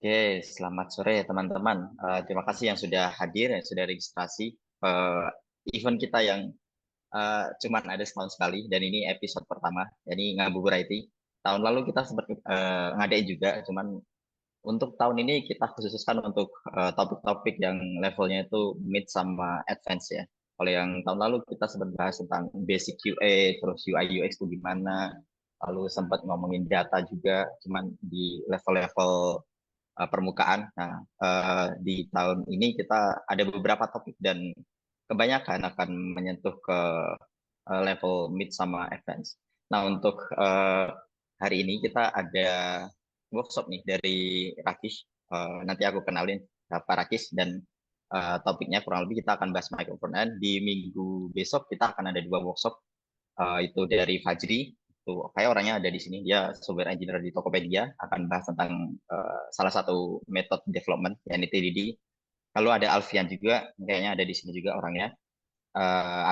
Oke, selamat sore teman-teman. Terima kasih yang sudah hadir, yang sudah registrasi event kita yang cuman ada setahun sekali, dan ini episode pertama. Jadi Ngabuburit IT. Tahun lalu kita sempat ngadain juga, cuman untuk tahun ini kita khususkan untuk topik-topik yang levelnya itu mid sama advance ya. Kalau yang tahun lalu kita sempat bahas tentang basic QA, terus UI UX itu gimana, lalu sempat ngomongin data juga, cuman di level-level permukaan. Nah, di tahun ini kita ada beberapa topik dan kebanyakan akan menyentuh ke level mid sama advance. Nah, untuk hari ini kita ada workshop nih dari Rakis. Nanti aku kenalin Pak Rakis dan topiknya kurang lebih kita akan bahas micro front end. Di minggu besok kita akan ada dua workshop, itu dari Fajri, itu kayak orangnya ada di sini, dia software engineer di Tokopedia, akan bahas tentang salah satu metode development yakni TDD. Lalu ada Alfian juga, kayaknya ada di sini juga orangnya,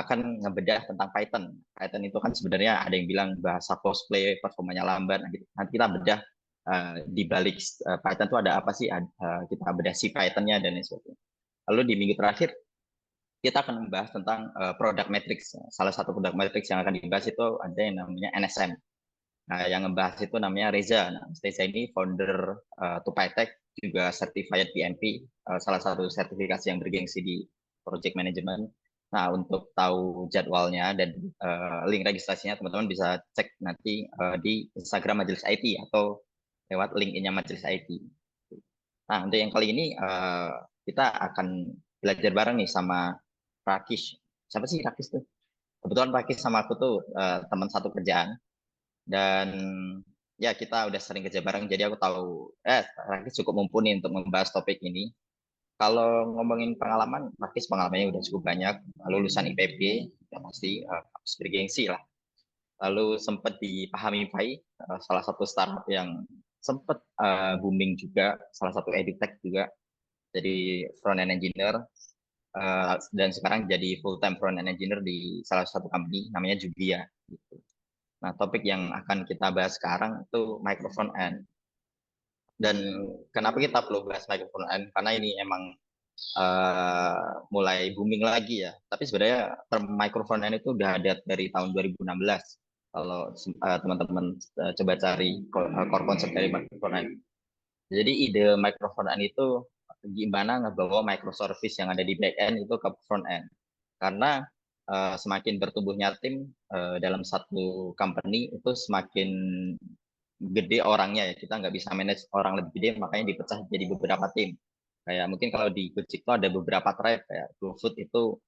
akan ngebedah tentang Python. Python itu kan sebenarnya ada yang bilang bahasa cosplay, performanya lambat. Nah, gitu. Nanti kita bedah di balik Python itu ada apa sih, kita bedah si Pythonnya dan lain sebagainya. Lalu di minggu terakhir kita akan membahas tentang product matrix. Salah satu product matrix yang akan dibahas itu ada yang namanya NSM. Nah, yang ngebahas itu namanya Reza. Nah, Reza ini founder Tupaitek, juga certified PMP, salah satu sertifikasi yang bergengsi di project management. Nah, untuk tahu jadwalnya dan link registrasinya, teman-teman bisa cek nanti di Instagram Majelis IT atau lewat link-nya Majelis IT. Nah, untuk yang kali ini kita akan belajar bareng nih sama Rakis. Siapa sih Rakis tuh? Kebetulan Rakis sama aku tuh teman satu kerjaan, dan ya kita udah sering kerja bareng, jadi aku tahu Rakis cukup mumpuni untuk membahas topik ini. Kalau ngomongin pengalaman, Rakis pengalamannya udah cukup banyak. Lulusan IPB, ya pasti harus bergengsi lah. Lalu sempat dipahami Pai, salah satu startup yang sempat booming juga, salah satu edtech juga, jadi front end engineer, dan sekarang jadi full time front end engineer di salah satu company namanya Jubia gitu. Nah, topik yang akan kita bahas sekarang itu micro front end. Dan kenapa kita perlu bahas micro front end? Karena ini emang mulai booming lagi ya. Tapi sebenarnya term micro front end itu udah ada dari tahun 2016. Kalau teman-teman coba cari core concept dari micro front end. Jadi ide micro front end itu gimana ngebawa microservice yang ada di back end itu ke front end. Karena semakin bertumbuhnya tim dalam satu company itu semakin gede orangnya ya. Kita nggak bisa manage orang lebih gede, makanya dipecah jadi beberapa tim. Kayak mungkin kalau di Gojek itu ada beberapa tribe, kayak GoFood itu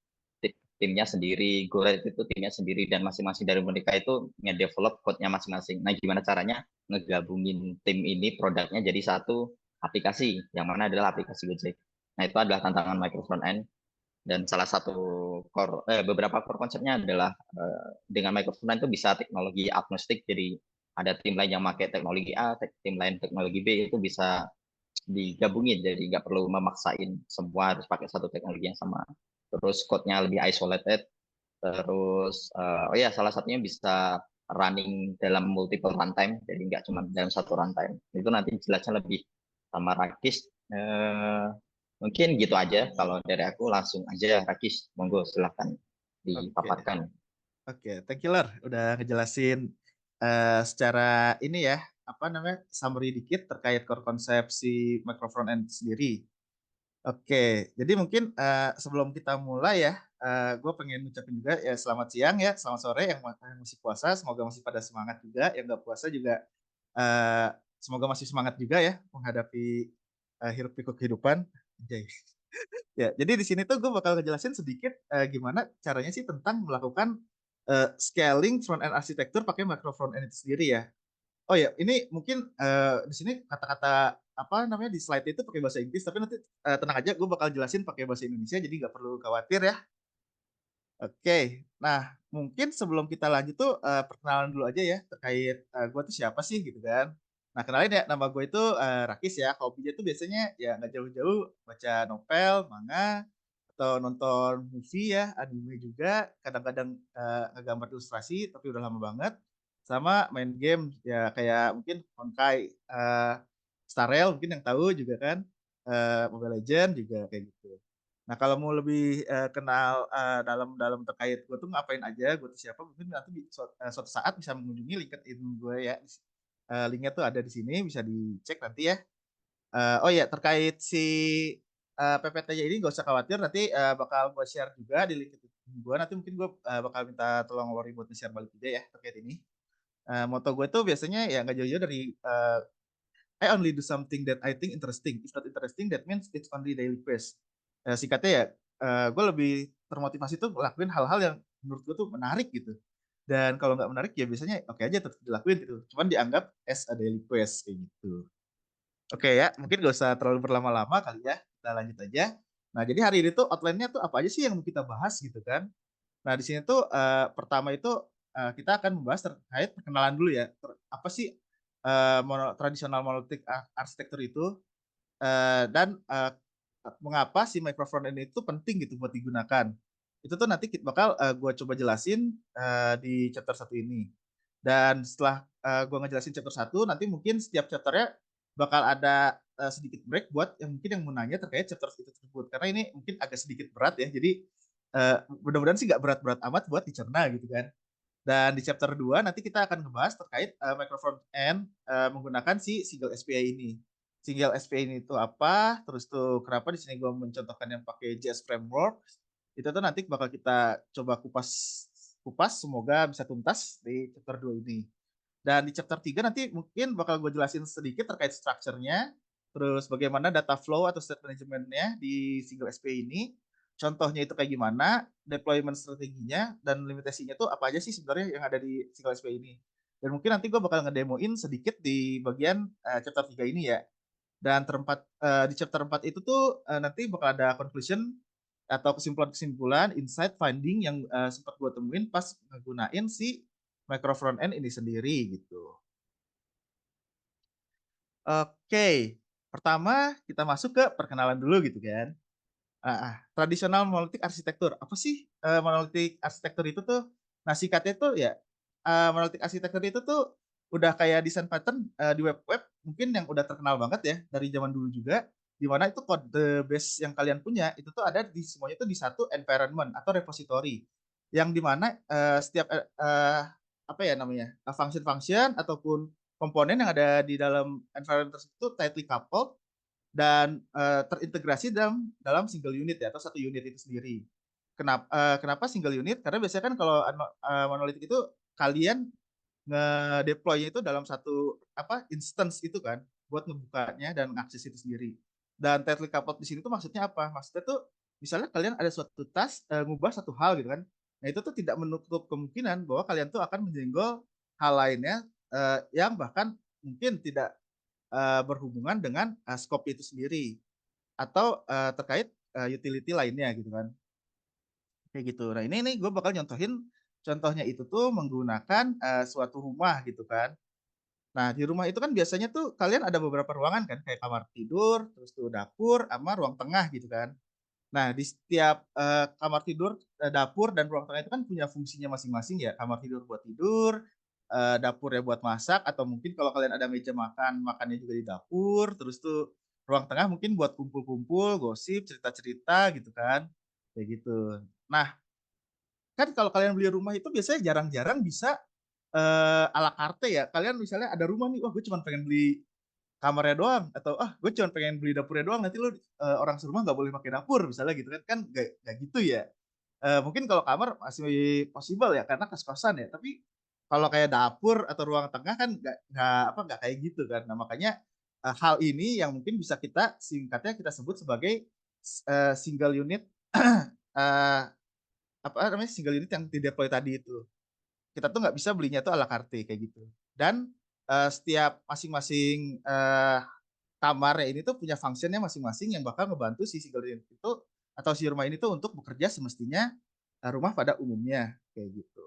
timnya sendiri, GoRide itu timnya sendiri, dan masing-masing dari mereka itu nge-develop code-nya masing-masing. Nah, gimana caranya ngegabungin tim ini produknya jadi satu aplikasi, yang mana adalah aplikasi Gojek. Nah, itu adalah tantangan micro front end, dan salah satu beberapa core konsepnya adalah dengan micro front end itu bisa teknologi agnostik, jadi ada tim lain yang pakai teknologi A, tim lain teknologi B, itu bisa digabungin, jadi nggak perlu memaksain semua harus pakai satu teknologi yang sama. Terus code-nya lebih isolated. Terus oh ya, salah satunya bisa running dalam multiple runtime, jadi nggak cuma dalam satu runtime. Itu nanti jelasnya lebih sama Rakis. Mungkin gitu aja kalau dari aku. Langsung aja Rakis, monggo silahkan Oke, dipaparkan. oke, thank you Lar, udah ngejelasin secara ini ya, apa namanya, summary dikit terkait core konsep si micro front end sendiri. Oke, jadi mungkin sebelum kita mulai ya, gue pengen ngucapin juga ya selamat siang ya, selamat sore yang masih puasa, semoga masih pada semangat juga, yang nggak puasa juga eh, semoga masih semangat juga ya menghadapi hiruk pikuk kehidupan. Anjay. Ya, jadi di sini tuh gue bakal ngejelasin sedikit gimana caranya sih tentang melakukan scaling front end arsitektur pakai macro front end itu sendiri ya. Oh ya, ini mungkin di sini kata-kata apa namanya di slide itu pakai bahasa Inggris, tapi nanti tenang aja, gue bakal jelasin pakai bahasa Indonesia, jadi nggak perlu khawatir ya. Oke, nah mungkin sebelum kita lanjut tuh perkenalan dulu aja ya terkait gue tuh siapa sih gitu kan. Nah kenalin ya, nama gue itu Rakis ya. Hobinya tuh biasanya ya nggak jauh-jauh baca novel, manga, atau nonton movie ya, anime juga. Kadang-kadang ngegambar ilustrasi, tapi udah lama banget. Sama main game ya kayak mungkin Honkai. Star Rail mungkin yang tahu juga kan, Mobile Legends juga kayak gitu. Nah, kalau mau lebih, kenal, dalam dalam terkait gue tuh ngapain aja, gue tuh siapa, mungkin nanti suatu saat bisa mengunjungi LinkedIn gue ya, link-nya tuh ada di sini bisa dicek nanti ya. Oh ya terkait si, PPT-nya ini nggak usah khawatir nanti, bakal gue share juga di LinkedIn gue, nanti mungkin gue, bakal minta tolong Lori buat nge-share balik juga ya terkait ini. Moto gue tuh biasanya ya nggak jauh-jauh dari, I only do something that I think interesting. If not interesting, that means it's only daily quest. Singkatnya ya, gue lebih termotivasi tuh ngelakuin hal-hal yang menurut gue tuh menarik gitu. Dan kalau nggak menarik ya biasanya oke aja tetap dilakuin gitu. Cuman dianggap as a daily quest kayak gitu. Oke ya, mungkin gak usah terlalu berlama-lama kali ya. Kita lanjut aja. Nah, jadi hari ini tuh outline-nya tuh apa aja sih yang mau kita bahas gitu kan. Nah, di sini tuh, pertama itu, kita akan membahas terkait perkenalan dulu ya, apa sih, tradisional monolitik arsitektur itu, dan, mengapa si micro front end itu penting gitu buat digunakan. Itu tuh nanti bakal, gua coba jelasin, di chapter satu ini. Dan setelah, gua ngejelasin chapter satu, nanti mungkin setiap chapter-nya bakal ada, sedikit break buat yang mungkin yang mau nanya terkait chapter itu tersebut. Karena ini mungkin agak sedikit berat ya, jadi, mudah-mudahan sih nggak berat-berat amat buat dicerna gitu kan. Dan di chapter 2 nanti kita akan ngebahas terkait, micro front end, menggunakan si single SPI ini. Single SPI ini itu apa, terus tuh kenapa di sini gua mencontohkan yang pakai JS Framework, itu tuh nanti bakal kita coba kupas kupas semoga bisa tuntas di chapter 2 ini. Dan di chapter 3 nanti mungkin bakal gue jelasin sedikit terkait structure-nya, terus bagaimana data flow atau state management-nya di single SPI ini, contohnya itu kayak gimana, deployment strateginya, dan limitasinya tuh apa aja sih sebenarnya yang ada di single SPI ini. Dan mungkin nanti gue bakal ngedemoin sedikit di bagian chapter 3 ini ya. Dan di chapter 4 itu tuh nanti bakal ada conclusion atau kesimpulan-kesimpulan, insight, finding yang sempat gue temuin pas ngegunain si micro front end ini sendiri gitu. Oke, pertama kita masuk ke perkenalan dulu gitu kan. Tradisional monolitik arsitektur. Apa sih, monolitik arsitektur itu tuh? Nah, singkatnya tuh ya, monolitik arsitektur itu tuh udah kayak desain pattern, di web-web mungkin yang udah terkenal banget ya dari zaman dulu juga, di mana itu kode base yang kalian punya itu tuh ada di semuanya itu di satu environment atau repository. Yang di mana, setiap, apa ya namanya, function-function ataupun komponen yang ada di dalam environment tersebut tightly coupled dan, terintegrasi dalam dalam single unit ya atau satu unit itu sendiri. Kenapa single unit? Karena biasanya kan kalau monolitik itu kalian ngedeploy-nya itu dalam satu apa, instance itu kan, buat ngebukanya dan mengakses itu sendiri. Dan tightly coupled di sini tuh maksudnya apa? Maksudnya tuh misalnya kalian ada suatu task, ngubah satu hal gitu kan. Nah, itu tuh tidak menutup kemungkinan bahwa kalian tuh akan menyenggol hal lainnya, yang bahkan mungkin tidak berhubungan dengan, scope itu sendiri atau, terkait, utility lainnya gitu kan, kayak gitu. Nah ini nih gue bakal nyontohin contohnya itu tuh menggunakan, suatu rumah gitu kan. Nah di rumah itu kan biasanya tuh kalian ada beberapa ruangan kan kayak kamar tidur, terus tuh dapur, sama ruang tengah gitu kan. Nah di setiap, kamar tidur, dapur dan ruang tengah itu kan punya fungsinya masing-masing ya, kamar tidur buat tidur, dapur ya buat masak atau mungkin kalau kalian ada meja makan, makannya juga di dapur, terus tuh ruang tengah mungkin buat kumpul-kumpul, gosip, cerita-cerita gitu kan, kayak gitu. Nah, kan kalau kalian beli rumah itu biasanya jarang-jarang bisa, à la carte ya, kalian misalnya ada rumah nih, "Wah gue cuman pengen beli kamarnya doang," atau, gue cuman pengen beli dapurnya doang, nanti lu, orang serumah nggak boleh pakai dapur," misalnya gitu kan, kan nggak gitu ya. Mungkin kalau kamar masih possible ya karena kos-kosan ya, tapi kalau kayak dapur atau ruang tengah kan nggak kayak gitu kan. Nah makanya, hal ini yang mungkin bisa kita singkatnya kita sebut sebagai single unit, eee, apa namanya, single unit yang di-deploy tadi itu. Kita tuh nggak bisa belinya tuh à la carte kayak gitu. Dan, setiap masing-masing, kamarnya ini tuh punya function-nya masing-masing yang bakal ngebantu si single unit itu atau si rumah ini tuh untuk bekerja semestinya, rumah pada umumnya, kayak gitu.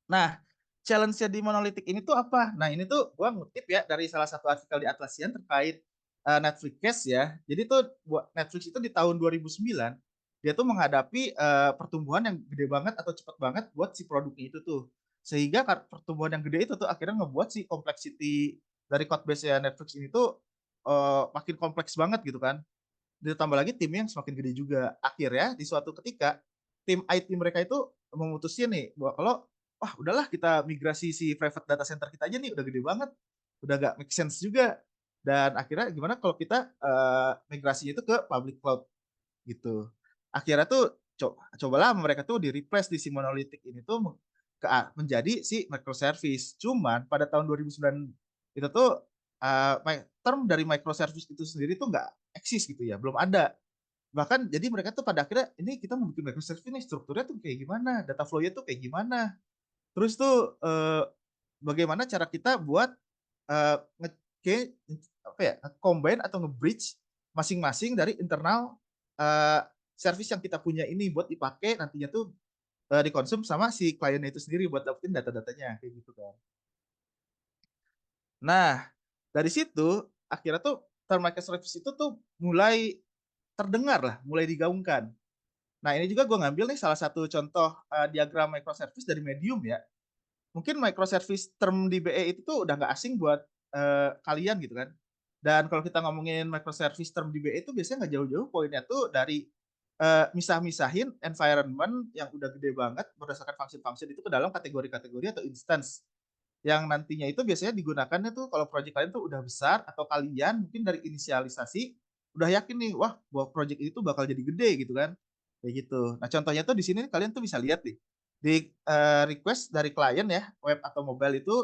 Nah, challenge-nya di monolitik ini tuh apa? Nah, ini tuh gua ngutip ya dari salah satu artikel di Atlassian terkait, Netflix case ya. Jadi tuh Netflix itu di tahun 2009, dia tuh menghadapi, pertumbuhan yang gede banget atau cepat banget buat si produknya itu tuh. Sehingga pertumbuhan yang gede itu tuh akhirnya ngebuat si complexity dari code base-nya Netflix ini tuh, makin kompleks banget gitu kan. Ditambah lagi timnya yang semakin gede juga. Akhirnya di suatu ketika, tim IT mereka itu memutuskan nih bahwa kalau, "Wah udahlah kita migrasi si private data center kita aja nih, udah gede banget, udah nggak make sense juga." Dan akhirnya gimana kalau kita, migrasinya itu ke public cloud gitu. Akhirnya tuh cobalah mereka tuh di-replace di si monolitik ini tuh menjadi si microservice. Cuman pada tahun 2009 itu tuh, term dari microservice itu sendiri tuh nggak eksis gitu ya, belum ada. Bahkan jadi mereka tuh pada akhirnya, "Ini kita mau bikin microservice nih, strukturnya tuh kayak gimana? Data flow-nya tuh kayak gimana? Terus tuh, bagaimana cara kita buat, nge kayak apa ya, combine atau nge-bridge masing-masing dari internal, service yang kita punya ini buat dipakai nantinya tuh, dikonsum sama si kliennya itu sendiri buat dapetin data-datanya," kayak gitu kan. Nah, dari situ akhirnya tuh term microservice itu tuh mulai terdengar lah, mulai digaungkan. Nah, ini juga gue ngambil nih salah satu contoh, diagram microservice dari Medium ya. Mungkin microservice term DBE itu tuh udah nggak asing buat, kalian gitu kan. Dan kalau kita ngomongin microservice term DBE itu biasanya nggak jauh-jauh poinnya tuh dari, misah-misahin environment yang udah gede banget berdasarkan function-function itu ke dalam kategori-kategori atau instance. Yang nantinya itu biasanya digunakannya tuh kalau project kalian tuh udah besar atau kalian mungkin dari inisialisasi udah yakin nih, wah bahwa project ini tuh bakal jadi gede gitu kan, kayak gitu. Nah contohnya tuh di sini kalian tuh bisa lihat nih, di, request dari klien ya, web atau mobile itu,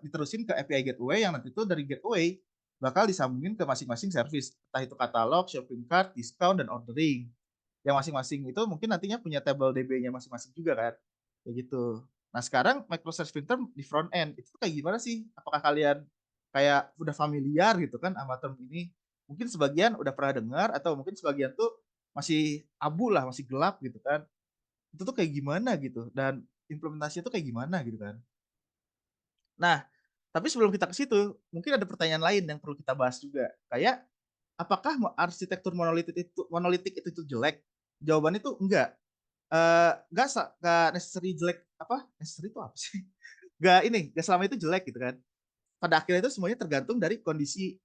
diterusin ke API gateway yang nanti itu dari gateway bakal disambungin ke masing-masing service, entah itu katalog, shopping cart, discount, dan ordering. Yang masing-masing itu mungkin nantinya punya table DB-nya masing-masing juga kan, kayak gitu. Nah sekarang microservice filter di front end, itu tuh kayak gimana sih? Apakah kalian kayak udah familiar gitu kan sama term ini? Mungkin sebagian udah pernah dengar atau mungkin sebagian tuh masih abu lah, masih gelap gitu kan. Itu tuh kayak gimana gitu dan implementasinya tuh kayak gimana gitu kan. Nah, tapi sebelum kita ke situ, mungkin ada pertanyaan lain yang perlu kita bahas juga. Kayak apakah arsitektur monolitik itu jelek? Jawabannya tuh enggak. Nggak necessary jelek apa, necessary itu apa sih? Nggak ini, nggak selama itu jelek gitu kan. Pada akhirnya itu semuanya tergantung dari kondisi,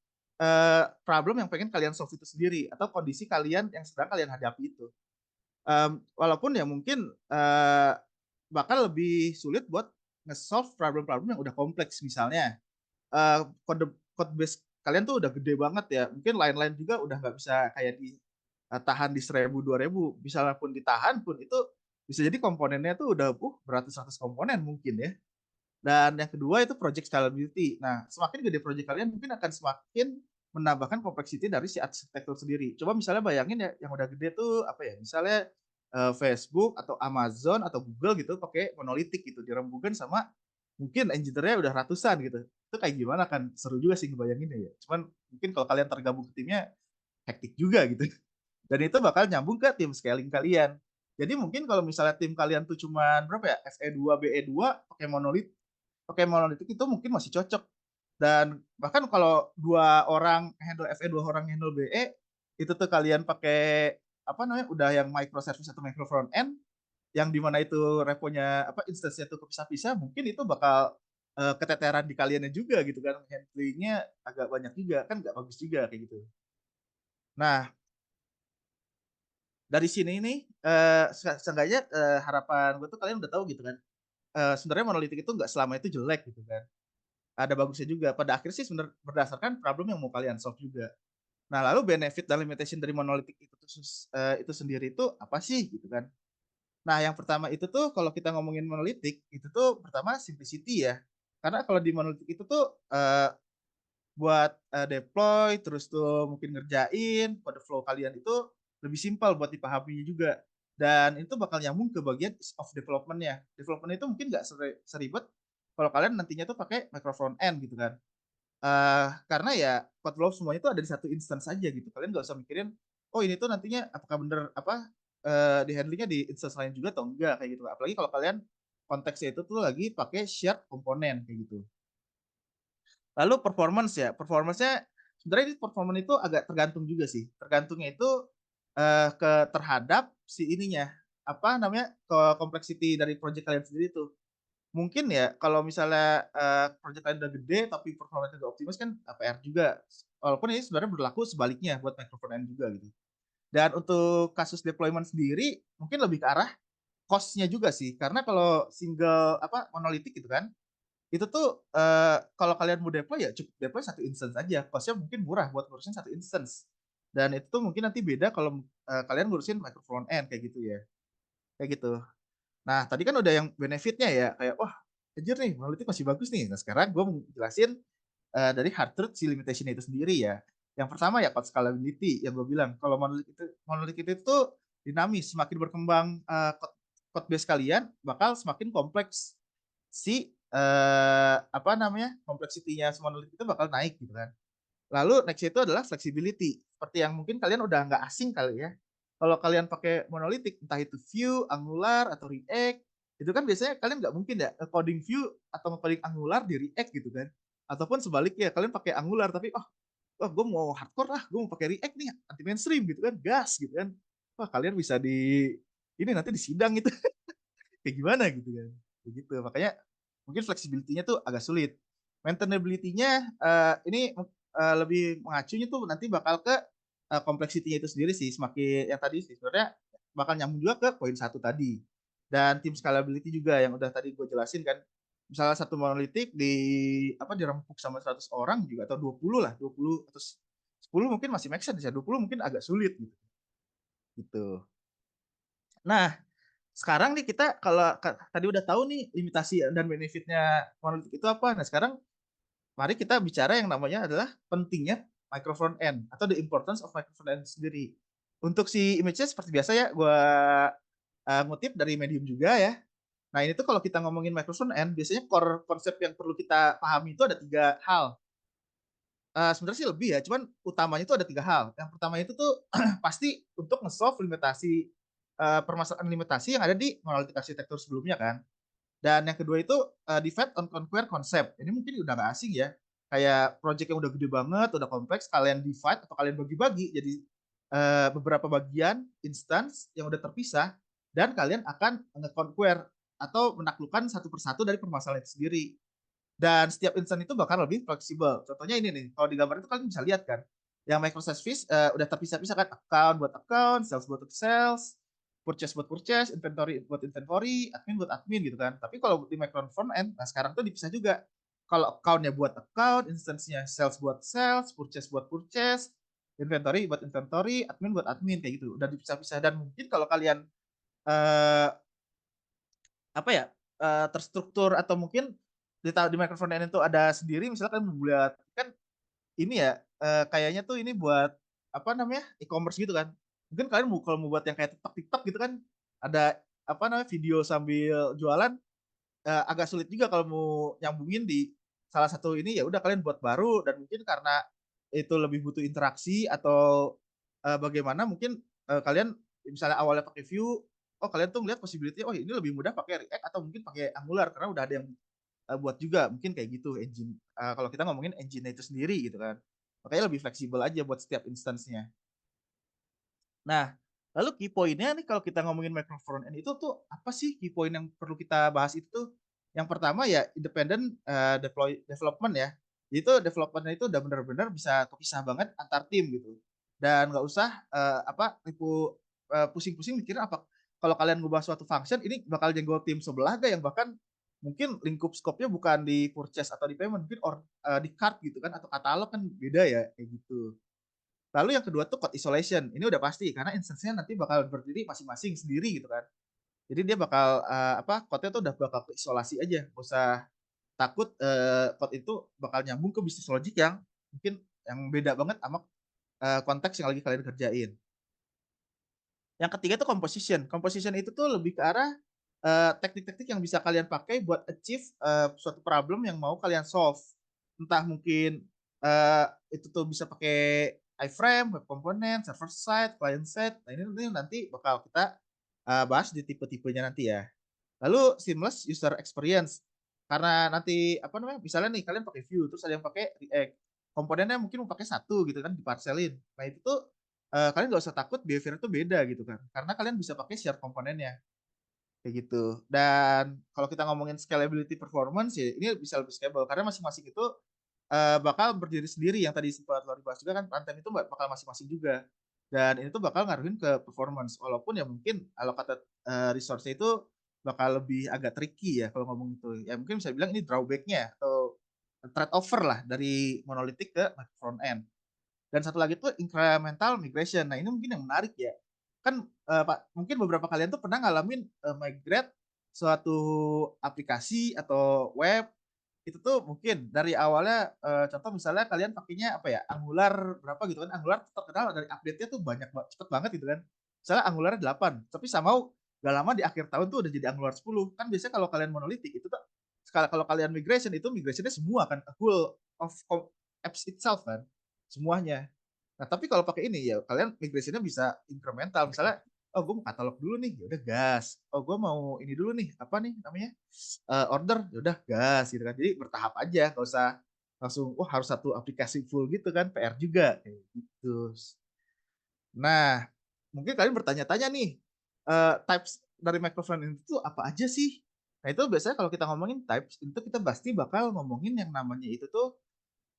problem yang pengen kalian solve itu sendiri atau kondisi kalian yang sedang kalian hadapi itu. Walaupun ya mungkin, bakal lebih sulit buat nge-solve problem-problem yang udah kompleks. Misalnya, code base kalian tuh udah gede banget ya, mungkin line-line juga udah nggak bisa kayak tahan di 1000, 2000, misalnya pun ditahan pun itu bisa jadi komponennya tuh udah, beratus-ratus komponen mungkin ya. Dan yang kedua itu project scalability. Nah, semakin gede project kalian mungkin akan semakin menambahkan complexity dari si arsitektur sendiri. Coba misalnya bayangin ya yang udah gede tuh apa ya, misalnya, Facebook atau Amazon atau Google gitu pakai monolitik gitu, dirembukan sama mungkin engineer-nya udah ratusan gitu. Itu kayak gimana kan, seru juga sih ngebayanginnya ya. Cuman mungkin kalau kalian tergabung ke timnya hektik juga gitu. Dan itu bakal nyambung ke tim scaling kalian. Jadi mungkin kalau misalnya tim kalian tuh cuman berapa ya, FE2, BE2 pakai monolitik itu mungkin masih cocok. Dan bahkan kalau 2 orang handle FE, 2 orang handle BE, itu tuh kalian pakai apa namanya, udah yang microservice atau micro front end, yang di mana itu reponya apa, instance-nya tuh kepisah-pisah, mungkin itu bakal, keteteran di kaliannya juga gitu kan, handling-nya agak banyak juga, kan nggak bagus juga kayak gitu. Nah, dari sini nih, seenggaknya, harapan gue tuh kalian udah tahu gitu kan, sebenarnya monolitik itu nggak selama itu jelek gitu kan. Ada bagusnya juga. Pada akhirnya sih berdasarkan problem yang mau kalian solve juga. Nah, lalu benefit dan limitation dari monolitik itu sendiri itu apa sih gitu kan. Nah, yang pertama itu tuh kalau kita ngomongin monolitik, itu tuh pertama simplicity ya. Karena kalau di monolitik itu tuh, buat, deploy, terus tuh mungkin ngerjain kode flow kalian itu lebih simpel buat dipahaminya juga. Dan itu bakal nyambung ke bagian ease of development-nya. Development itu mungkin nggak seribet kalau kalian nantinya tuh pakai micro front end gitu kan. Karena ya code flow semuanya itu ada di satu instance aja gitu. Kalian nggak usah mikirin, "Oh ini tuh nantinya apakah bener apa, di-handling-nya di instance lain juga atau enggak," kayak gitu. Apalagi kalau kalian konteksnya itu tuh lagi pakai shared komponen kayak gitu. Lalu performance ya, performance-nya sebenarnya ini performance itu agak tergantung juga sih. Tergantungnya itu, terhadap si ininya, apa namanya, ke complexity dari project kalian sendiri tuh. mungkin ya kalau misalnya, project kalian udah gede tapi performanya nggak optimis kan, PR juga. Walaupun ini sebenarnya berlaku sebaliknya buat micro front end juga gitu. Dan untuk kasus deployment sendiri mungkin lebih ke arah cost-nya juga sih, karena kalau single monolitik gitu kan, itu tuh, kalau kalian mau deploy ya cukup deploy satu instance aja, cost-nya mungkin murah buat ngurusin satu instance. Dan itu tuh mungkin nanti beda kalau, kalian ngurusin micro front end kayak gitu ya, kayak gitu. Nah, tadi kan udah yang benefit-nya ya, kayak, "Wah, anjir nih monolitik masih bagus nih." Nah, sekarang gue mau jelasin, dari hard truth si limitation itu sendiri ya. Yang pertama ya code scalability yang gue bilang, kalau monolitik itu tuh dinamis, semakin berkembang, code base kalian bakal semakin kompleks si, kompleksitinya si monolitik itu bakal naik gitu kan. Lalu next itu adalah flexibility, seperti yang mungkin kalian udah nggak asing kali ya. Kalau kalian pakai monolitik, entah itu Vue, Angular, atau React, itu kan biasanya kalian nggak mungkin ya nge-coding Vue atau nge-coding Angular di React gitu kan. Ataupun sebaliknya, kalian pakai Angular tapi, "Oh, gue mau hardcore lah, gue mau pakai React nih, anti mainstream," gitu kan, gas gitu kan. Wah, kalian bisa ini nanti di sidang itu kayak gimana gitu kan. Begitu, makanya mungkin flexibility-nya tuh agak sulit. Maintainability-nya, ini lebih mengacunya tuh nanti bakal ke, complexity-nya itu sendiri sih, semakin yang tadi sih sebenarnya bakal nyambung juga ke poin satu tadi. Dan tim scalability juga yang udah tadi gue jelasin kan, misalnya satu monolitik dirempuk sama 100 orang juga atau 20 lah, 20 atau 10 mungkin masih make sense ya, 20 mungkin agak sulit gitu. Nah, sekarang nih kita kalau tadi udah tahu nih limitasi dan benefitnya monolitik itu apa. Nah, sekarang mari kita bicara yang namanya adalah pentingnya micro front end atau the importance of micro front end sendiri. Untuk si image-nya seperti biasa ya, gua ngutip dari Medium juga ya. Nah, ini tuh kalau kita ngomongin micro front end, biasanya core konsep yang perlu kita pahami itu ada 3 hal. Sebenarnya sih lebih ya, cuman utamanya itu ada 3 hal. Yang pertama itu tuh pasti untuk nge-solve limitasi, permasalahan limitasi yang ada di monolitik arsitektur sebelumnya kan. Dan yang kedua itu, divide and conquer konsep. Ini mungkin udah nggak asing ya, kayak project yang udah gede banget, udah kompleks, kalian divide atau kalian bagi-bagi jadi, beberapa bagian instance yang udah terpisah dan kalian akan nge-conquer atau menaklukkan satu persatu dari permasalahan itu sendiri. Dan setiap instance itu bakal lebih fleksibel. Contohnya ini nih, kalau di gambar itu kalian bisa lihat kan, yang microservice, udah terpisah-pisah kan, account buat account, sales buat sales, purchase buat purchase, inventory buat inventory, admin buat admin gitu kan. Tapi kalau di micro front end, nah sekarang tuh dipisah juga. Kalau account-nya buat account, instance-nya sales buat sales, purchase buat purchase, inventory buat inventory, admin buat admin kayak gitu. Udah dipisah-pisah dan mungkin kalau kalian eh, terstruktur atau mungkin di micro front end itu ada sendiri misalkan membuat kan ini ya, kayaknya tuh ini buat, e-commerce gitu kan. Mungkin kalian kalau mau buat yang kayak TikTok gitu kan, ada, video sambil jualan, agak sulit juga kalau mau nyambungin di salah satu ini, ya udah kalian buat baru dan mungkin karena itu lebih butuh interaksi atau, bagaimana mungkin, kalian misalnya awalnya pakai Vue, oh kalian tuh ngelihat possibility, oh ini lebih mudah pakai React atau mungkin pakai Angular karena udah ada yang buat juga, mungkin kayak gitu engine, kalau kita ngomongin engine-nya itu sendiri gitu kan. Makanya lebih fleksibel aja buat setiap instance-nya. Nah, lalu key point-nya nih kalau kita ngomongin micro front end itu tuh apa sih key point yang perlu kita bahas itu tuh? Yang pertama ya independent, development ya. Itu development-nya itu udah benar-benar bisa kepisah banget antar tim gitu. Dan nggak usah, pusing-pusing mikirin apa kalau kalian ngubah suatu function ini bakal nyenggol tim sebelah nggak yang bahkan mungkin lingkup scope-nya bukan di purchase atau di payment, mungkin di cart gitu kan atau katalog kan beda ya, kayak gitu. Lalu yang kedua tuh code isolation, ini udah pasti karena instance-nya nanti bakal berdiri masing-masing sendiri gitu kan. Jadi dia bakal, code-nya tuh udah bakal keisolasi aja, nggak usah takut, code itu bakal nyambung ke bisnis logic yang mungkin yang beda banget sama, konteks yang lagi kalian kerjain. Yang ketiga tuh composition. Composition itu tuh lebih ke arah, teknik-teknik yang bisa kalian pakai buat achieve, suatu problem yang mau kalian solve. Entah mungkin, itu tuh bisa pakai iframe, web component, server side, client side. Nah, ini nanti bakal kita, bahas di tipe-tipenya nanti ya. Lalu seamless user experience. Karena nanti misalnya nih kalian pakai Vue, terus ada yang pakai React. Komponennya mungkin mau pakai satu gitu kan, diparselin. Nah, itu tuh kalian nggak usah takut behavior itu beda gitu kan, karena kalian bisa pakai share komponennya. kayak gitu. Dan kalau kita ngomongin scalability performance ya ini bisa lebih scalable karena masing-masing itu bakal berdiri sendiri yang tadi sempat lo bahas juga kan runtime itu bakal masing-masing juga. Dan ini tuh bakal ngaruhin ke performance walaupun ya mungkin allocated resource-nya itu bakal lebih agak tricky ya kalau ngomong itu. Ya mungkin bisa bilang ini drawback-nya atau trade over lah dari monolithic ke front end. Dan satu lagi tuh incremental migration. Nah, ini mungkin yang menarik ya. Kan Pak, mungkin beberapa kalian tuh pernah ngalamin migrate suatu aplikasi atau web itu tuh mungkin dari awalnya contoh misalnya kalian pakainya apa ya Angular berapa gitu kan Angular terkenal dari update-nya tuh banyak cepet banget gitu kan misalnya Angular 8 tapi sama gak lama di akhir tahun tuh udah jadi Angular 10 kan biasanya kalau kalian monolitik itu tuh kalau kalian migration itu migrationnya semua kan full of apps itself kan semuanya. Nah, tapi kalau pakai ini ya kalian migrationnya bisa incremental. Misalnya, oh gue mau katalog dulu nih, ya udah gas. Oh gue mau ini dulu nih, apa nih namanya? Order, ya udah gas gitu kan. Jadi bertahap aja, nggak usah langsung wah harus satu aplikasi full gitu kan, PR juga kayak gitu. Nah, mungkin kalian bertanya-tanya nih, types dari microfront itu apa aja sih? Nah, itu biasanya kalau kita ngomongin types, itu kita pasti bakal ngomongin yang namanya itu tuh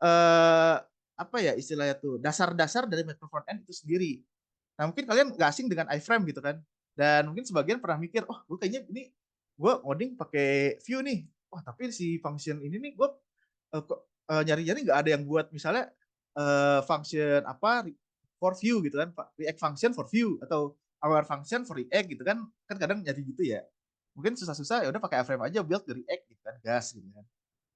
eh apa ya istilahnya tuh dasar-dasar dari micro front end itu sendiri. Nah mungkin kalian nggak asing dengan iframe gitu kan. Dan mungkin sebagian pernah mikir, oh gue kayaknya ini gue ngoding pakai view nih. Wah tapi si function ini nih gue kok nyari-nyari nggak ada yang buat misalnya function apa for view gitu kan, React function for view atau our function for React gitu kan, kan kadang jadi gitu ya. Mungkin susah-susah ya udah pakai iframe aja build dari React gitu kan, gas gitu kan.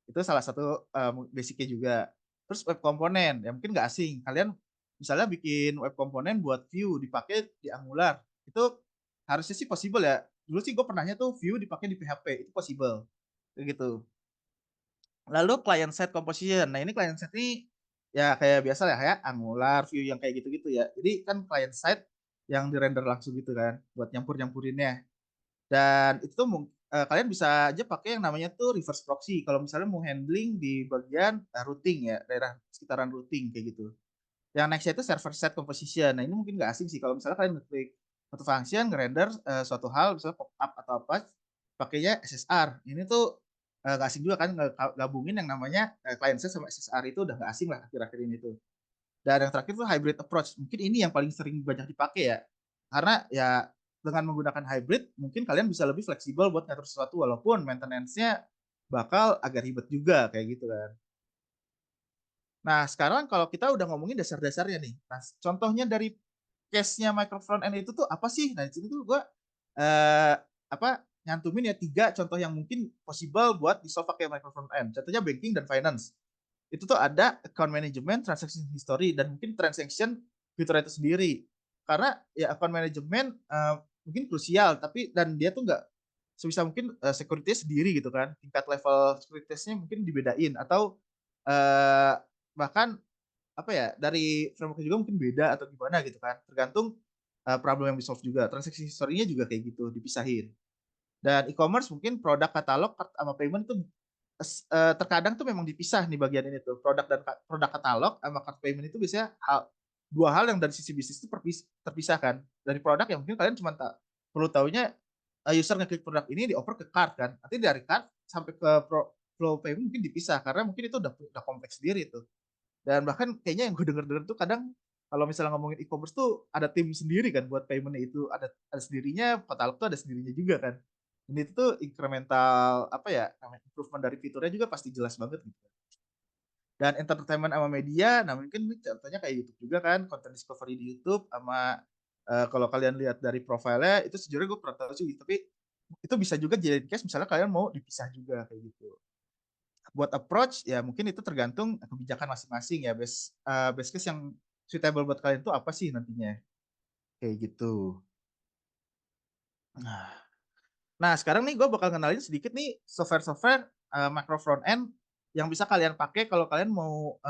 Itu salah satu basicnya juga. Terus web komponen, ya mungkin nggak asing. Kalian misalnya bikin web komponen buat view dipakai di Angular. Itu harusnya sih possible ya. Dulu sih gue pernahnya tuh view dipakai di PHP, itu possible. Kayak gitu. Lalu client side composition. Nah, ini client side ini ya kayak biasa lah ya, Angular, view yang kayak gitu-gitu ya. Jadi kan client side yang di render langsung gitu kan, buat nyampur-nyampurinnya. Dan itu tuh kalian bisa aja pakai yang namanya tuh reverse proxy. Kalau misalnya mau handling di bagian routing ya, daerah sekitaran routing kayak gitu. Yang nextnya itu server side composition. Nah ini mungkin nggak asing sih kalau misalnya kalian ngeklik satu function, ngerender suatu hal, misalnya pop up atau apa, pakainya SSR. Ini tuh nggak asing juga kan gabungin yang namanya client side sama SSR itu udah nggak asing lah akhir-akhir ini tuh. Dan yang terakhir tuh hybrid approach. Mungkin ini yang paling sering banyak dipakai ya. Karena ya dengan menggunakan hybrid, mungkin kalian bisa lebih fleksibel buat ngatur sesuatu walaupun maintenance-nya bakal agak ribet juga kayak gitu kan. Nah, sekarang kalau kita udah ngomongin dasar-dasarnya nih. Nah, contohnya dari case-nya micro front end itu tuh apa sih? Nah, di situ tuh gue eh, apa nyantumin ya 3 contoh yang mungkin possible buat di-solve pakai micro front end. Contohnya banking dan finance. Itu tuh ada account management, transaction history, dan mungkin transaction fitur itu sendiri. Karena ya account management mungkin krusial, tapi dan dia tuh nggak sebisa mungkin security sendiri gitu kan. Tingkat level security-nya mungkin dibedain atau uh, bahkan apa ya dari framework juga mungkin beda atau gimana gitu kan. Tergantung problem yang di solve juga. Transaksi history-nya juga kayak gitu dipisahin. Dan e-commerce mungkin produk katalog sama payment itu terkadang tuh memang dipisah nih bagian ini tuh produk katalog sama card payment itu biasanya dua hal yang dari sisi bisnis itu terpisah kan. Dari produk yang mungkin kalian cuma tak perlu tahunya user ngeklik produk ini dioper ke card kan, nanti dari card sampai ke flow payment mungkin dipisah karena mungkin itu udah kompleks sendiri tuh. Dan bahkan kayaknya yang gue denger-denger tuh kadang kalau misalnya ngomongin e-commerce tuh ada tim sendiri kan buat paymentnya itu ada sendirinya, katalog tuh ada sendirinya juga kan. Ini tuh incremental apa ya namanya improvement dari fiturnya juga pasti jelas banget gitu. Dan entertainment sama media, nah mungkin contohnya kayak YouTube juga kan, content discovery di YouTube sama kalau kalian lihat dari profilnya itu sejujurnya gue pernah tahu sih, tapi itu bisa juga jadi case misalnya kalian mau dipisah juga kayak gitu. Buat approach ya mungkin itu tergantung kebijakan masing-masing ya best case yang suitable buat kalian itu apa sih nantinya kayak gitu. Nah, nah sekarang nih gue bakal kenalin sedikit nih software-software macro front end yang bisa kalian pakai kalau kalian mau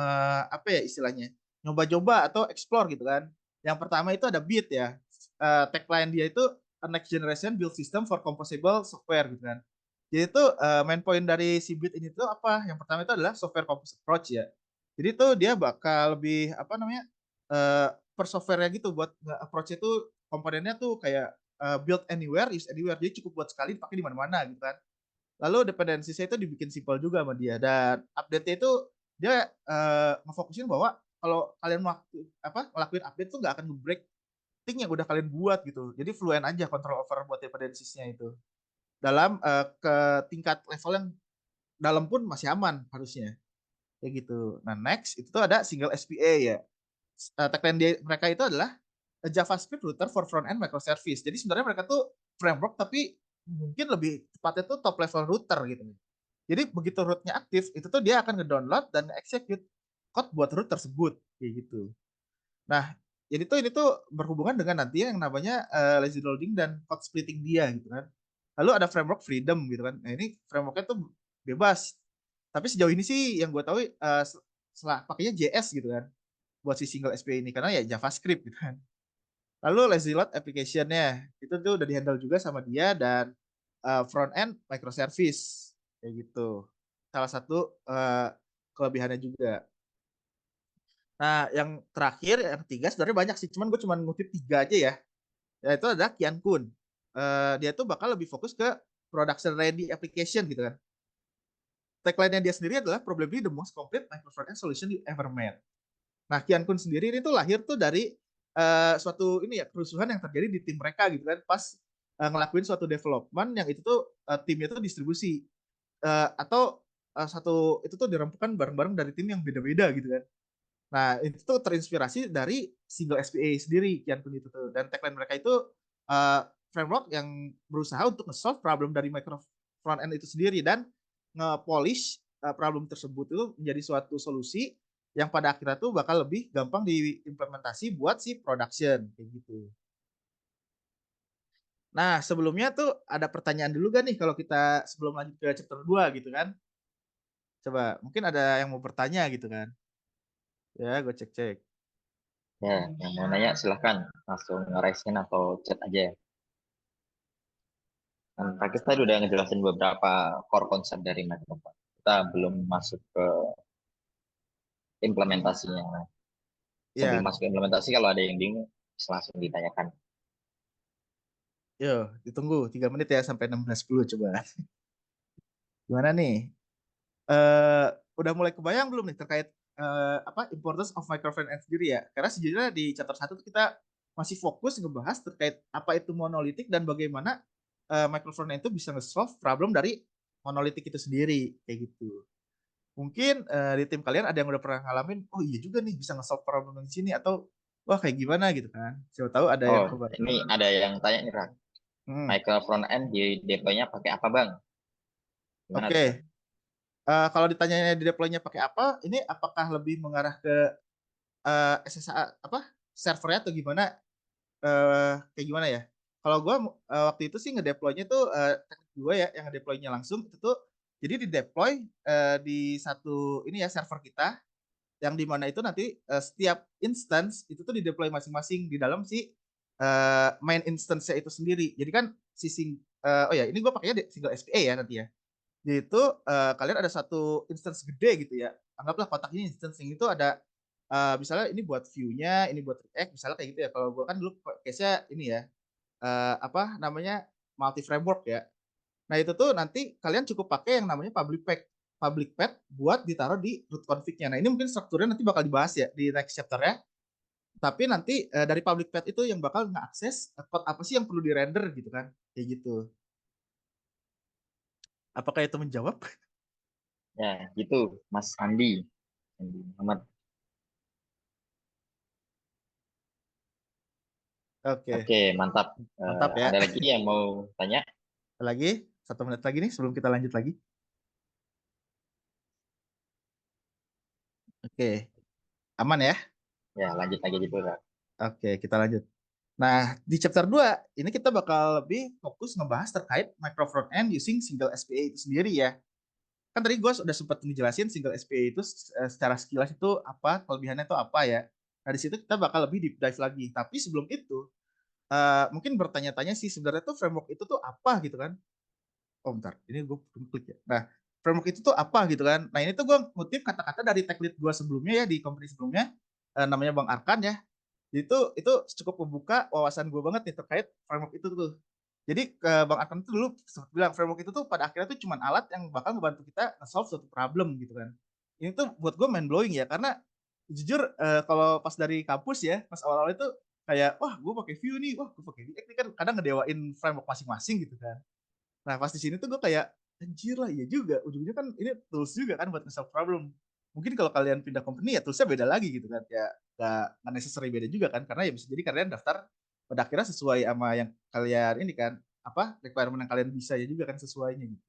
apa ya istilahnya nyoba-coba atau explore gitu kan. Yang pertama itu ada Beat ya. Tagline dia itu a next generation build system for composable software gitu kan. Jadi itu main point dari si Beat ini tuh apa? Yang pertama itu adalah software composite approach ya. Jadi tuh dia bakal lebih apa namanya per software gitu buat approach itu komponennya tuh kayak build anywhere, use anywhere. Jadi cukup buat sekali dipakai di mana-mana gitu kan. Lalu dependensinya itu dibikin simple juga sama dia, dan update-nya itu dia ngefokusin bahwa kalau kalian ngelakuin update tuh nggak akan nge-break thing yang udah kalian buat gitu. Jadi fluent aja control over buat dependencies-nya itu. Dalam ke tingkat level yang dalam pun masih aman harusnya. Kayak gitu. Nah, next itu tuh ada single SPA ya. Tagline mereka itu adalah a JavaScript router for front-end microservice. Jadi sebenarnya mereka tuh framework tapi mungkin lebih tepatnya tuh top level router gitu. Jadi begitu rootnya aktif, itu tuh dia akan ngedownload dan execute code buat root tersebut kayak gitu. Nah, jadi tuh ini tuh berhubungan dengan nanti yang namanya lazy loading dan code splitting dia gitu kan. Lalu ada framework freedom gitu kan. Nah, ini frameworknya tuh bebas. Tapi sejauh ini sih yang gue tahu setelah pakainya JS gitu kan buat si single SPA ini karena ya JavaScript gitu kan. Lalu lazy load application-nya itu tuh udah dihandle juga sama dia, dan front end microservice kayak gitu. Salah satu kelebihannya juga. Nah, yang terakhir, yang ketiga sebenarnya banyak sih, cuman gue cuma ngutip 3 aja ya. Yaitu ada Kian Kun. Dia tuh bakal lebih fokus ke production ready application gitu kan. Tagline-nya dia sendiri adalah probably the most complete micro front-end solution you ever made. Nah, Kian Kun sendiri ini tuh lahir tuh dari suatu ini ya kerusuhan yang terjadi di tim mereka gitu kan, pas ngelakuin suatu development yang itu tuh timnya tuh distribusi atau satu itu tuh dirempukan bareng-bareng dari tim yang beda-beda gitu kan. Nah, itu tuh terinspirasi dari single SPA sendiri, Kian Kun itu tuh. Dan tagline mereka itu framework yang berusaha untuk nge-solve problem dari micro front end itu sendiri dan nge-polish problem tersebut itu menjadi suatu solusi yang pada akhirnya tuh bakal lebih gampang diimplementasi buat si production kayak gitu. Nah, sebelumnya tuh ada pertanyaan dulu gak nih kalau kita sebelum lanjut ke chapter 2 gitu kan? Coba, mungkin ada yang mau bertanya gitu kan? Ya, gue cek-cek. Ya, yang mau nanya silahkan langsung nge-raise-in atau chat aja ya. Kan Kak Kis tadi udah ngejelasin beberapa core konsep dari Microsoft. Kita belum masuk ke implementasinya. Sebelum Ya, masuk ke implementasi, kalau ada yang bingung, bisa langsung ditanyakan. yuk, ditunggu 3 menit ya sampai 16.10 coba. Gimana nih? Eh udah mulai kebayang belum nih terkait importance of microfront end sendiri ya? Karena sejujurnya di chapter 1 tuh kita masih fokus ngebahas terkait apa itu monolitik dan bagaimana microfront end itu bisa nge-solve problem dari monolitik itu sendiri kayak gitu. Mungkin di tim kalian ada yang udah pernah ngalamin, oh iya juga nih bisa nge-solve problem di sini, atau wah kayak gimana gitu kan. Siapa tahu ada yang Oh, kebayang. ini ada yang tanya nih, Rak. Hmm. Michael front end di deploy-nya pakai apa, Bang? Gimana tuh, Kak? Oke. Kalau ditanya di deploy-nya pakai apa, ini apakah lebih mengarah ke SSA apa servernya atau gimana, kayak gimana ya? Kalau gue waktu itu sih ngedeploynya tuh teknik gue ya yang ngedeploynya langsung itu tuh, jadi di deploy di satu ini ya server kita yang dimana itu nanti setiap instance itu tuh di deploy masing-masing di dalam si main instance-nya itu sendiri. Jadi kan oh ya ini gue pakainya single SPA ya nanti ya. Di itu kalian ada satu instance gede gitu ya. Anggaplah kotak ini instance yang itu ada misalnya ini buat view-nya, ini buat React, misalnya kayak gitu ya. Kalau gue kan dulu case-nya ini ya, apa namanya, multi framework ya. Nah, itu tuh nanti kalian cukup pakai yang namanya public path buat ditaruh di root config-nya. Nah, ini mungkin strukturnya nanti bakal dibahas ya di next chapter ya. Tapi nanti dari public path itu yang bakal nge-akses code apa sih yang perlu di-render gitu kan. Kayak gitu. Apakah itu menjawab? Ya, gitu, Mas Andi. Andi Muhammad. Oke, Oke, mantap. mantap ya. Ada lagi yang mau tanya? Lagi 1 menit lagi nih sebelum kita lanjut lagi. Oke, aman ya? Ya, lanjut lagi gitu, Kak. Oke, kita lanjut. Nah, di chapter 2 ini kita bakal lebih fokus ngebahas terkait micro front end using single SPA itu sendiri ya. Kan tadi gue sudah sempat ngejelasin single SPA itu secara sekilas itu apa, kelebihannya itu apa ya. Nah, di situ kita bakal lebih deep dive lagi. Tapi sebelum itu, mungkin bertanya-tanya sih sebenarnya tuh framework itu tuh apa gitu kan. Oh, bentar. Ini gue klik ya. Nah, framework itu tuh apa gitu kan. Nah, ini tuh gue ngutip kata-kata dari tech lead gue sebelumnya ya, di company sebelumnya, namanya Bang Arkan ya. Itu cukup membuka wawasan gue banget nih terkait framework itu tuh. Jadi Bang Arkan tuh dulu sempet bilang framework itu tuh pada akhirnya tuh cuman alat yang bakal ngebantu kita nge-solve suatu problem gitu kan. Ini tuh buat gue mind blowing ya, karena jujur, kalau pas dari kampus ya, pas awal-awal itu kayak, "Wah gue pakai Vue nih, wah gue pakai React nih," kan kadang ngedewain framework masing-masing gitu kan. Nah, pas di sini tuh gue kayak, "Anjir lah, iya juga, ujung-ujungnya kan ini tools juga kan buat nge-solve problem." Mungkin kalau kalian pindah company ya toolsnya beda lagi gitu kan, ya nggak necessary beda juga kan, karena ya bisa jadi kalian daftar pada akhirnya sesuai sama yang kalian ini kan, apa, requirement yang kalian bisa ya juga kan sesuainya gitu.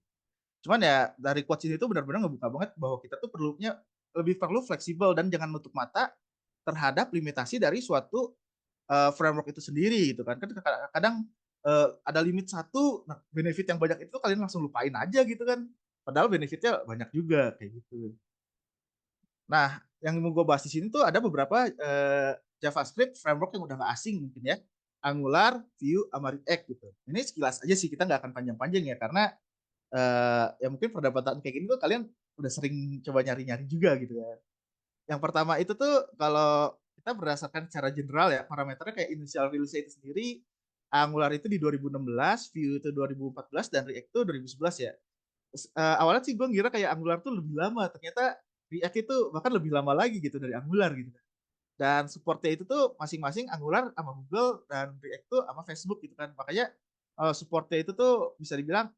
Cuman ya dari quotes ini tuh benar-benar ngebuka banget bahwa kita tuh lebih perlu fleksibel dan jangan nutup mata terhadap limitasi dari suatu framework itu sendiri gitu kan. Kan kadang, ada limit satu, nah benefit yang banyak itu kalian langsung lupain aja gitu kan. Padahal benefitnya banyak juga, kayak gitu. Nah, yang mau gue bahas di sini tuh ada beberapa, JavaScript framework yang udah nggak asing mungkin ya. Angular, Vue, sama React gitu. Ini sekilas aja sih, kita nggak akan panjang-panjang ya, karena, ya mungkin perdebatan kayak gini tuh kalian udah sering coba nyari-nyari juga gitu ya. Yang pertama itu tuh kalau kita berdasarkan secara general ya, parameternya kayak initial release-nya itu sendiri, Angular itu di 2016, Vue itu 2014, dan React itu 2011 ya. Awalnya sih gue ngira kayak Angular tuh lebih lama, ternyata React itu bahkan lebih lama lagi gitu dari Angular gitu. Dan support-nya itu tuh masing-masing Angular sama Google dan React tuh sama Facebook gitu kan. Makanya support-nya itu tuh bisa dibilang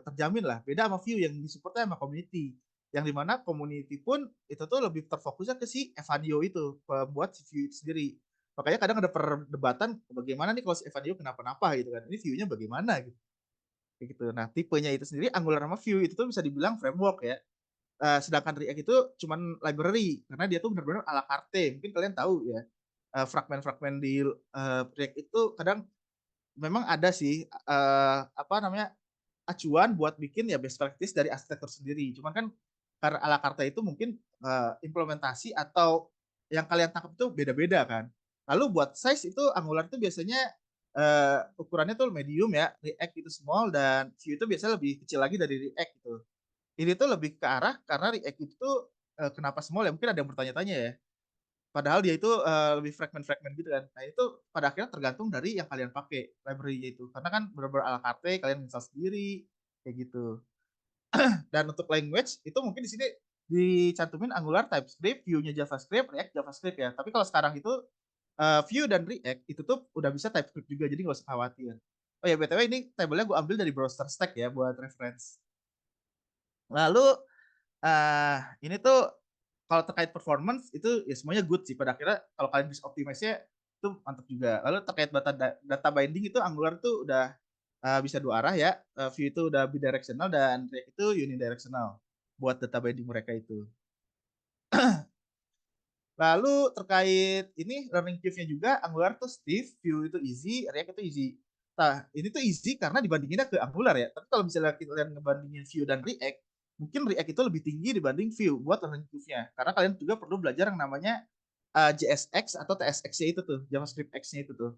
terjamin lah. Beda sama Vue yang di-support-nya sama community. Yang dimana community pun itu tuh lebih terfokusnya ke si Evanio itu, pembuat si Vue itu sendiri. Makanya kadang ada perdebatan bagaimana nih kalau si Evanio kenapa-napa gitu kan. Ini Vue-nya bagaimana gitu. Kayak gitu. Nah, tipenya itu sendiri Angular sama Vue itu tuh bisa dibilang framework ya. Sedangkan React itu cuman library karena dia tuh benar-benar ala carte. Mungkin kalian tahu ya, fragmen-fragmen di React itu kadang memang ada sih apa namanya, acuan buat bikin ya best practice dari arsitektur sendiri. Cuman kan karena ala carte itu mungkin implementasi atau yang kalian tangkap itu beda-beda kan. Lalu buat size itu Angular itu biasanya ukurannya tuh medium ya, React itu small, dan Vue itu biasanya lebih kecil lagi dari React gitu. Ini tuh lebih ke arah karena React itu tuh kenapa small ya, mungkin ada yang bertanya-tanya ya. Padahal dia itu lebih fragmen-fragmen gitu kan. Nah itu pada akhirnya tergantung dari yang kalian pakai library-nya itu. Karena kan bener-bener ala carte, kalian install sendiri kayak gitu. Dan untuk language itu mungkin di sini dicantumin Angular TypeScript, Vue-nya JavaScript, React JavaScript ya. Tapi kalau sekarang itu Vue dan React itu tuh udah bisa TypeScript juga, jadi nggak usah khawatir. Oh ya BTW ini tabelnya gue ambil dari Browser Stack ya buat reference. Lalu ini tuh kalau terkait performance itu ya semuanya good sih, pada akhirnya kalau kalian bisa optimize-nya itu mantap juga. Lalu terkait data binding itu Angular tuh udah bisa dua arah ya, Vue itu udah bidirectional dan React itu unidirectional buat data binding mereka itu. Lalu terkait ini learning curve-nya juga Angular tuh stiff, Vue itu easy, React itu easy. Nah, ini tuh easy karena dibandinginnya ke Angular ya. Tapi kalau misalnya kalian ngebandingin Vue dan React, mungkin React itu lebih tinggi dibanding Vue buat learning curve-nya. Karena kalian juga perlu belajar yang namanya JSX atau TSX-nya itu tuh, JavaScript X-nya itu tuh.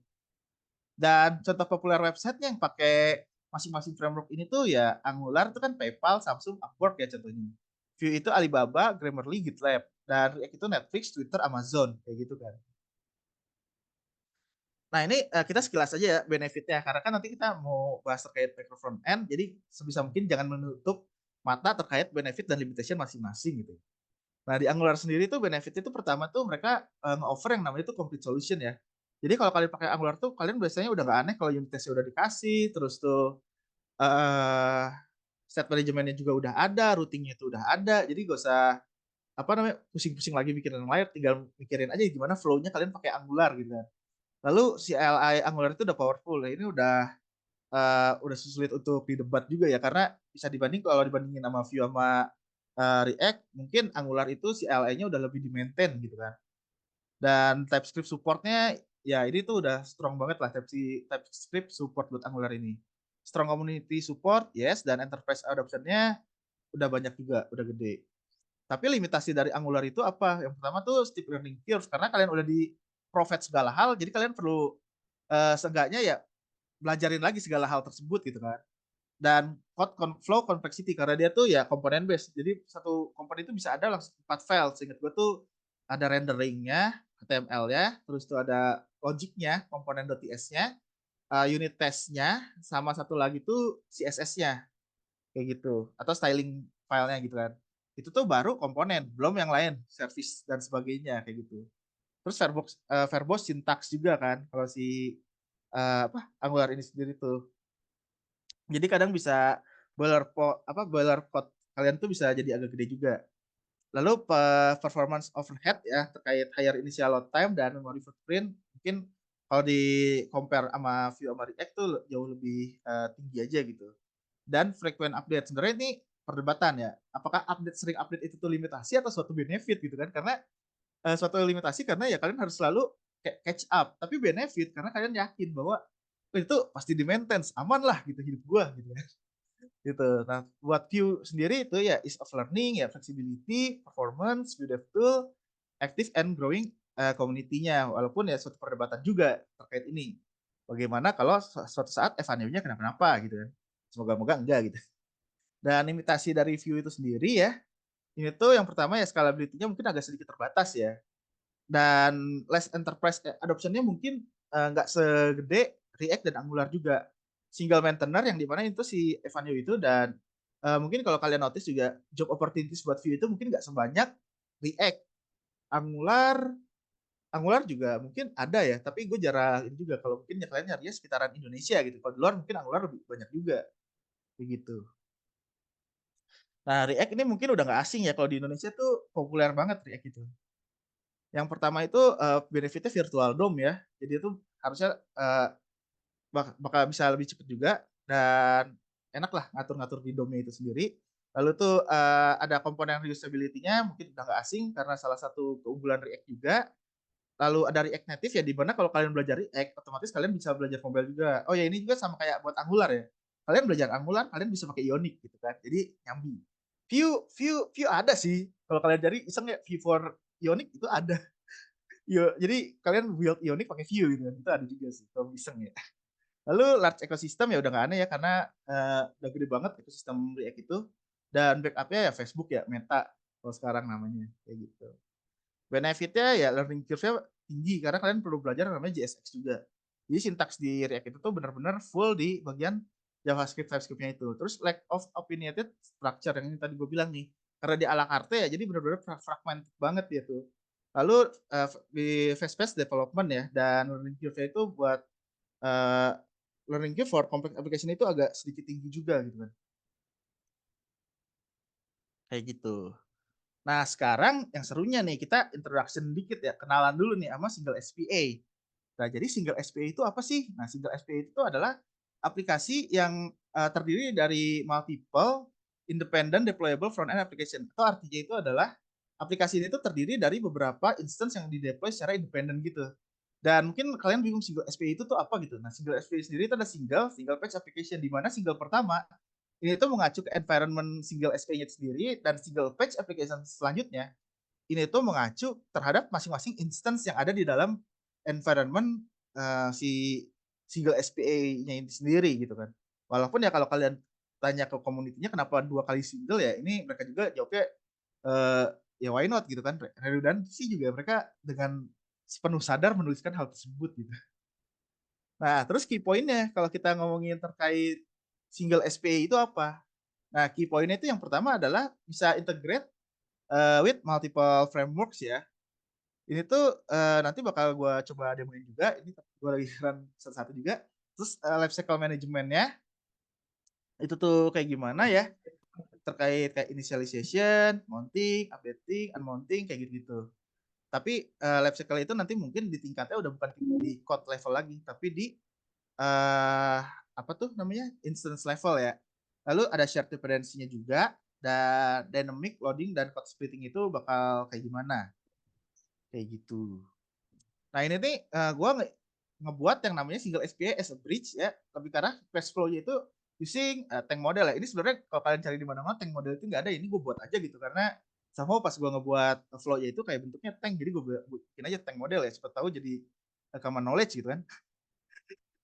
Dan contoh populer website yang pakai masing-masing framework ini tuh ya Angular itu kan PayPal, Samsung, Upwork ya contohnya. Vue itu Alibaba, Grammarly, GitLab. Dan React itu Netflix, Twitter, Amazon kayak gitu kan. Nah ini kita sekilas aja ya benefitnya, karena kan nanti kita mau bahas terkait micro front end, jadi sebisa mungkin jangan menutup mata terkait benefit dan limitation masing-masing gitu. Nah di Angular sendiri tuh benefit itu pertama tuh mereka nge-offer yang namanya tuh complete solution ya. Jadi kalau kalian pakai Angular tuh kalian biasanya udah nggak aneh kalau unit testnya udah dikasih, terus tuh eh state manajemennya juga udah ada, routingnya itu udah ada, jadi gak usah apa namanya pusing-pusing lagi mikirin yang lain, tinggal mikirin aja gimana flow-nya kalian pakai Angular gitu kan. Lalu CLI Angular itu udah powerful ya, ini udah sulit untuk didebat juga ya, karena bisa dibanding kalau dibandingin sama Vue sama React, mungkin Angular itu CLI-nya udah lebih di-maintain gitu kan. Dan TypeScript supportnya ya ini tuh udah strong banget lah, TypeScript support buat Angular ini. Strong community support, yes, dan enterprise adoption-nya udah banyak juga, udah gede. Tapi limitasi dari Angular itu apa? Yang pertama tuh steep learning curve, karena kalian udah di provide segala hal, jadi kalian perlu seenggaknya ya belajarin lagi segala hal tersebut gitu kan. Dan flow complexity karena dia tuh ya komponen base. Jadi satu komponen itu bisa ada langsung 4 file. Seingat gue tuh ada renderingnya, HTML-nya, terus itu ada logic-nya, komponen.ts-nya, unit test-nya, sama satu lagi tuh CSS-nya, kayak gitu. Atau styling filenya gitu kan. Itu tuh baru komponen, belum yang lain, service dan sebagainya, kayak gitu. Terus verbose syntax juga kan, kalau si Angular ini sendiri tuh. Jadi kadang bisa boiler code kalian tuh bisa jadi agak gede juga. Lalu performance overhead ya terkait higher initial load time dan memory footprint mungkin kalau di compare sama Vue sama React tuh jauh lebih tinggi aja gitu. Dan frequent update sebenarnya ini perdebatan ya. Apakah sering update itu tuh limitasi atau suatu benefit gitu kan? Karena suatu limitasi karena ya kalian harus selalu catch up. Tapi benefit karena kalian yakin bahwa itu pasti di maintenance, aman lah gitu hidup gua gitu ya gitu. Nah, buat Vue sendiri itu ya ease of learning, ya flexibility, performance, Vue Dev Tool, active and growing community-nya. Walaupun ya suatu perdebatan juga terkait ini. Bagaimana kalau suatu saat Evanio-nya kenapa-napa gitu kan. Semoga-moga enggak gitu. Dan limitasi dari Vue itu sendiri ya, ini tuh yang pertama ya scalability-nya mungkin agak sedikit terbatas ya. Dan less enterprise adoption-nya mungkin nggak segede React dan Angular juga. Single maintainer yang dimana itu si Evanio itu dan mungkin kalau kalian notice juga job opportunities buat Vue itu mungkin nggak sebanyak React. Angular Angular juga mungkin ada ya, tapi gue jarang ini juga kalau mungkin ya kalian nyarinya sekitaran Indonesia gitu. Kalau di luar mungkin Angular lebih banyak juga begitu. Nah, React ini mungkin udah nggak asing ya kalau di Indonesia tuh populer banget React itu. Yang pertama itu benefitnya virtual DOM ya. Jadi itu harusnya bakal bisa lebih cepat juga dan enak lah ngatur-ngatur di DOM-nya itu sendiri. Lalu tuh ada komponen reusability-nya mungkin udah nggak asing karena salah satu keunggulan React juga. Lalu ada React Native ya di mana kalau kalian belajar React otomatis kalian bisa belajar mobile juga. Oh ya ini juga sama kayak buat Angular ya. Kalian belajar Angular kalian bisa pakai Ionic gitu kan. Jadi nyambi. Vue ada sih. Kalau kalian cari iseng ya Vue for Ionic itu ada. Yo, jadi kalian build Ionic pakai Vue gitu kan. Itu ada juga sih kalau iseng ya. Lalu large ecosystem ya udah gak aneh ya karena udah gede banget ekosistem React itu dan backupnya ya Facebook ya Meta kalau sekarang namanya kayak gitu. Benefitnya ya learning curve-nya tinggi karena kalian perlu belajar namanya JSX juga. Jadi sintaks di React itu tuh benar-benar full di bagian JavaScript TypeScript-nya itu. Terus lack of opinionated structure yang ini tadi gue bilang nih. Karena di ala carte ya jadi benar-benar fragmented banget ya tuh. Lalu di fast-paced development ya dan learning curve-nya itu buat uh, learning curve for complex application itu agak sedikit tinggi juga gitu kan. Kayak gitu. Nah, sekarang yang serunya nih, kita introduction dikit ya, kenalan dulu nih sama single SPA. Nah, jadi single SPA itu apa sih? Nah, single SPA itu adalah aplikasi yang terdiri dari multiple independent deployable front-end application. Atau artinya itu adalah aplikasi ini tuh terdiri dari beberapa instance yang di-deploy secara independen gitu. Dan mungkin kalian bingung single SPA itu tuh apa gitu. Nah, single SPA sendiri itu ada single page application, di mana single pertama ini tuh mengacu ke environment single SPA-nya sendiri dan single page application selanjutnya ini tuh mengacu terhadap masing-masing instance yang ada di dalam environment si single SPA-nya ini sendiri gitu kan. Walaupun ya kalau kalian tanya ke community-nya kenapa dua kali single ya, ini mereka juga jawabnya uh, ya why not gitu kan. Redundancy juga mereka dengan sepenuh sadar menuliskan hal tersebut gitu. Nah, terus key point-nya kalau kita ngomongin terkait single SPA itu apa? Nah, key point-nya itu yang pertama adalah bisa integrate with multiple frameworks ya. Ini tuh nanti bakal gue coba demoin juga. Ini gue lagi run satu-satu juga. Terus lifecycle management-nya itu tuh kayak gimana ya? Terkait kayak initialization, mounting, updating, unmounting, kayak gitu-gitu. Tapi lifecycle itu nanti mungkin di tingkatnya udah bukan di code level lagi, tapi di apa tuh namanya instance level ya. Lalu ada shared dependency-nya juga dan dynamic loading dan code splitting itu bakal kayak gimana? Kayak gitu. Nah ini nih gue ngebuat yang namanya single SPA as a bridge ya. Lebih karena request flow-nya itu using tank model ya. Ini sebenarnya kalau kalian cari di mana-mana tank model itu nggak ada. Ini gue buat aja gitu karena sama pas gue ngebuat flow-nya itu kayak bentuknya tank. Jadi gue bikin aja tank model ya. Siapa tahu jadi common knowledge gitu kan.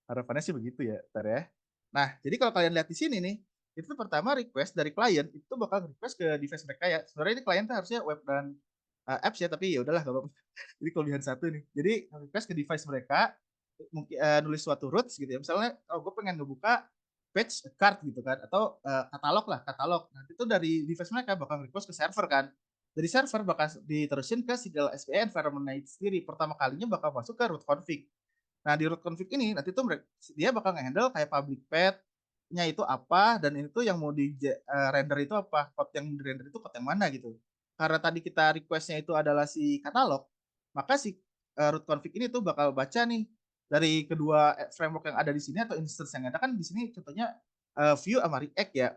Harapannya sih begitu ya, ntar ya. Nah, jadi kalau kalian lihat di sini nih, itu pertama request dari klien itu bakal request ke device mereka ya. Sebenarnya ini klien tuh harusnya web dan apps ya, tapi ya udahlah nggak apa-apa. Jadi kelebihan satu nih. Jadi request ke device mereka, mungkin nulis suatu roots gitu ya. Misalnya, oh gue pengen ngebuka page card gitu kan, atau katalog lah, katalog. Nanti itu dari device mereka bakal request ke server kan. Dari server bakal diterusin ke single SPA environment itu sendiri. Pertama kalinya bakal masuk ke root config. Nah, di root config ini nanti tuh dia bakal nge-handle kayak public path-nya itu apa, dan itu yang mau di render itu apa, code yang di render itu code yang mana gitu. Karena tadi kita request-nya itu adalah si katalog, maka si root config ini tuh bakal baca nih dari kedua framework yang ada di sini atau instance yang ada kan di sini contohnya view sama react ya.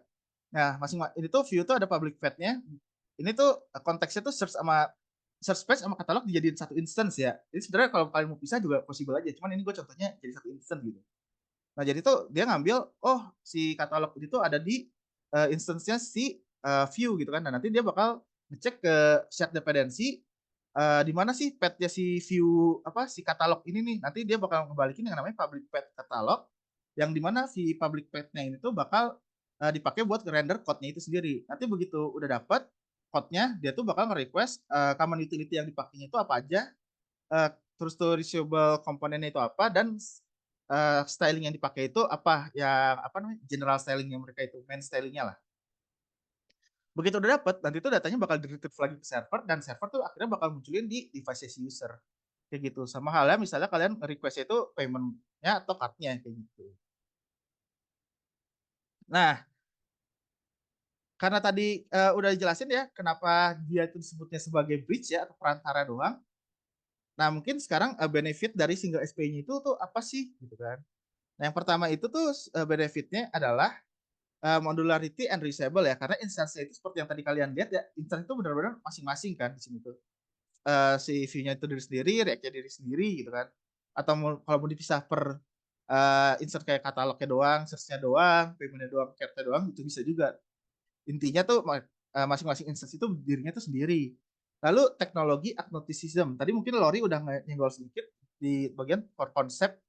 Nah, masing-masing ini tuh view tuh ada public path-nya. Ini tuh konteksnya tuh search page sama katalog dijadiin satu instance ya. Jadi sebenarnya kalau kalian mau pisah juga possible aja. Cuman ini gue contohnya jadi satu instance gitu. Nah, jadi tuh dia ngambil, oh si katalog itu ada di instance-nya si view gitu kan. Dan nanti dia bakal ngecek ke shared dependency di mana sih path-nya si view apa si katalog ini nih. Nanti dia bakal ngebalikin yang namanya public path katalog yang dimana si public path-nya ini tuh bakal dipakai buat render code-nya itu sendiri. Nanti begitu udah dapet code-nya, dia tuh bakal nge-request common utility yang dipakainya itu apa aja, terus tuh reusable komponennya itu apa, dan styling yang dipakai itu apa, yang apa namanya, general stylingnya mereka itu, main stylingnya lah. Begitu udah dapet, nanti tuh datanya bakal di-retrieve lagi ke server, dan server tuh akhirnya bakal munculin di device si user. Kayak gitu. Sama halnya misalnya kalian request itu payment-nya atau card-nya, kayak gitu. Nah, karena tadi udah dijelasin ya, kenapa dia itu disebutnya sebagai bridge ya, atau perantara doang. Nah, mungkin sekarang benefit dari single SP-nya itu tuh apa sih, gitu kan. Nah, yang pertama itu tuh benefitnya adalah modularity and reusable ya, karena instance itu seperti yang tadi kalian lihat ya, instance itu benar-benar masing-masing kan di sini tuh. Si view-nya itu diri sendiri, React-nya diri sendiri gitu kan. Atau kalau mau dipisah per insert kayak katalognya doang, search-nya doang, payment-nya doang, card-nya doang, itu bisa juga. Intinya tuh masing-masing instance itu dirinya tuh sendiri. Lalu teknologi agnosticism. Tadi mungkin Lori udah nyenggol sedikit di bagian core concept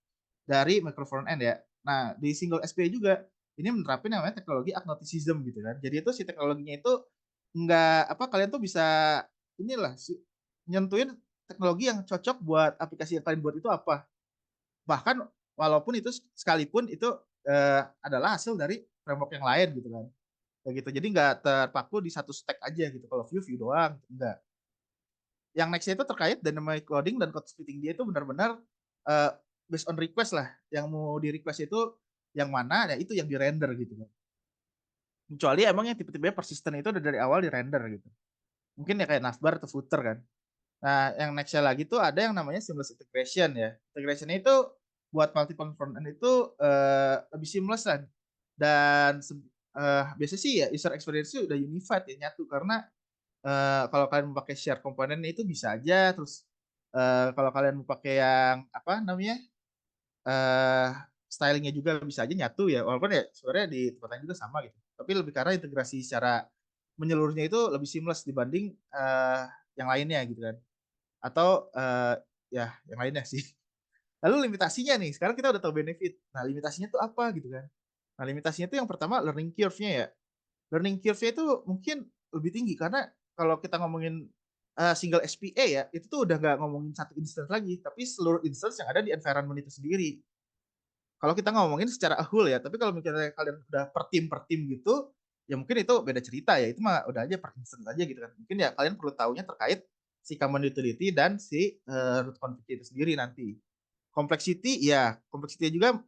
dari micro front end ya. Nah, di single SPA juga ini menerapkan namanya teknologi agnosticism gitu kan. Jadi itu si teknologinya itu enggak apa, kalian tuh bisa inilah nyentuhin teknologi yang cocok buat aplikasi yang kalian buat itu apa. Bahkan walaupun itu sekalipun itu adalah hasil dari framework yang lain gitu kan. Kayak gitu. Jadi nggak terpaku di satu stack aja gitu. Kalau view doang, enggak. Yang nextnya itu terkait dynamic loading dan code splitting, dia itu benar-benar uh, based on request lah. Yang mau di request itu yang mana, ya itu yang di render gitu kan. Kecuali emang yang tipe-tipe persisten itu udah dari awal di render gitu. Mungkin ya kayak navbar atau footer kan. Nah, yang nextnya lagi tuh ada yang namanya seamless integration ya. Integration itu buat multiple front end itu lebih seamless lah. Dan biasanya sih ya user experience udah unified ya, nyatu, karena kalau kalian mau pakai share komponen itu bisa aja. Terus kalau kalian mau pakai yang apa namanya eh stylingnya juga bisa aja nyatu ya, walaupun ya sebenarnya di tempat lain juga sama gitu, tapi lebih karena integrasi secara menyeluruhnya itu lebih seamless dibanding yang lainnya gitu kan, atau ya yang lainnya sih. Lalu limitasinya nih, sekarang kita udah tahu benefit. Nah, limitasinya tuh apa gitu kan. Nah, limitasinya tuh yang pertama learning curve-nya ya. Learning curve-nya itu mungkin lebih tinggi karena kalau kita ngomongin single SPA ya, itu tuh udah nggak ngomongin satu instance lagi, tapi seluruh instance yang ada di environment itu sendiri. Kalau kita ngomongin secara whole ya, tapi kalau misalnya kalian udah per tim gitu, ya mungkin itu beda cerita ya. Itu mah udah aja per instance aja gitu kan. Mungkin ya kalian perlu tahunya terkait si common utility dan si root config itu sendiri nanti. Complexity ya, complexity juga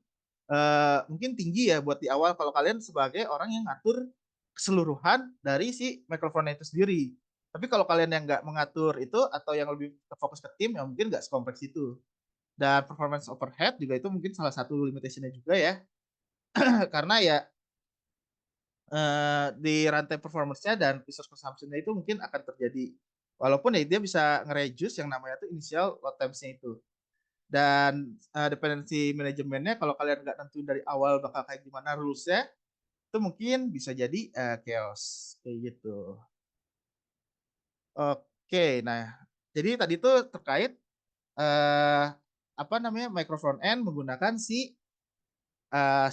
mungkin tinggi ya buat di awal kalau kalian sebagai orang yang ngatur keseluruhan dari si microphone itu sendiri. Tapi kalau kalian yang nggak mengatur itu atau yang lebih fokus ke tim, ya mungkin nggak sekompleks itu. Dan performance overhead juga itu mungkin salah satu limitationnya juga ya. Karena ya di rantai performance-nya dan resource consumption-nya itu mungkin akan terjadi. Walaupun ya dia bisa nge-reduce yang namanya tuh initial load times-nya itu. Dan dependency manajemennya kalau kalian nggak nentuin dari awal bakal kayak gimana rules-nya, itu mungkin bisa jadi chaos kayak gitu. Oke, nah jadi tadi tuh terkait eh, apa namanya micro front end menggunakan si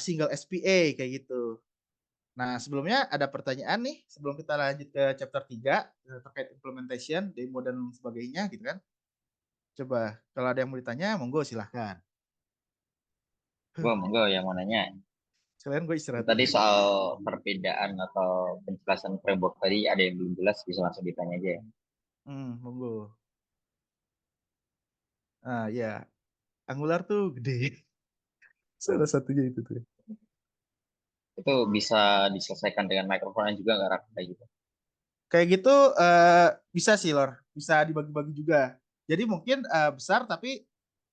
single SPA kayak gitu. Nah, sebelumnya ada pertanyaan nih, sebelum kita lanjut ke chapter 3 terkait implementation, demo dan sebagainya gitu kan. Coba kalau ada yang mau ditanya, monggo silahkan. Gue monggo yang mau nanya. Sekalian gue istirahat Tadi dulu. soal perbedaan atau penjelasan framework tadi ada yang belum jelas, bisa langsung ditanya aja ya. Monggo. Ah ya, Angular tuh gede. Salah satunya itu tuh. Itu bisa diselesaikan dengan microphone juga nggak Raf? Kayak gitu. Kayak gitu bisa sih, Lor. Bisa dibagi-bagi juga. Jadi mungkin besar, tapi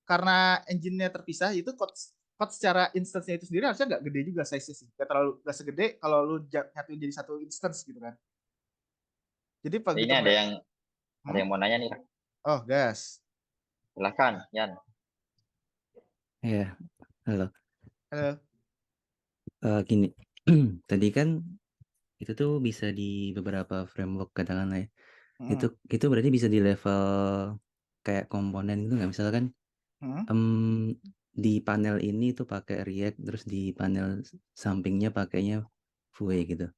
karena engine-nya terpisah, itu code secara instance-nya itu sendiri harusnya nggak gede juga size-nya sih. Nggak segede kalau lu nyatuin jadi satu instance gitu kan. Jadi Ini begitu ada mereka. yang mau nanya nih, Raf. Oh, gas. Silahkan, Yan. Ya, halo. Halo. Gini, tadi kan itu tuh bisa di beberapa framework katakanlah ya. Hmm. Itu berarti bisa di level kayak komponen gitu nggak? Misalkan Hmm. di panel ini tuh pakai React, terus di panel sampingnya pakainya Vue gitu.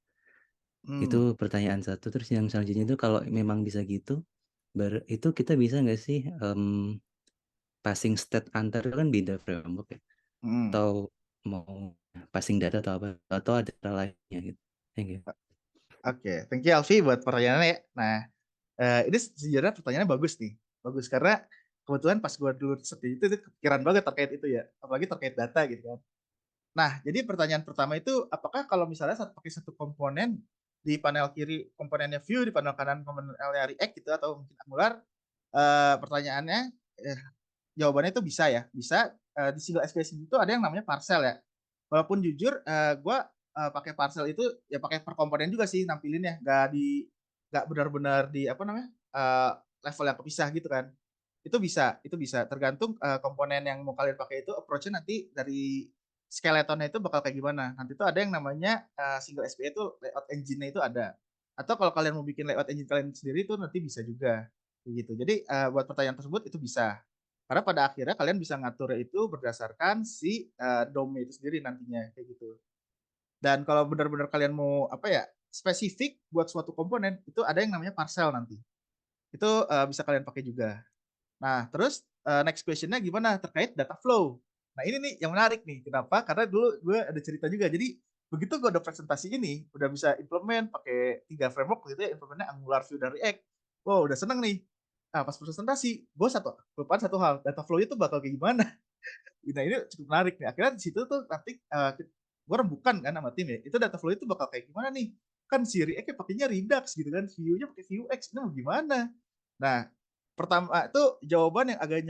Itu Hmm. pertanyaan satu. Terus yang selanjutnya itu kalau memang bisa gitu, itu kita bisa nggak sih passing state antar itu kan beda framework ya? Hmm. Atau mau passing data atau apa? Atau ada cara lainnya gitu? Thank you. Oke, thank you Alfi buat pertanyaannya ya. Nah, ini sejarah pertanyaannya bagus nih. Bagus karena kebetulan pas gue dulu seperti itu kepikiran banget terkait itu ya. Apalagi terkait data gitu kan. Nah, jadi pertanyaan pertama itu, apakah kalau misalnya pakai satu komponen di panel kiri komponennya Vue, di panel kanan komponennya React gitu atau mungkin Angular, pertanyaannya, eh, jawabannya itu bisa ya, bisa. Di single SPC itu ada yang namanya parcel ya. Walaupun jujur, gue pakai parcel itu ya pakai per komponen juga sih nampilinnya, nggak benar-benar di apa namanya level yang kepisah gitu kan. Itu bisa tergantung komponen yang mau kalian pakai itu approach-nya nanti dari skeletonnya itu bakal kayak gimana. Nanti itu ada yang namanya single SPA itu layout engine-nya itu ada. Atau kalau kalian mau bikin layout engine kalian sendiri itu nanti bisa juga gitu. Jadi buat pertanyaan tersebut itu bisa. Karena pada akhirnya kalian bisa ngatur itu berdasarkan si DOM itu sendiri nantinya kayak gitu. Dan kalau benar-benar kalian mau apa ya spesifik buat suatu komponen itu ada yang namanya parcel nanti. Itu bisa kalian pakai juga. Nah, terus next question-nya gimana terkait data flow. Nah, ini nih yang menarik nih. Kenapa? Karena dulu gue ada cerita juga. Jadi, begitu gue udah presentasi ini, udah bisa implement pakai 3 framework gitu ya, implementnya Angular, Vue, dan React. Wow, udah seneng nih. Nah, pas presentasi, gue kelupaan satu hal, data flow itu bakal kayak gimana. Nah, ini cukup menarik nih. Akhirnya di situ tuh nanti gue rembukan kan sama tim ya. Itu data flow itu bakal kayak gimana nih? Kan si React pakainya Redux gitu kan, Vue-nya pakai Vuex. Ini mau gimana? Nah, pertama itu jawaban yang agak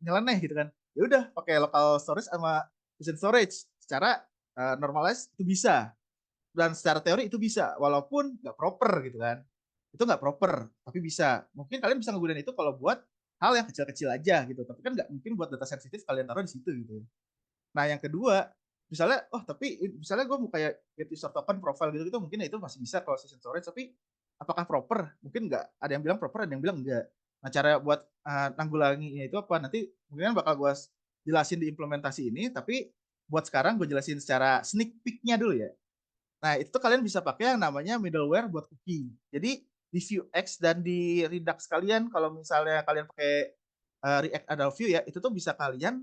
nyeleneh gitu kan. Ya udah pakai local storage sama efficient storage. Secara normalize itu bisa dan secara teori itu bisa walaupun nggak proper gitu kan. Itu nggak proper tapi bisa. Mungkin kalian bisa menggunakan itu kalau buat hal yang kecil-kecil aja gitu. Tapi kan nggak mungkin buat data sensitif kalian taruh di situ gitu. Nah, yang kedua, misalnya, oh tapi misalnya gue mau kayak get user token profile gitu-gitu, mungkin itu masih bisa kalau session storage, tapi apakah proper? Mungkin nggak. Ada yang bilang proper, ada yang bilang enggak. Nah, cara buat nanggulanginya itu apa? Nanti mungkin bakal gue jelasin di implementasi ini, tapi buat sekarang gue jelasin secara sneak peek-nya dulu ya. Nah, itu tuh kalian bisa pakai yang namanya middleware buat cookie. Jadi, di Vuex dan di Redux kalian, kalau misalnya kalian pakai React atau Vue ya, itu tuh bisa kalian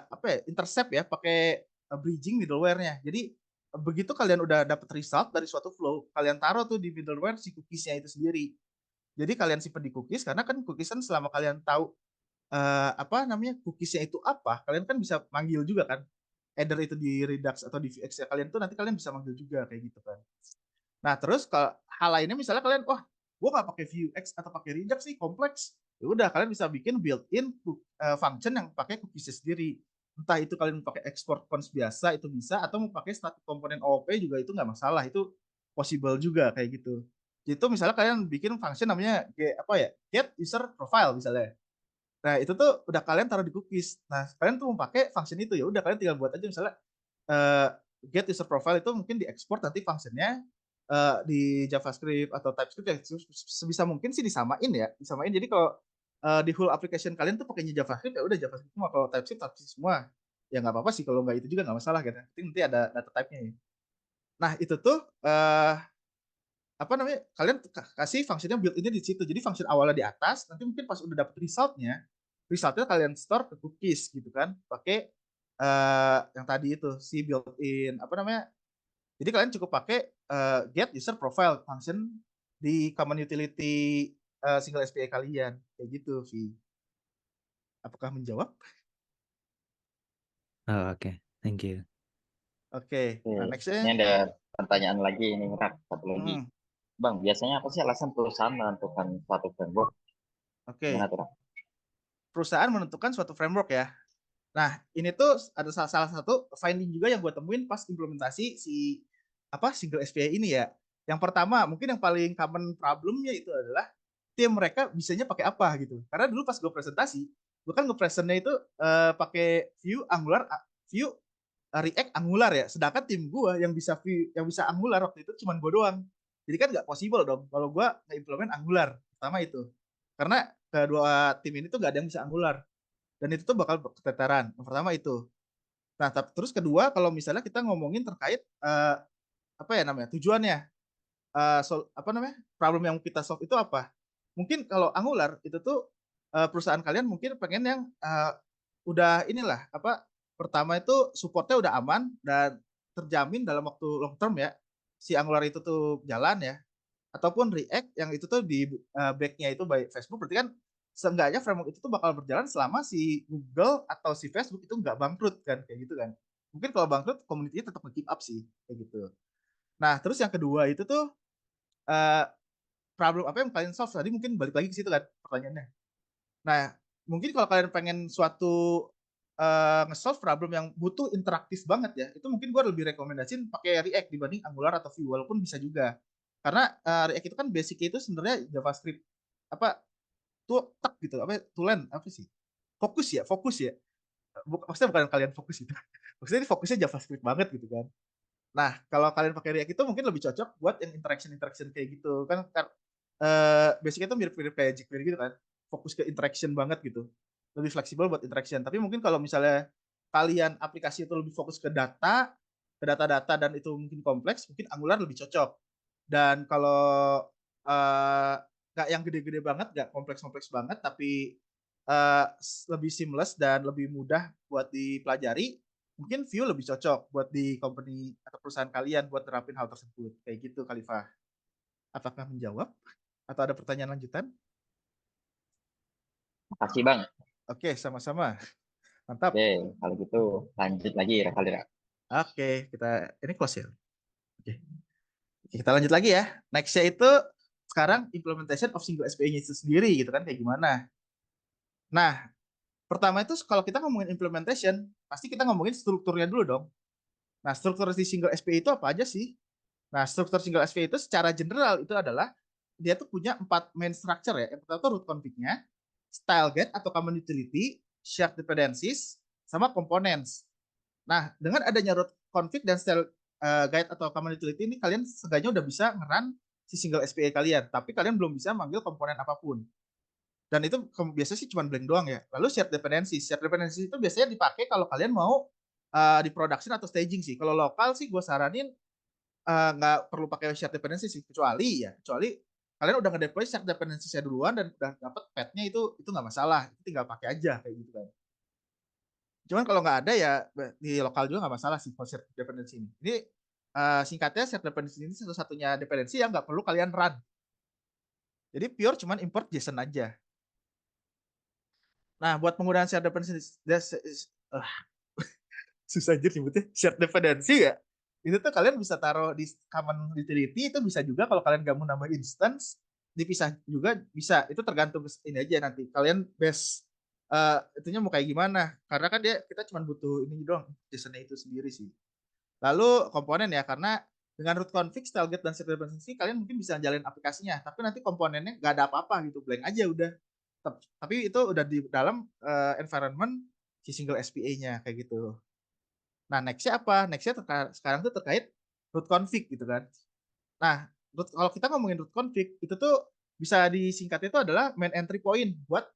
apa ya, intercept ya, pakai bridging middleware-nya. Jadi, begitu kalian udah dapet result dari suatu flow, kalian taruh tuh di middleware si cookies-nya itu sendiri. Jadi, kalian simpan di cookies, karena kan cookies kan selama kalian tahu apa namanya, cookies-nya itu apa, kalian kan bisa manggil juga kan either itu di Redux atau di VX ya kalian tuh nanti kalian bisa manggil juga kayak gitu kan. Nah terus kalau hal lainnya misalnya kalian wah gue nggak pakai Vuex atau pakai Redux sih kompleks, ya udah kalian bisa bikin built-in function yang pakai cookies sendiri. Entah itu kalian pakai export cons biasa itu bisa atau mau pakai static komponen OOP juga itu nggak masalah, itu possible juga kayak gitu. Itu misalnya kalian bikin function namanya apa ya get user profile misalnya. Nah, itu tuh udah kalian taruh di cookies. Nah, kalian tuh mau pakai function itu ya udah kalian tinggal buat aja misalnya uh, get user profile itu mungkin diekspor nanti functionnya di JavaScript atau TypeScript ya sebisa mungkin sih disamain ya, disamain. Jadi kalau di full application kalian tuh pakainya JavaScript ya udah JavaScript semua, kalau TypeScript semua. Ya nggak apa-apa sih kalau nggak itu juga nggak masalah kan. Nanti ada data type-nya ya. Nah, itu tuh apa namanya? Kalian kasih fungsinya built-in di situ. Jadi function awalnya di atas, nanti mungkin pas udah dapet resultnya kalian store ke cookies gitu kan, pakai yang tadi itu si built-in apa namanya? Jadi kalian cukup pakai get user profile function di common utility single SPA kalian kayak gitu, Vi. Apakah menjawab? Oh, oke. Thank you. Oke. Oke, Nah, ini nextnya, ada pertanyaan lagi ini, Rak. Satu lagi. mm, Bang, biasanya apa sih alasan perusahaan menentukan suatu framework? Gimana oke. tuh, Rak? Perusahaan menentukan suatu framework ya. Nah, ini tuh ada salah satu finding juga yang gue temuin pas implementasi si apa single SPA ini ya. Yang pertama, mungkin yang paling common problemnya itu adalah tim mereka bisanya pakai apa gitu. Karena dulu pas gue presentasi, gue kan nge-presentnya itu pakai Vue, Angular, Vue, React, Angular ya. Sedangkan tim gue yang bisa Vue, yang bisa Angular waktu itu cuma gue doang. Jadi kan nggak possible dong kalau gue nge-implement Angular. Pertama itu. Karena kedua tim ini tuh nggak ada yang bisa Angular dan itu tuh bakal keteteran. Yang pertama itu. Nah, terus kedua kalau misalnya kita ngomongin terkait apa ya namanya tujuannya, apa namanya problem yang kita solve itu apa? Mungkin kalau Angular itu tuh perusahaan kalian mungkin pengen yang udah inilah apa pertama itu supportnya udah aman dan terjamin dalam waktu long term ya si Angular itu tuh jalan ya ataupun React yang itu tuh di backnya itu by Facebook berarti kan seenggaknya framework itu tuh bakal berjalan selama si Google atau si Facebook itu nggak bangkrut kan kayak gitu kan mungkin kalau bangkrut community-nya tetap nge-keep up sih kayak gitu. Nah terus yang kedua itu tuh eh, problem apa yang kalian solve tadi mungkin balik lagi ke situ kan pertanyaannya. Nah mungkin kalau kalian pengen suatu nge-solve problem yang butuh interaktif banget ya itu mungkin gue lebih rekomendasiin pakai React dibanding Angular atau Vue walaupun bisa juga karena React itu kan basic itu sebenarnya JavaScript apa tuh tak gitu apa tulen apa sih fokus ya maksudnya bukan kalian fokus itu maksudnya ini fokusnya JavaScript banget gitu kan. Nah kalau kalian pakai React itu mungkin lebih cocok buat yang interaction kayak gitu kan basicnya itu mirip-mirip kayak jQuery gitu kan fokus ke interaction banget gitu lebih fleksibel buat interaction tapi mungkin kalau misalnya kalian aplikasi itu lebih fokus ke data-data dan itu mungkin kompleks mungkin Angular lebih cocok dan kalau nggak yang gede-gede banget nggak kompleks-kompleks banget tapi eh, lebih seamless dan lebih mudah buat dipelajari mungkin Vue lebih cocok buat di company atau perusahaan kalian buat terapin hal tersebut kayak gitu Khalifah. Apakah menjawab atau ada pertanyaan lanjutan? Makasih, Bang. Oke, sama-sama. Mantap. Oke, kalau gitu lanjut lagi, Rak. Kali, Rak. Oke, kita ini close ya. Oke. Oke, kita lanjut lagi ya. Nextnya itu sekarang implementation of single SPA-nya itu sendiri gitu kan kayak gimana. Nah, pertama itu kalau kita ngomongin implementation, pasti kita ngomongin strukturnya dulu dong. Nah, struktur di single SPA itu apa aja sih? Nah, struktur single SPA itu secara general itu adalah dia tuh punya 4 main structure ya. Yang pertama itu root config-nya, style guide atau common utility, shared dependencies, sama components. Nah, dengan adanya root config dan style guide atau common utility ini kalian seenggaknya udah bisa ngeran si single SPA kalian, tapi kalian belum bisa manggil komponen apapun. Dan itu biasanya sih cuma blank doang ya. Lalu shared dependencies. Shared dependencies itu biasanya dipakai kalau kalian mau di production atau staging sih. Kalau lokal sih gue saranin nggak perlu pakai shared dependency sih kecuali kalian udah ngedeploy shared dependency saya duluan dan udah dapet petnya itu nggak masalah itu tinggal pakai aja kayak gitu kan. Cuman kalau nggak ada ya di lokal juga nggak masalah sih kalau shared dependency ini. Ini singkatnya shared dependency ini satu-satunya dependency yang nggak perlu kalian run. Jadi pure cuman import JSON aja. Nah buat penggunaan shared dependency susah aja nyebutnya shared dependency ya. Itu tuh kalian bisa taruh di common utility itu bisa juga kalau kalian gak mau nambah instance dipisah juga bisa. Itu tergantung ini aja nanti. Kalian base itunya mau kayak gimana? Karena kan dia kita cuma butuh ini doang, JSON-nya itu sendiri sih. Lalu komponen ya karena dengan root config, style-get dan shared dependency kalian mungkin bisa jalin aplikasinya, tapi nanti komponennya nggak ada apa-apa gitu, blank aja udah. Tapi itu udah di dalam environment si single SPA-nya kayak gitu. Nah, nextnya apa? Nextnya sekarang tuh terkait root config gitu kan. Nah, kalau kita ngomongin root config, itu tuh bisa disingkatnya itu adalah main entry point buat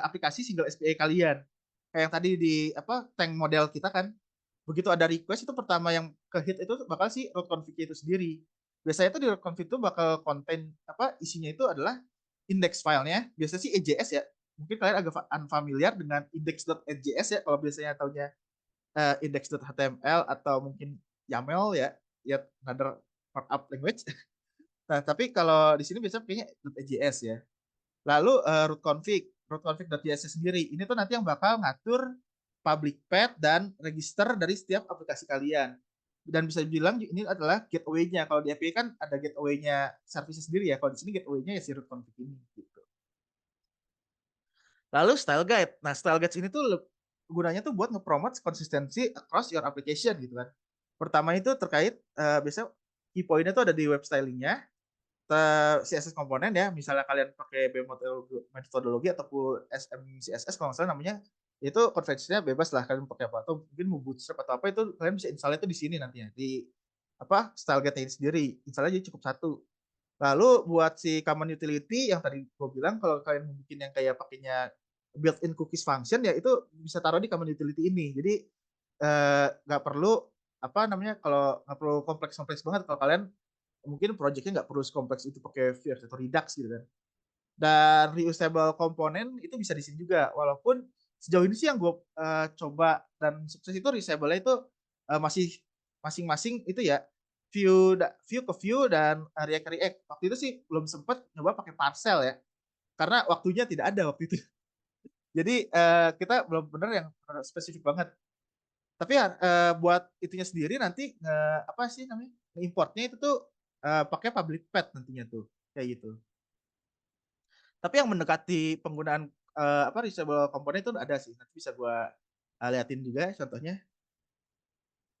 aplikasi single SPA kalian. Kayak yang tadi di apa tank model kita kan, begitu ada request itu pertama yang ke hit itu bakal si root config itu sendiri. Biasanya tuh di root config itu bakal konten isinya itu adalah index filenya. Biasanya sih EJS ya. Mungkin kalian agak unfamiliar dengan index.js ya kalau biasanya taunya index.html atau mungkin YAML ya, yet another markup language. Nah, tapi kalau di sini biasanya pakainya .js ya. Lalu root config.js sendiri. Ini tuh nanti yang bakal ngatur public path dan register dari setiap aplikasi kalian. Dan bisa dibilang ini adalah gateway-nya. Kalau di API kan ada gateway-nya service sendiri ya. Kalau di sini gateway-nya ya si root config ini gitu. Lalu style guide. Nah, style guides ini tuh gunanya tuh buat nge-promote konsistensi across your application gitu kan. Pertama itu terkait biasanya key point-nya tuh ada di web styling-nya, CSS komponen ya, misalnya kalian pakai BEM metodologi ataupun SMCSS kalau nggak salah namanya, itu konvensinya bebas lah kalian pakai apa, atau mungkin mau bootstrap atau apa itu kalian bisa install itu di sini nantinya di style guide-nya sendiri, install aja cukup satu. Lalu buat si common utility yang tadi gue bilang, kalau kalian mau bikin yang kayak pakainya built-in cookies function ya itu bisa taruh di common utility ini. Jadi nggak perlu kalau nggak perlu kompleks banget kalau kalian mungkin projectnya nggak perlu kompleks itu pakai Vue atau Redux gitu kan. Dan reusable komponen itu bisa di sini juga. Walaupun sejauh ini sih yang gue coba dan sukses itu reusable-nya itu masih masing-masing itu ya Vue ke Vue dan React ke React. Waktu itu sih belum sempat nyoba pakai Parcel ya. Karena waktunya tidak ada waktu itu. Jadi kita belum benar yang spesifik banget. Tapi ya buat itunya sendiri nanti importnya itu tuh pakai public path nantinya tuh kayak gitu. Tapi yang mendekati penggunaan reusable komponen itu ada sih. Nanti bisa gua liatin juga contohnya.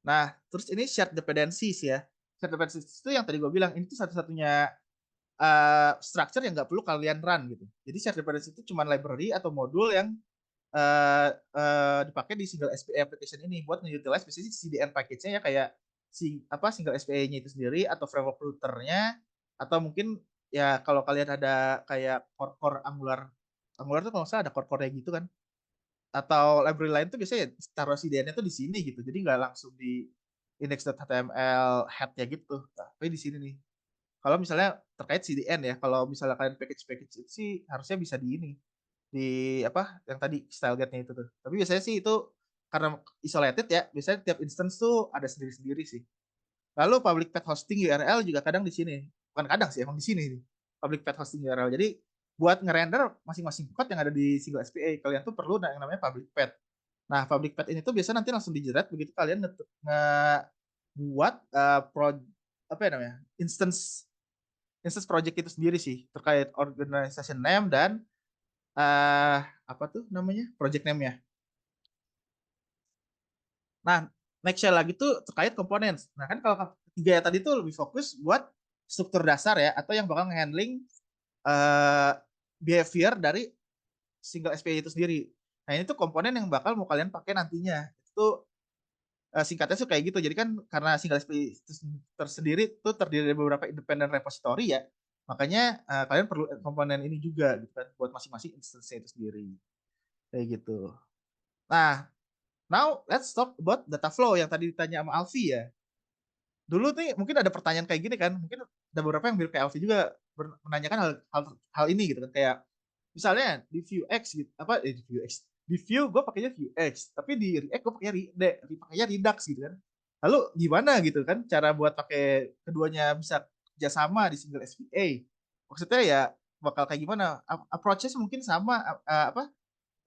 Nah, terus ini shared dependencies ya. Shared dependencies itu yang tadi gua bilang ini tuh satu-satunya structure yang nggak perlu kalian run gitu. Jadi shared dependencies itu cuma library atau modul yang dipakai di single SPA application ini buat nge-utilize biasanya CDN package-nya ya kayak single SPA-nya itu sendiri atau framework router-nya atau mungkin ya kalau kalian ada kayak core Angular tuh kalau nggak salah ada core-core-nya gitu kan atau library lain tuh biasanya taruh CDN-nya tuh di sini gitu jadi nggak langsung di index.html head-nya gitu tapi di sini nih kalau misalnya terkait CDN ya kalau misalnya kalian package itu sih harusnya bisa di ini di yang tadi style guide-nya itu tuh. Tapi biasanya sih itu karena isolated ya, biasanya tiap instance tuh ada sendiri-sendiri sih. Lalu public path hosting URL juga kadang di sini. Bukan kadang sih, emang di sini nih. Public path hosting URL. Jadi buat ngerender masing-masing code yang ada di single SPA, kalian tuh perlu yang namanya public path. Nah, public path ini tuh biasanya nanti langsung dijerat begitu kalian buat instance project itu sendiri sih terkait organization name dan project name-nya. Nah, next-nya lagi tuh terkait components. Nah, kan kalau ketiga ya tadi tuh lebih fokus buat struktur dasar ya, atau yang bakal nge-handling behavior dari single SPA itu sendiri. Nah, ini tuh komponen yang bakal mau kalian pakai nantinya. Itu singkatnya tuh kayak gitu. Jadi kan karena single SPA itu tersendiri tuh terdiri dari beberapa independent repository ya, makanya kalian perlu komponen ini juga gitu kan buat masing-masing instance itu sendiri. Kayak gitu. Nah, now let's talk about data flow yang tadi ditanya sama Alfi ya. Dulu nih mungkin ada pertanyaan kayak gini kan, mungkin ada beberapa yang mirip kayak Alfi juga menanyakan hal ini gitu kan kayak misalnya di Vuex gitu di Vue gue pakainya Vuex tapi di React gue pakainya Redux gitu kan. Lalu gimana gitu kan cara buat pakai keduanya bisa kerjasama di single SPA? Maksudnya ya bakal kayak gimana? Approach-nya mungkin sama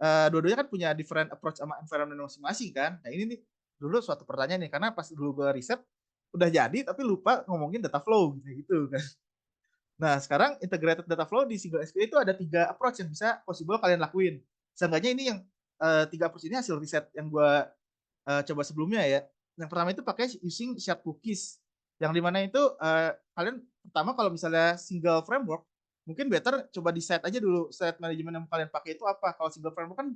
dua-duanya kan punya different approach sama environment masing-masing kan. Nah ini nih dulu suatu pertanyaan nih karena pas dulu gue riset udah jadi tapi lupa ngomongin data flow gitu kan. Nah sekarang integrated data flow di single SPA itu ada 3 approach yang bisa possible kalian lakuin. Seenggaknya ini yang 3 approach ini hasil riset yang gue coba sebelumnya ya. Yang pertama itu pakai using shared cookies. Yang dimana itu kalian pertama kalau misalnya single framework mungkin better coba di set aja dulu set manajemen yang kalian pakai itu apa. Kalau single framework kan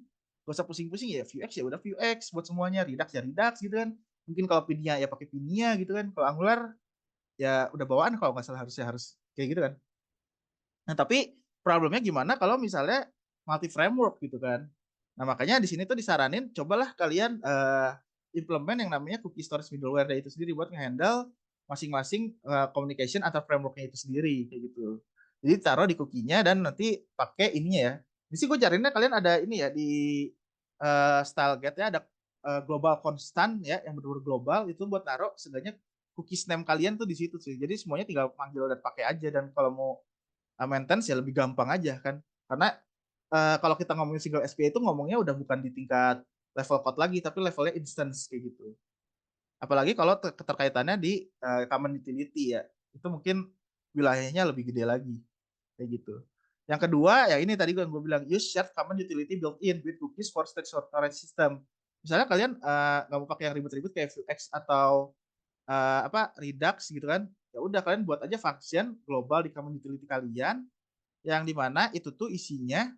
gak usah pusing-pusing ya Vuex ya udah Vuex buat semuanya, Redux ya Redux gitu kan. Mungkin kalau Pinia ya pakai Pinia gitu kan. Kalau Angular ya udah bawaan kalau nggak salah harus kayak gitu kan. Nah tapi problemnya gimana kalau misalnya multi framework gitu kan. Nah makanya di sini tuh disaranin cobalah kalian implement yang namanya cookie storage middleware itu sendiri buat ngehandle masing-masing communication antar frameworknya itu sendiri kayak gitu. Jadi taruh di cookie-nya dan nanti pakai ininya ya. Di sini gue carinya kalian ada ini ya di style get ya ada global constant ya yang benar-benar global itu buat taruh sebenarnya cookies name kalian tuh di situ sih. Jadi semuanya tinggal panggil dan pakai aja dan kalau mau maintenance ya lebih gampang aja kan. Karena kalau kita ngomongin single SPA itu ngomongnya udah bukan di tingkat level code lagi tapi levelnya instance kayak gitu. Apalagi kalau keterkaitannya di common utility ya. Itu mungkin wilayahnya lebih gede lagi kayak gitu. Yang kedua ya ini tadi yang gue bilang use shared common utility built-in with cookies for state storage system. Misalnya kalian nggak mau pakai yang ribet-ribet kayak Vuex atau Redux gitu kan. Ya udah kalian buat aja function global di common utility kalian yang dimana itu tuh isinya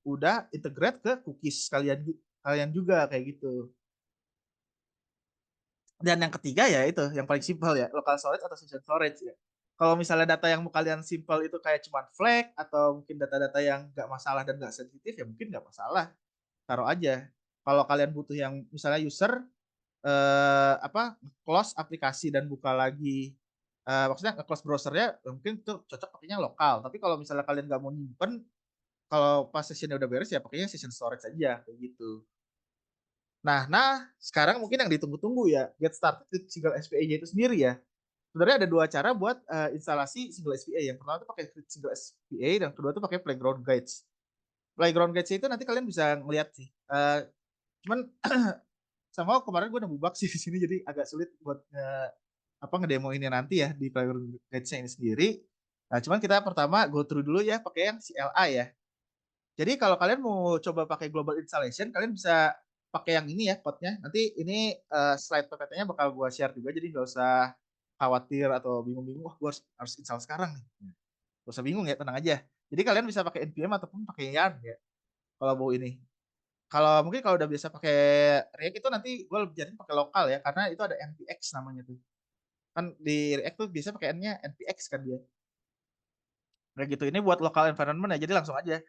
udah integrate ke cookies kalian juga kayak gitu. Dan yang ketiga ya itu yang paling simpel ya local storage atau session storage ya. Kalau misalnya data yang mau kalian simpel itu kayak cuman flag atau mungkin data-data yang nggak masalah dan nggak sensitif ya mungkin nggak masalah taruh aja. Kalau kalian butuh yang misalnya user close aplikasi dan buka lagi maksudnya close browsernya mungkin itu cocok pakainya lokal. Tapi kalau misalnya kalian nggak mau nyimpen kalau pas sessionnya udah beres ya pakainya session storage aja kayak gitu. Nah, sekarang mungkin yang ditunggu-tunggu ya, get started with single SPA-nya itu sendiri ya. Sebenarnya ada dua cara buat instalasi single SPA. Yang pertama itu pakai single SPA, dan kedua itu pakai Playground Guides. Playground Guides itu nanti kalian bisa ngeliat sih. Cuman sama kemarin gue nemu bug sih di sini, jadi agak sulit buat ngedemo ini nanti ya di Playground Guides-nya ini sendiri. Nah, cuman kita pertama go through dulu ya, pakai yang CLI ya. Jadi kalau kalian mau coba pakai global installation, kalian bisa pakai yang ini ya code-nya. Nanti ini slide PPT-nya bakal gue share juga, jadi nggak usah khawatir atau bingung-bingung. Wah, gue harus install sekarang nih. Gak usah bingung ya, tenang aja. Jadi kalian bisa pakai npm ataupun pakai yarn ya. Kalau mau ini. Kalau mungkin kalau udah biasa pakai React itu nanti gue lebih jadi pakai lokal ya, karena itu ada npx namanya tuh. Kan di React tuh biasa pakai n-nya npx kan dia. Kayak gitu. Ini buat local environment ya, jadi langsung aja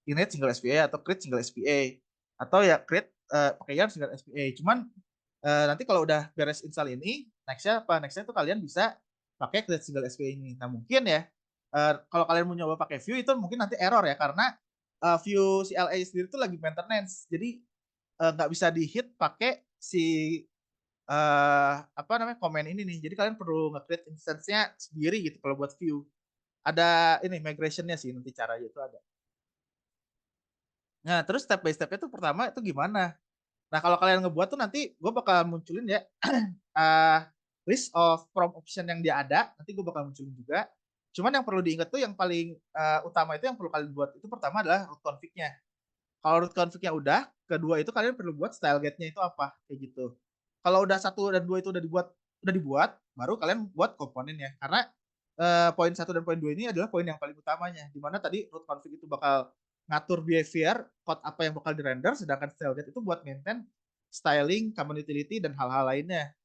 init single SPA atau create single SPA atau ya create pakai yarn single SPA. Cuman nanti kalau udah beres install ini, nextnya apa? Nextnya tuh kalian bisa pakai create single SPA ini. Nah mungkin ya kalau kalian mau nyoba pakai view itu mungkin nanti error ya karena view CLA sendiri tuh lagi maintenance, jadi nggak bisa di hit pakai si komen ini nih. Jadi kalian perlu nge-create instance-nya sendiri gitu kalau buat view. Ada ini migration-nya sih nanti caranya itu ada. Nah, terus step by step-nya tuh pertama itu gimana? Nah, kalau kalian ngebuat tuh nanti gue bakal munculin ya uh, list of from option yang dia ada. Nanti gue bakal munculin juga. Cuman yang perlu diingat tuh yang paling utama itu yang perlu kalian buat itu pertama adalah root config-nya. Kalau root config-nya udah, kedua itu kalian perlu buat style get-nya itu apa kayak gitu. Kalau udah 1 dan 2 itu udah dibuat, baru kalian buat komponennya. Karena poin 1 dan poin 2 ini adalah poin yang paling utamanya. Dimana tadi root config itu bakal ngatur behavior, code apa yang bakal di-render, sedangkan style get itu buat maintain styling, common utility, dan hal-hal lainnya.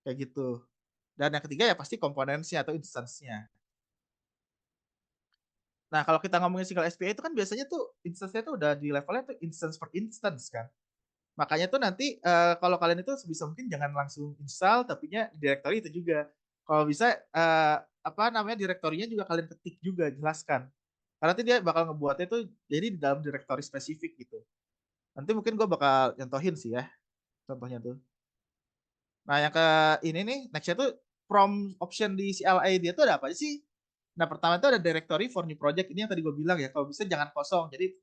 Kayak gitu. Dan yang ketiga ya pasti komponennya atau instance-nya. Nah, kalau kita ngomongin single SPA itu kan biasanya tuh instance-nya tuh udah di levelnya tuh instance per instance kan. Makanya tuh nanti kalau kalian itu sebisa mungkin jangan langsung install, tapinya di directory itu juga. Kalau bisa direktorinya juga kalian ketik juga, jelaskan. Karena nanti dia bakal ngebuatnya tuh jadi di dalam directory spesifik gitu. Nanti mungkin gue bakal contohin sih ya, contohnya tuh. Nah, yang ke ini nih, nextnya tuh from option di CLI dia tuh ada apa sih? Nah, pertama itu ada directory for new project. Ini yang tadi gue bilang ya, kalau bisa jangan kosong. Jadi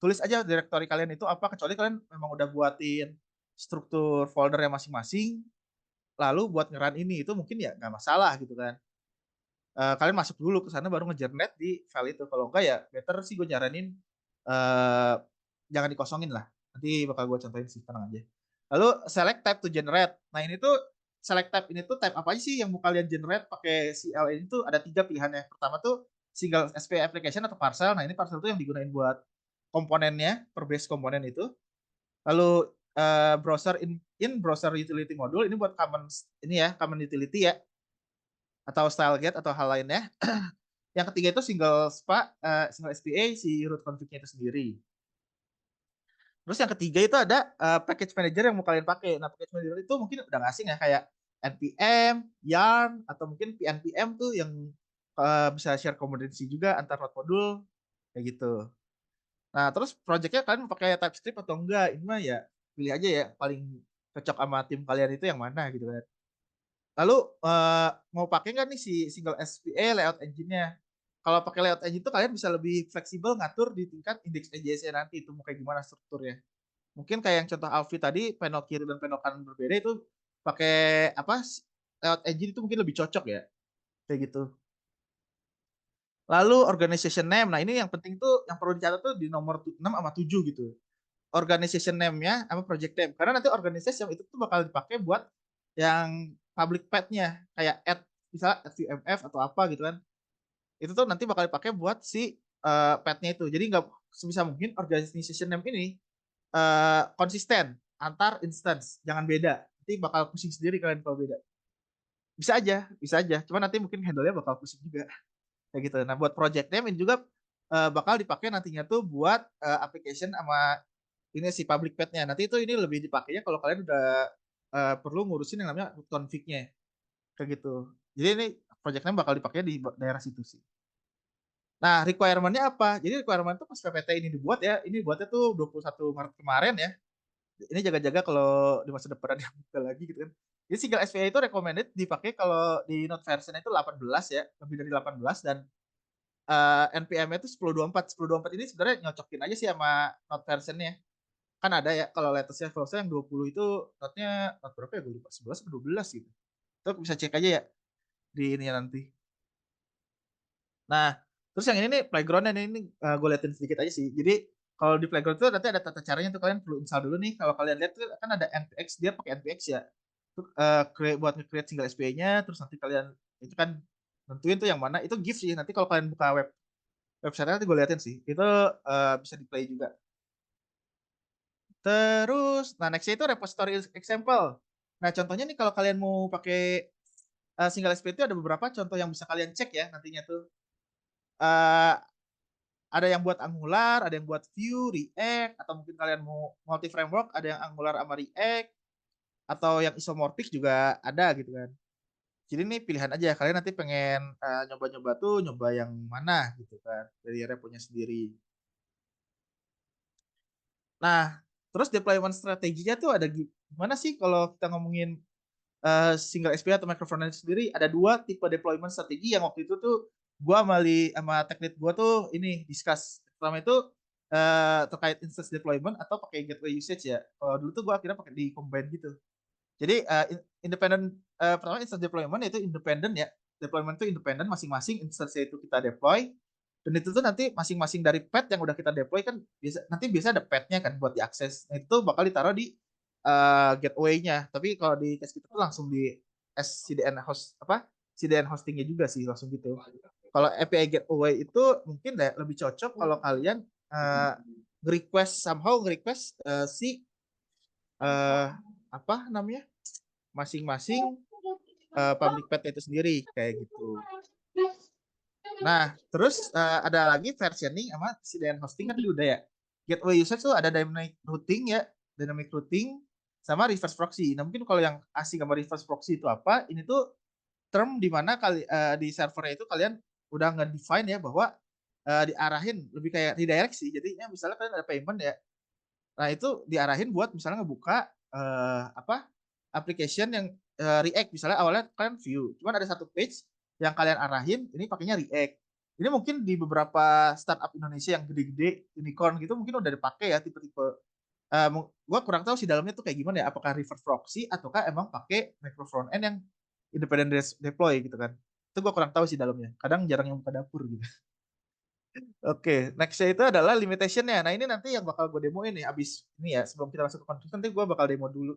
tulis aja directory kalian itu apa, kecuali kalian memang udah buatin struktur foldernya masing-masing, lalu buat ngeran ini, itu mungkin ya nggak masalah gitu kan. Kalian masuk dulu ke sana baru ngejarnet di file itu. Kalau enggak ya better sih gue nyaranin jangan dikosongin lah. Nanti bakal gue contohin sih, tenang aja. Lalu select type to generate. Nah ini tuh select type ini tuh type apa aja sih yang mau kalian generate pakai CL ini tuh ada 3 pilihannya. Pertama tuh single SPA application atau parcel. Nah ini parcel tuh yang digunain buat komponennya, per base komponen itu. Lalu browser in browser utility module ini buat common utility ya, atau style get atau hal lainnya. Yang ketiga itu single SPA si root config-nya itu sendiri. Terus yang ketiga itu ada package manager yang mau kalian pakai. Nah, package manager itu mungkin udah nggak asing ya, kayak npm, yarn, atau mungkin pnpm tuh yang bisa share kombinasi juga antar node modul kayak gitu. Nah, terus projectnya kalian mau pakai TypeScript atau enggak? Ini mah ya pilih aja ya, paling cocok sama tim kalian itu yang mana gitu kan. Lalu mau pakai nggak nih si single SPA layout engine-nya? Kalau pakai layout engine itu kalian bisa lebih fleksibel ngatur di tingkat index.js nanti itu mau kayak gimana strukturnya. Mungkin kayak yang contoh Alfi tadi, panel kiri dan panel kanan berbeda itu pakai apa layout engine itu mungkin lebih cocok ya. Kayak gitu. Lalu organization name. Nah, ini yang penting tuh yang perlu dicatat tuh di nomor 6 sama 7 gitu. Organization name-nya sama project name. Karena nanti organization itu tuh bakal dipakai buat yang public path-nya kayak add misalnya add VMF atau apa gitu kan. Itu tuh nanti bakal dipakai buat si path-nya itu. Jadi nggak sebisa mungkin organization name ini konsisten antar instance, jangan beda. Nanti bakal pusing sendiri kalian kalau beda. Bisa aja, bisa aja. Cuma nanti mungkin handle-nya bakal pusing juga. Kayak gitu. Nah, buat project name ini juga bakal dipakai nantinya tuh buat application sama ini si public path-nya. Nanti itu ini lebih dipakainya kalau kalian udah perlu ngurusin yang namanya root config-nya. Kayak gitu. Jadi ini project name bakal dipakai di daerah situ sih. Nah, requirement-nya apa? Jadi requirement itu pas PPT ini dibuat ya, ini buatnya tuh 21 Maret kemarin ya. Ini jaga-jaga kalau di masa depan ada yang buka lagi gitu kan. Jadi single SPA itu recommended dipakai kalau di Node version itu 18 ya, lebih dari 18 dan NPM-nya itu 10.24. 10.24 ini sebenarnya nyocokin aja sih sama Node version-nya. Kan ada ya kalau latest-nya kalau saya yang 20 itu Node-nya Node berapa ya gue lupa, 11 atau 12 gitu. Itu bisa cek aja ya di ini nanti. Nah, terus yang ini nih playground-nya ini gue liatin sedikit aja sih. Jadi kalau di playground itu nanti ada tata caranya tuh kalian perlu install dulu nih. Kalau kalian lihat tuh kan ada npx, dia pakai npx ya. Tuh, buat nge-create single SPA-nya, terus nanti kalian itu kan nentuin tuh yang mana. Itu GIF sih. Nanti kalau kalian buka website nanti gue liatin sih. Itu bisa di play juga. Terus, nah nextnya itu repository example. Nah contohnya nih kalau kalian mau pakai single SPA itu ada beberapa contoh yang bisa kalian cek ya nantinya tuh. Uh, ada yang buat Angular, ada yang buat Vue, React, atau mungkin kalian mau multi framework, ada yang Angular sama React, atau yang isomorphic juga ada gitu kan. Jadi ini pilihan aja, kalian nanti pengen nyoba-nyoba tuh, nyoba yang mana gitu kan, dari reponya sendiri. Nah, terus deployment strateginya tuh ada gimana sih kalau kita ngomongin single SPA atau microfrontend sendiri, ada dua tipe deployment strategi yang waktu itu tuh gue sama tech lead gue tuh ini discuss. Pertama itu terkait instance deployment atau pakai gateway usage ya. Kalau dulu tuh gue akhirnya pakai di combine gitu. Jadi independent pertama instance deployment itu independent ya. Deployment itu independent masing-masing instance itu kita deploy dan itu tuh nanti masing-masing dari path yang udah kita deploy kan biasa ada path-nya kan buat diakses. Nah, itu bakal ditaruh di gateway-nya. Tapi kalau di case kita tuh langsung di CDN host apa? CDN hostingnya juga sih langsung gitu. Kalau API gateway itu mungkin deh lebih cocok kalau kalian request somehow request si apa namanya masing-masing public path itu sendiri kayak gitu. Nah, terus ada lagi versioning sama CDN hosting kan udah ya. Gateway usage tuh ada dynamic routing ya, dynamic routing sama reverse proxy. Nah, mungkin kalau yang asing sama reverse proxy itu apa? Ini tuh term di mana di servernya itu kalian udah nge-define ya bahwa diarahin lebih kayak redirect sih. Jadi ya misalnya kalian ada payment ya. Nah, itu diarahin buat misalnya ngebuka apa? Application yang React misalnya awalnya kalian view. Cuman ada satu page yang kalian arahin ini pakainya React. Ini mungkin di beberapa startup Indonesia yang gede-gede, unicorn gitu mungkin udah dipakai ya tipe-tipe. Gue kurang tahu sih dalamnya tuh kayak gimana ya. Apakah reverse proxy ataukah emang pakai micro front end yang independent deploy gitu kan. Itu gue kurang tahu sih dalamnya. Kadang jarang yang buka dapur gitu. Oke, nextnya itu adalah limitationnya. Nah ini nanti yang bakal gue demoin nih abis ini ya sebelum kita masuk ke konklusi nanti gue bakal demo dulu.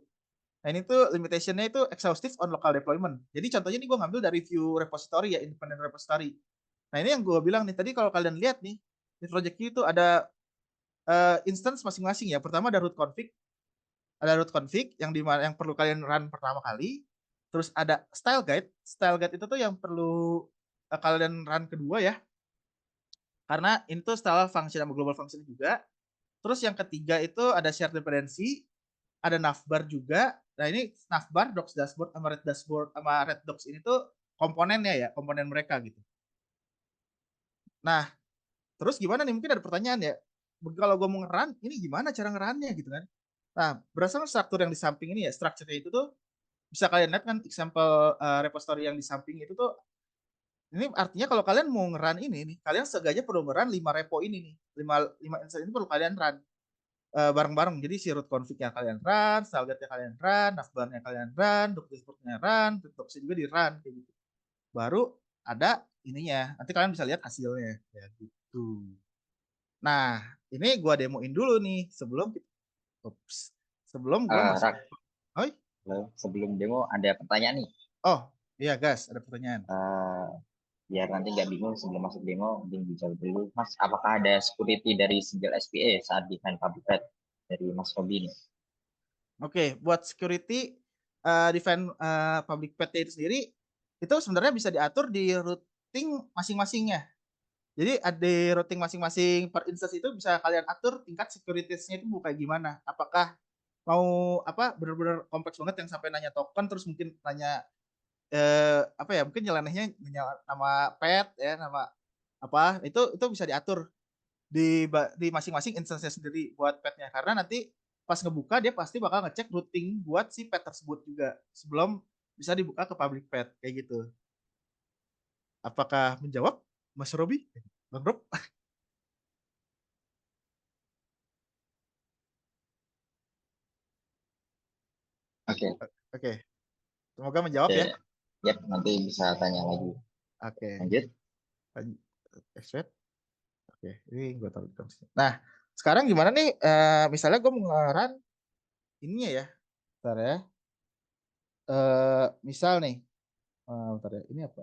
Nah ini tuh limitationnya itu exhaustive on local deployment. Jadi contohnya ini gue ngambil dari view repository ya, independent repository. Nah ini yang gue bilang nih tadi kalau kalian lihat nih di project itu ada instance masing-masing ya. Pertama ada root config yang perlu kalian run pertama kali. Terus ada style guide. Style guide itu tuh yang perlu kalian run kedua ya. Karena ini tuh style function sama global function juga. Terus yang ketiga itu ada shared dependency, ada navbar juga. Nah ini navbar, docs dashboard sama red docs ini tuh komponennya ya, komponen mereka gitu. Nah terus gimana nih? Mungkin ada pertanyaan ya. Kalau gue mau ngeran, ini gimana cara ngerannya gitu kan? Nah berdasarkan struktur yang di samping ini ya, strukturnya itu tuh bisa kalian lihat kan example repository yang di samping itu tuh. Ini artinya kalau kalian mau ngeran ini nih, kalian seenggaknya perlu ngeran 5 repo ini nih. 5 instance ini perlu kalian run bareng-bareng. Jadi si root config-nya kalian run, stylegate-nya kalian run, navbar-nya kalian run, doc-nya run, docs-nya juga di run kayak gitu. Baru ada ininya. Nanti kalian bisa lihat hasilnya ya gitu. Nah, ini gua demoin dulu nih sebelum gua masuk. Rak, Oi. sebelum demo ada pertanyaan nih. Oh, iya guys, ada pertanyaan. Biar nanti nggak bingung sebelum masuk demo, mungkin dijawab dulu. Mas, apakah ada security dari single SPA saat define public pad dari Mas Robi nih? Oke, buat security define public path itu sendiri itu sebenarnya bisa diatur di routing masing-masingnya. Jadi ada routing masing-masing per instance itu bisa kalian atur tingkat security-nya itu kayak gimana. Apakah mau apa benar-benar kompleks banget yang sampai nanya token terus mungkin nanya apa ya mungkin nyelenehnya nama pet ya nama apa itu bisa diatur di masing-masing instance sendiri buat petnya karena nanti pas ngebuka dia pasti bakal ngecek routing buat si pet tersebut juga sebelum bisa dibuka ke public pet kayak gitu. Apakah menjawab Mas Robi? Bang Rob? Oke. Oke. Semoga menjawab ya. Yap, nanti bisa tanya lagi. Oke. Lanjut. Oke, ini gue taruh di komisi. Nah, sekarang gimana nih? Misalnya gue mau ngeran ininya ya. Bentar ya. Misal nih. Bentar ya. Ini apa?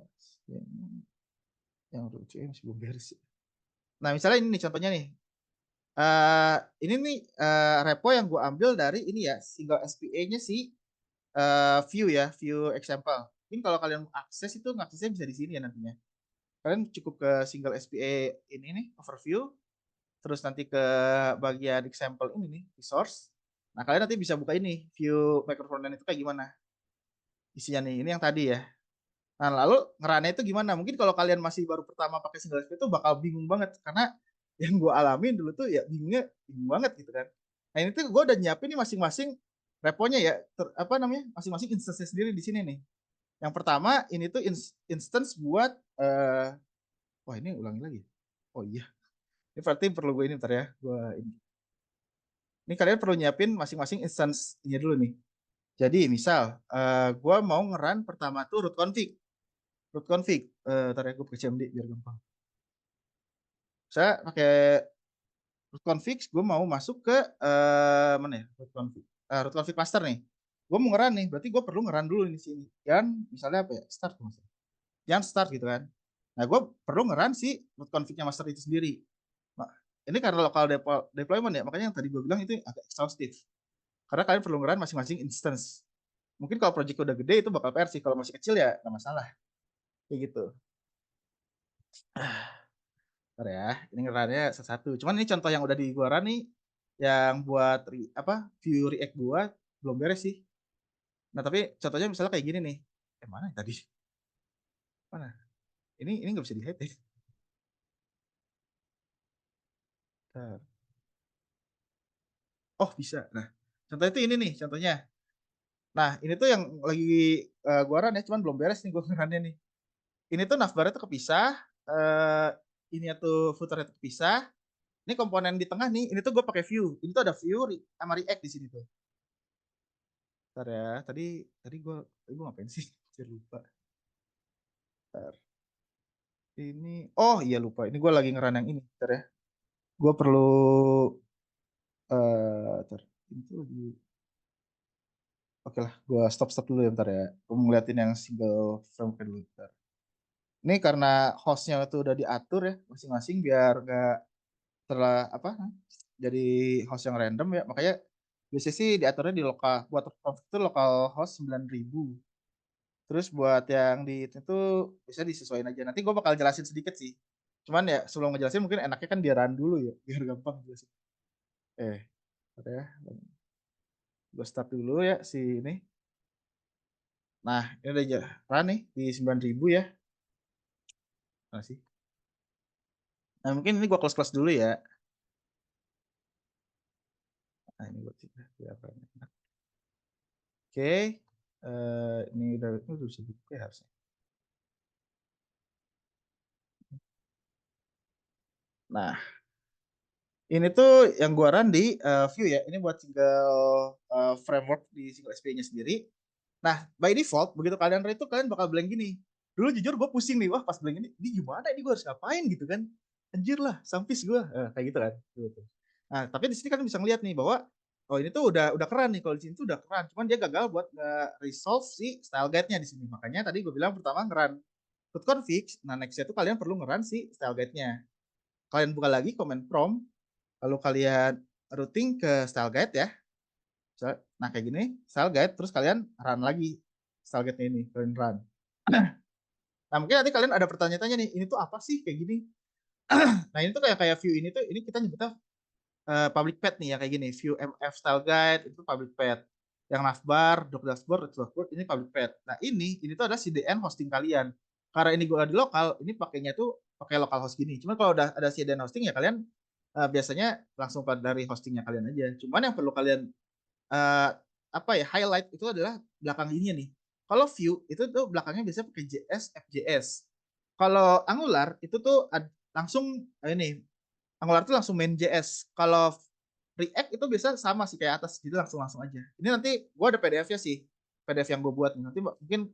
Yang lucu masih belum beres. Nah, misalnya ini nih contohnya nih. Ini nih repo yang gue ambil dari ini ya. Single SPA-nya si view ya. View example. Mungkin kalau kalian akses itu ngaksesnya bisa di sini ya nantinya. Kalian cukup ke single SPA ini nih. Overview. Terus nanti ke bagian example ini nih, resource. Nah, kalian nanti bisa buka ini, view microphone itu kayak gimana. Isinya nih, ini yang tadi ya. Nah, lalu ngerannya itu gimana? Mungkin kalau kalian masih baru pertama pakai single SPA itu bakal bingung banget. Karena yang gue alamin dulu tuh ya bingungnya bingung banget gitu kan. Nah, ini tuh gue udah nyiapin nih masing-masing reponya ya, apa namanya, masing-masing instance sendiri di sini nih. Yang pertama, ini tuh instance buat, wah ini ulangi lagi. Oh iya, ini berarti perlu gue ini ntar ya. Ini kalian perlu nyiapin masing-masing instance-nya dulu nih. Jadi misal, gue mau ngeran pertama tuh root config. Root config, ntar ya gue pakai CMD biar gampang. Saya pakai root config, gue mau masuk ke mana ya? Root config master nih. Gue mau ngeran nih, berarti gue perlu ngeran dulu di sini. Dan misalnya apa ya? Start master. Yang start gitu kan. Nah, gue perlu ngeran si root config-nya master itu sendiri. Nah, ini karena local deployment ya, makanya yang tadi gue bilang itu agak exhaustive. Karena kalian perlu ngeran masing-masing instance. Mungkin kalau project udah gede itu bakal PR sih. Kalau masih kecil ya nggak masalah. Kayak gitu. Bentar ya, ini ngerannya satu-satu. Cuman ini contoh yang udah di gua run nih, yang buat view react gua belum beres sih. Nah tapi contohnya misalnya kayak gini nih. Mana tadi? Mana? Ini nggak bisa di hide ya. Bentar. Oh bisa. Nah contoh itu ini nih contohnya. Nah ini tuh yang lagi gua run ya, cuman belum beres nih gua ngerannya nih. Ini tuh navbar itu kepisah. Ini tuh footer itu kepisah. Ini komponen di tengah nih, ini tuh gue pakai view. Ini tuh ada view sama react di sini tuh. Bentar ya, tadi gue ngapain sih? Saya lupa. Bentar. Ini, oh iya lupa. Ini gue lagi ngeran yang ini. Bentar ya. Gue perlu, bentar. Ini tuh lagi, oke lah. Gue stop dulu ya bentar ya. Gue mau ngeliatin yang single frame dulu. Bentar. Ini karena hostnya itu udah diatur ya masing-masing biar nggak apa jadi host yang random ya. Makanya biasanya sih diaturnya di lokal buat config itu lokal host 9.000. Terus buat yang di itu bisa disesuaikan aja. Nanti gue bakal jelasin sedikit sih. Cuman ya sebelum ngejelasin mungkin enaknya kan dia run dulu ya biar gampang jelasin. Ada ya. Gue start dulu ya si ini. Nah, ini udah jalan nih di 9.000 ya. Nah sih. Nah, mungkin ini gue close dulu ya. Nah, ini buat biar enak. Oke. Ini udah bisa buka ya harusnya. Nah, ini tuh yang gua run di Vue ya. Ini buat single framework di single SPA-nya sendiri. Nah, by default begitu kalian run itu kalian bakal bilang gini. Dulu jujur gue pusing nih, wah pas bilang ini gimana ini gue harus ngapain gitu kan. Anjir lah, sampis gue. Kayak gitu kan. Gitu. Nah, tapi di sini kalian bisa ngeliat nih bahwa oh ini tuh udah keren nih, kalau di sini tuh udah keren. Cuman dia gagal buat resolve si style guide-nya di sini. Makanya tadi gue bilang pertama nge-run root config. Nah, next-nya tuh kalian perlu nge-run si style guide-nya. Kalian buka lagi command prompt, lalu kalian routing ke style guide ya. Nah, kayak gini, style guide, terus kalian run lagi style guide ini, kalian run. Nah, mungkin nanti kalian ada pertanyaan-tanya nih, ini tuh apa sih kayak gini? Nah, ini tuh kayak view ini tuh, ini kita nyebutnya public path nih ya kayak gini, view MF style guide itu public path. Yang navbar, doc dashboard ini public path. Nah, ini tuh ada CDN hosting kalian. Karena ini gue di lokal, ini pakainya tuh pakai local host gini. Cuman kalau udah ada CDN hosting ya kalian biasanya langsung dari hostingnya kalian aja. Cuman yang perlu kalian apa ya highlight itu adalah belakang ini nih. Kalau Vue itu tuh belakangnya biasanya pakai JS, FJS. Kalau Angular itu tuh langsung ini Angular tuh langsung main JS. Kalau React itu biasa sama sih kayak atas jadi langsung langsung aja. Ini nanti gue ada PDF-nya sih, PDF yang gue buat. Nanti mungkin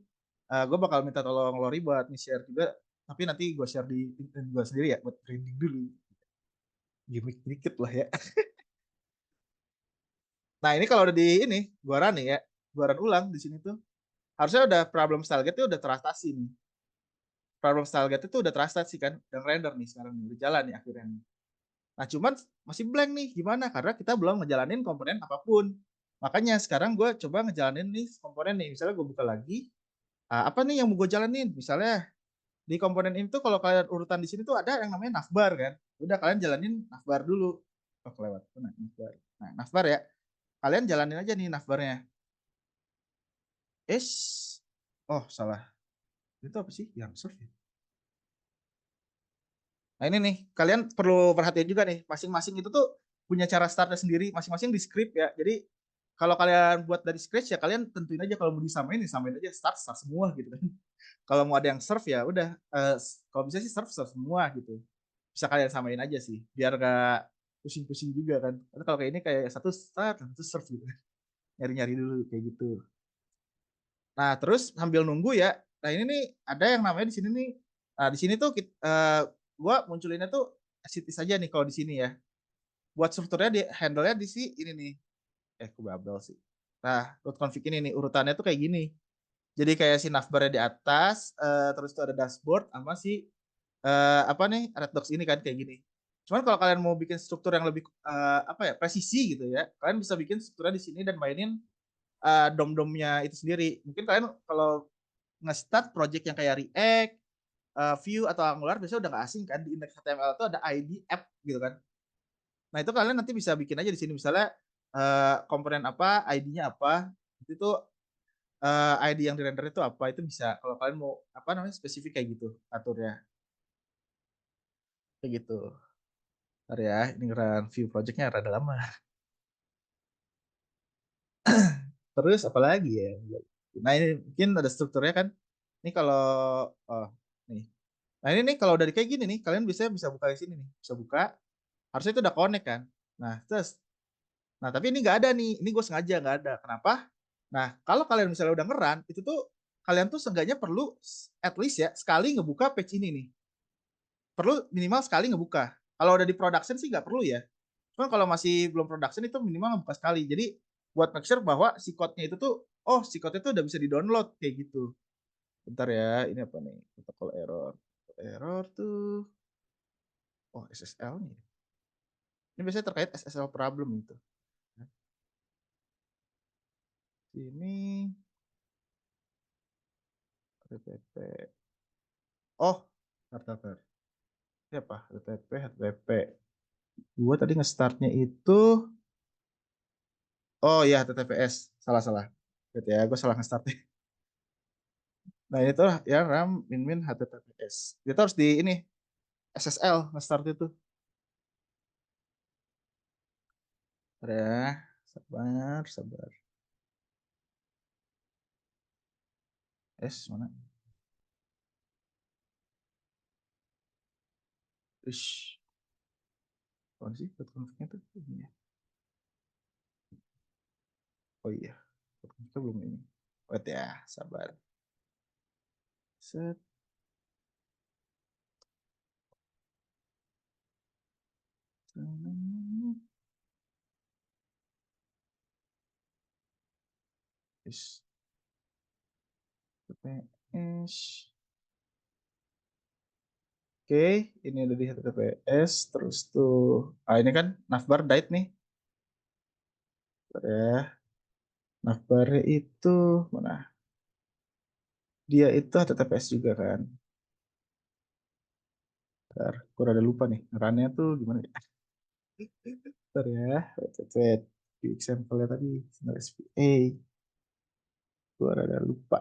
gue bakal minta tolong Lori buat share juga. Tapi nanti gue share di LinkedIn gue sendiri ya buat training dulu. Gimik dikit lah ya. Nah ini kalau udah di ini, gue run nih ya, gue run ulang di sini tuh. Harusnya udah problem style gate itu udah teratasi nih. Problem style gate itu udah teratasi kan, udah render nih sekarang nih, udah jalan nih akhirnya. Nah cuman masih blank nih, gimana? Karena kita belum ngejalanin komponen apapun. Makanya sekarang gue coba ngejalanin nih komponen nih. Misalnya gue buka lagi, apa nih yang mau gue jalanin? Misalnya di komponen ini tuh kalau kalian urutan di sini tuh ada yang namanya navbar kan. Udah kalian jalanin navbar dulu. Oh kelewat. Nah, navbar. Nah, navbar ya. Kalian jalanin aja nih navbarnya. Oh salah. Itu apa sih? Yang serve ya? Nah ini nih, kalian perlu perhatian juga nih, masing-masing itu tuh punya cara startnya sendiri, masing-masing di script ya. Jadi kalau kalian buat dari scratch ya kalian tentuin aja kalau mau disamain, disamain aja start semua gitu kan. Kalau mau ada yang serve ya udah, kalau bisa sih serve semua gitu. Bisa kalian samain aja sih, biar gak pusing-pusing juga kan. Karena kalau kayak ini kayak satu start, satu serve gitu. Nyari-nyari dulu kayak gitu. Nah terus sambil nunggu ya, nah ini nih ada yang namanya di sini nih. Nah di sini tuh gua munculinnya tuh as it is aja nih kalau di sini ya. Buat strukturnya di handle-nya di si ini nih. Aku babel sih. Nah, root config ini nih urutannya tuh kayak gini. Jadi kayak si navbar di atas, terus tuh ada dashboard sama si apa nih Redbox ini kan kayak gini. Cuman kalau kalian mau bikin struktur yang lebih apa ya presisi gitu ya, kalian bisa bikin strukturnya di sini dan mainin dom-domnya itu sendiri. Mungkin kalian kalau nge-start project yang kayak React, Vue atau Angular biasanya udah nggak asing kan di index HTML itu ada ID app gitu kan. Nah itu kalian nanti bisa bikin aja di sini misalnya komponen apa, ID-nya apa, itu tuh ID yang di render itu apa itu bisa. Kalau kalian mau apa namanya spesifik kayak gitu aturnya kayak gitu. Ntar ya, ini run view projectnya rada lama. Terus apa lagi ya? Nah ini mungkin ada strukturnya kan. Ini kalau oh nih. Nah ini nih kalau dari kayak gini nih, kalian bisa buka di sini nih, bisa buka. Harusnya itu udah connect kan. Nah terus, nah tapi ini nggak ada nih. Ini gue sengaja nggak ada. Kenapa? Nah kalau kalian misalnya udah ngeran, itu tuh kalian tuh seenggaknya perlu at least ya sekali ngebuka page ini nih. Perlu minimal sekali ngebuka. Kalau udah di production sih nggak perlu ya. Cuma kalau masih belum production itu minimal ngebuka sekali. Jadi buat make sure bahwa si code-nya itu tuh, oh si code itu udah bisa di-download kayak gitu. Bentar ya, ini apa nih? Protokol error. Error tuh, oh SSL-nya. Ini biasanya terkait SSL problem itu. Ini HTTP. Oh, HTTP. Siapa? HTTP. Gue tadi nge-startnya itu, oh ya HTTPS, salah. Gitu ya, gue salah nge-startnya. Nah itu lah ya RAM min HTTPS. Itu harus di ini SSL nge-start itu. Ya, sabar. S mana? Ish, apa sih code config-nya tuh? Ini ya. Oh iya, code config belum ini. Wait ya, sabar. Set. Ish, TPS. Oke, ini udah di HTTPS. Terus tuh, ini kan navbar diet nih. Bentar ya, navbarnya itu mana? Dia itu HTTPS juga kan. Bentar, gue rada lupa nih. Runnya tuh gimana ya? Bentar ya, wait. Di example-nya tadi, sinyal SPA. Gue rada lupa.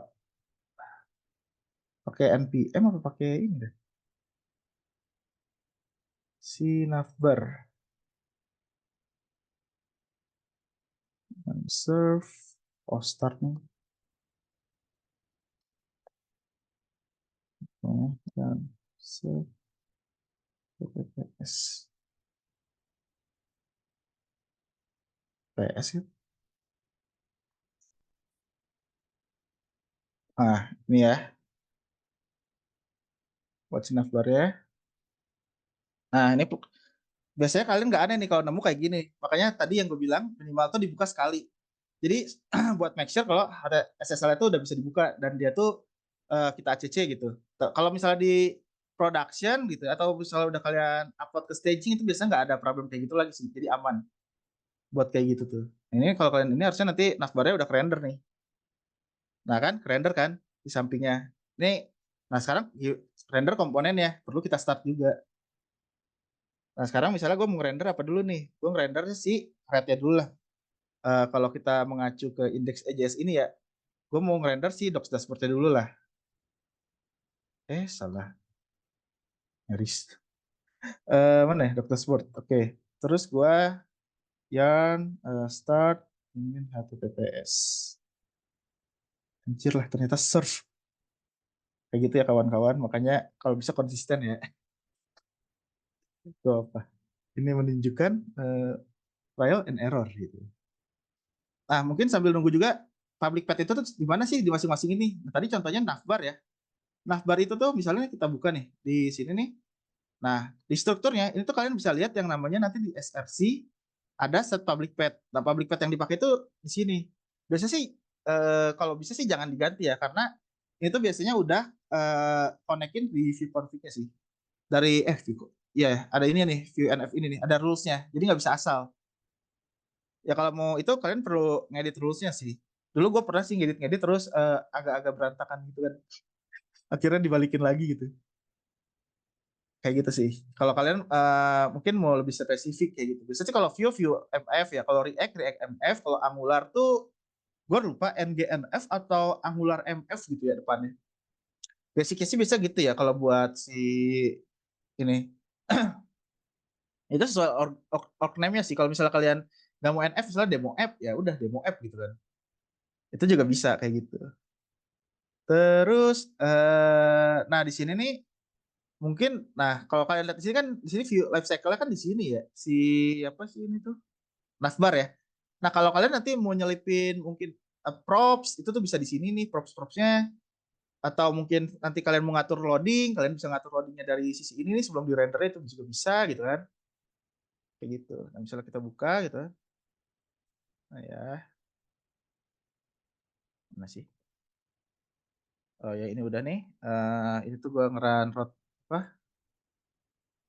Pakai npm apa pakai ini deh? Si navbar. Serve. Oh, start nih. Oh, dan serve. HTTPS. PS ya. Nah, ini ya. Buat si navbar ya. Nah, ini biasanya kalian nggak aneh nih kalau nemu kayak gini. Makanya tadi yang gue bilang minimal tuh dibuka sekali. Jadi buat make sure kalau ada SSL itu udah bisa dibuka dan dia tuh kita ACC gitu. Kalau misalnya di production gitu atau misalnya udah kalian upload ke staging itu biasanya nggak ada problem kayak gitu lagi sih. Jadi aman buat kayak gitu tuh. Nah, ini kalau kalian ini harusnya nanti navbarnya udah render nih. Nah kan, render kan di sampingnya. Ini, nah sekarang render komponennya perlu kita start juga. Nah sekarang misalnya gue mau render apa dulu nih? Gue ngerender si red-nya dulu lah. Kalau kita mengacu ke index.js ini ya, gue mau ngerender si docs dashboard-nya dulu lah. Salah. Nyaris. Mana ya, docs dashboard? Oke. Terus gue yang start ingin HTTPS. Anjir lah, ternyata serve. Kayak gitu ya kawan-kawan. Makanya kalau bisa konsisten ya. Itu apa? Ini menunjukkan trial and error gitu. Nah, mungkin sambil nunggu juga public path itu tuh di mana sih di masing-masing ini? Nah, tadi contohnya navbar ya. Navbar itu tuh misalnya kita buka nih di sini nih. Nah, di strukturnya ini tuh kalian bisa lihat yang namanya nanti di SRC ada set public path. Nah, public path yang dipakai itu di sini. Biasanya sih kalau bisa sih jangan diganti ya karena itu biasanya udah connectin di view config-nya sih. Dari view. Ya, ada ini nih, view NF ini nih, ada rules-nya. Jadi nggak bisa asal. Ya kalau mau itu kalian perlu ngedit rules-nya sih. Dulu gue pernah sih ngedit terus agak-agak berantakan gitu kan. Akhirnya dibalikin lagi gitu. Kayak gitu sih. Kalau kalian mungkin mau lebih spesifik kayak gitu. Biasanya kalau view MF ya. Kalau React MF. Kalau Angular tuh gue lupa NGNF atau Angular MF gitu ya depannya. Basicnya sih bisa gitu ya kalau buat si ini. Itu sesuai org name-nya sih. Kalau misalnya kalian nggak mau NF, misalnya demo app, ya udah demo app gitu kan. Itu juga bisa kayak gitu. Terus, nah di sini nih mungkin, nah kalau kalian lihat di sini kan di sini view life cycle-nya kan di sini ya, si apa sih ini tuh navbar ya. Nah kalau kalian nanti mau nyelipin mungkin props itu tuh bisa di sini nih props-propsnya, atau mungkin nanti kalian mau ngatur loading, kalian bisa ngatur loadingnya dari sisi ini nih sebelum di render itu juga bisa gitu kan, kayak gitu. Nah misalnya kita buka gitu, nah ya, mana sih? Oh ya ini udah nih, ini tuh gua ngeran apa?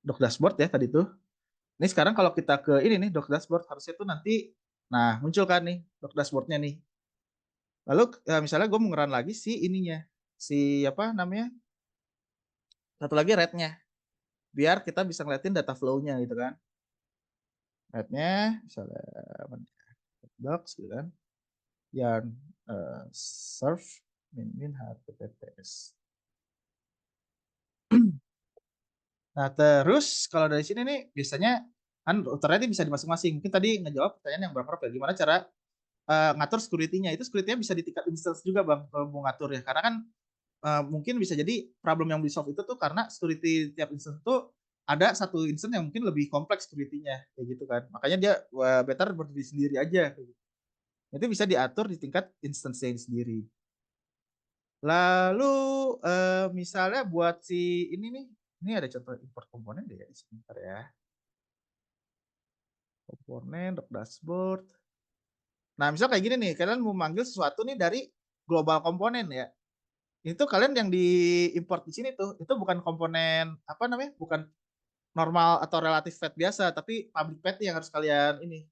Doc dashboard ya tadi tuh. Ini sekarang kalau kita ke ini nih doc dashboard harusnya tuh nanti nah muncul kan nih doc dashboardnya nih. Lalu misalnya gue mau ngeran lagi si ininya si apa namanya satu lagi rednya biar kita bisa ngeliatin data flow-nya gitu kan. Thread-nya misalnya docs gitu kan. Yarn serve min https. Nah, terus kalau dari sini nih biasanya kan routernya bisa di masing-masing. Mungkin tadi ngejawab pertanyaan yang berapa ya. Gimana cara ngatur security-nya? Itu security-nya bisa di tingkat instance juga, Bang, kalau mau ngatur ya. Karena kan mungkin bisa jadi problem yang di solve itu tuh karena security tiap instance tuh ada satu instance yang mungkin lebih kompleks security-nya kayak gitu kan. Makanya dia better berdiri sendiri aja kayak gitu. Itu bisa diatur di tingkat instance-nya sendiri. Lalu misalnya buat si ini ada contoh import komponen deh ya di sini bentar ya. Komponen dashboard. Nah, misal kayak gini nih, kalian mau manggil sesuatu nih dari global komponen ya. Itu kalian yang diimport di sini tuh, itu bukan komponen apa namanya? Bukan normal atau relatif path biasa, tapi public path yang harus kalian ini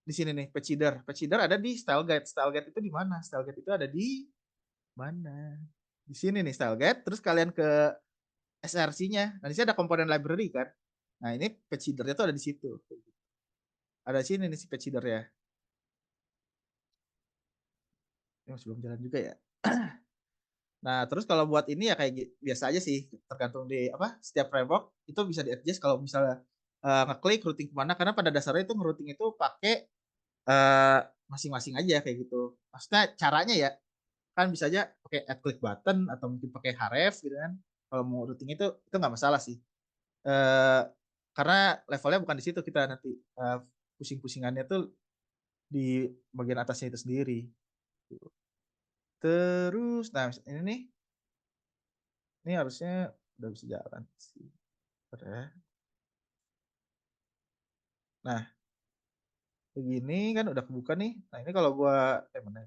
di sini nih, patch header. Patch header ada di style guide. Style guide itu di mana? Style guide itu ada di mana? Di sini nih style guide. Terus kalian ke SRC-nya. Nah, di sini ada komponen library kan. Nah, ini patch header-nya tuh ada di situ. Ada di sini nih si patch header ya. Ini masih belum jalan juga ya. Nah, terus kalau buat ini ya kayak biasa aja sih, tergantung di apa setiap framework itu bisa di-adjust kalau misalnya ngeklik routing kemana, karena pada dasarnya itu ngerouting itu pakai masing-masing aja kayak gitu. Maksudnya caranya ya kan bisa aja pakai add click button atau mungkin pakai href gitu kan. Kalau mau routing itu nggak masalah sih. Eh, karena levelnya bukan di situ, kita nanti pusing-pusingannya tuh di bagian atasnya itu sendiri. Terus, nah ini nih, ini harusnya udah bisa jalan sih. Nah, begini kan udah kebuka nih. Nah, ini kalau gua mana?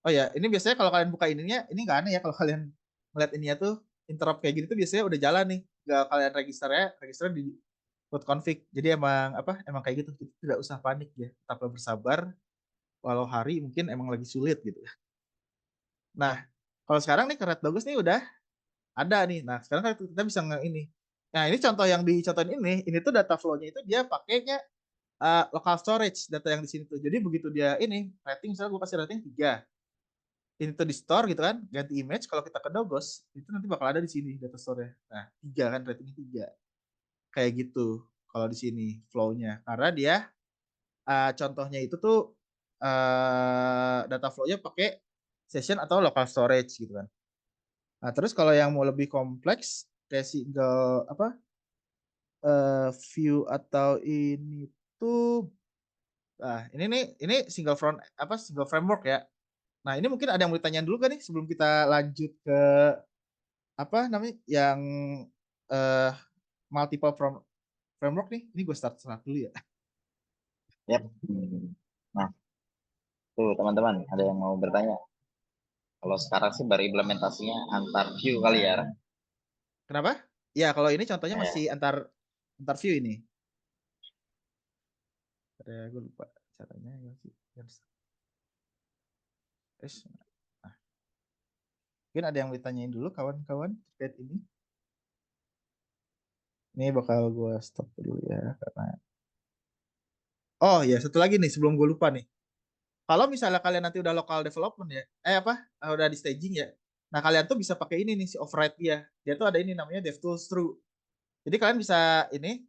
Oh ya, ini biasanya kalau kalian buka ininya, ini nggak aneh ya kalau kalian ngeliat ininya tuh interrupt kayak gini tuh biasanya udah jalan nih. Nggak kalian register di root config. Jadi emang apa? Emang kayak gitu. Jadi tidak usah panik ya. Tetaplah bersabar. Walau hari mungkin emang lagi sulit gitu. Nah, kalau sekarang nih Red Bagus nih udah ada nih. Nah, sekarang kita bisa ini. Nah, ini contoh yang dicontohin ini tuh data flow-nya itu dia pakainya local storage data yang di sini tuh. Jadi begitu dia ini rating, misalnya gue kasih rating 3, ini tuh di store gitu kan, ganti image, kalau kita ke Dogos itu nanti bakal ada di sini data store-nya. Nah, 3 kan, ratingnya 3. Kayak gitu kalau di sini flow-nya. Karena dia contohnya itu tuh data flow-nya pakai session atau local storage gitu kan. Nah, terus kalau yang mau lebih kompleks kayak single apa view atau ini tuh ini single front apa single framework ya. Nah, ini mungkin ada yang mau ditanyain dulu kan nih sebelum kita lanjut ke apa namanya yang uh, multiple framework nih. Ini gue start dulu ya. Yap. Nah, tuh teman-teman, ada yang mau bertanya? Kalau sekarang sih baru implementasinya antar view kali ya. Kenapa? Ya, kalau ini contohnya masih antar view ini. Ada gue lupa caranya ya sih. Nah, mungkin ada yang ditanyain dulu kawan-kawan terkait ini. Ini bakal gue stop dulu ya karena oh ya, satu lagi nih sebelum gue lupa nih. Kalau misalnya kalian nanti udah local development ya, udah di staging ya. Nah, kalian tuh bisa pakai ini nih si override dia. Dia tuh ada ini namanya DevTools True. Jadi kalian bisa ini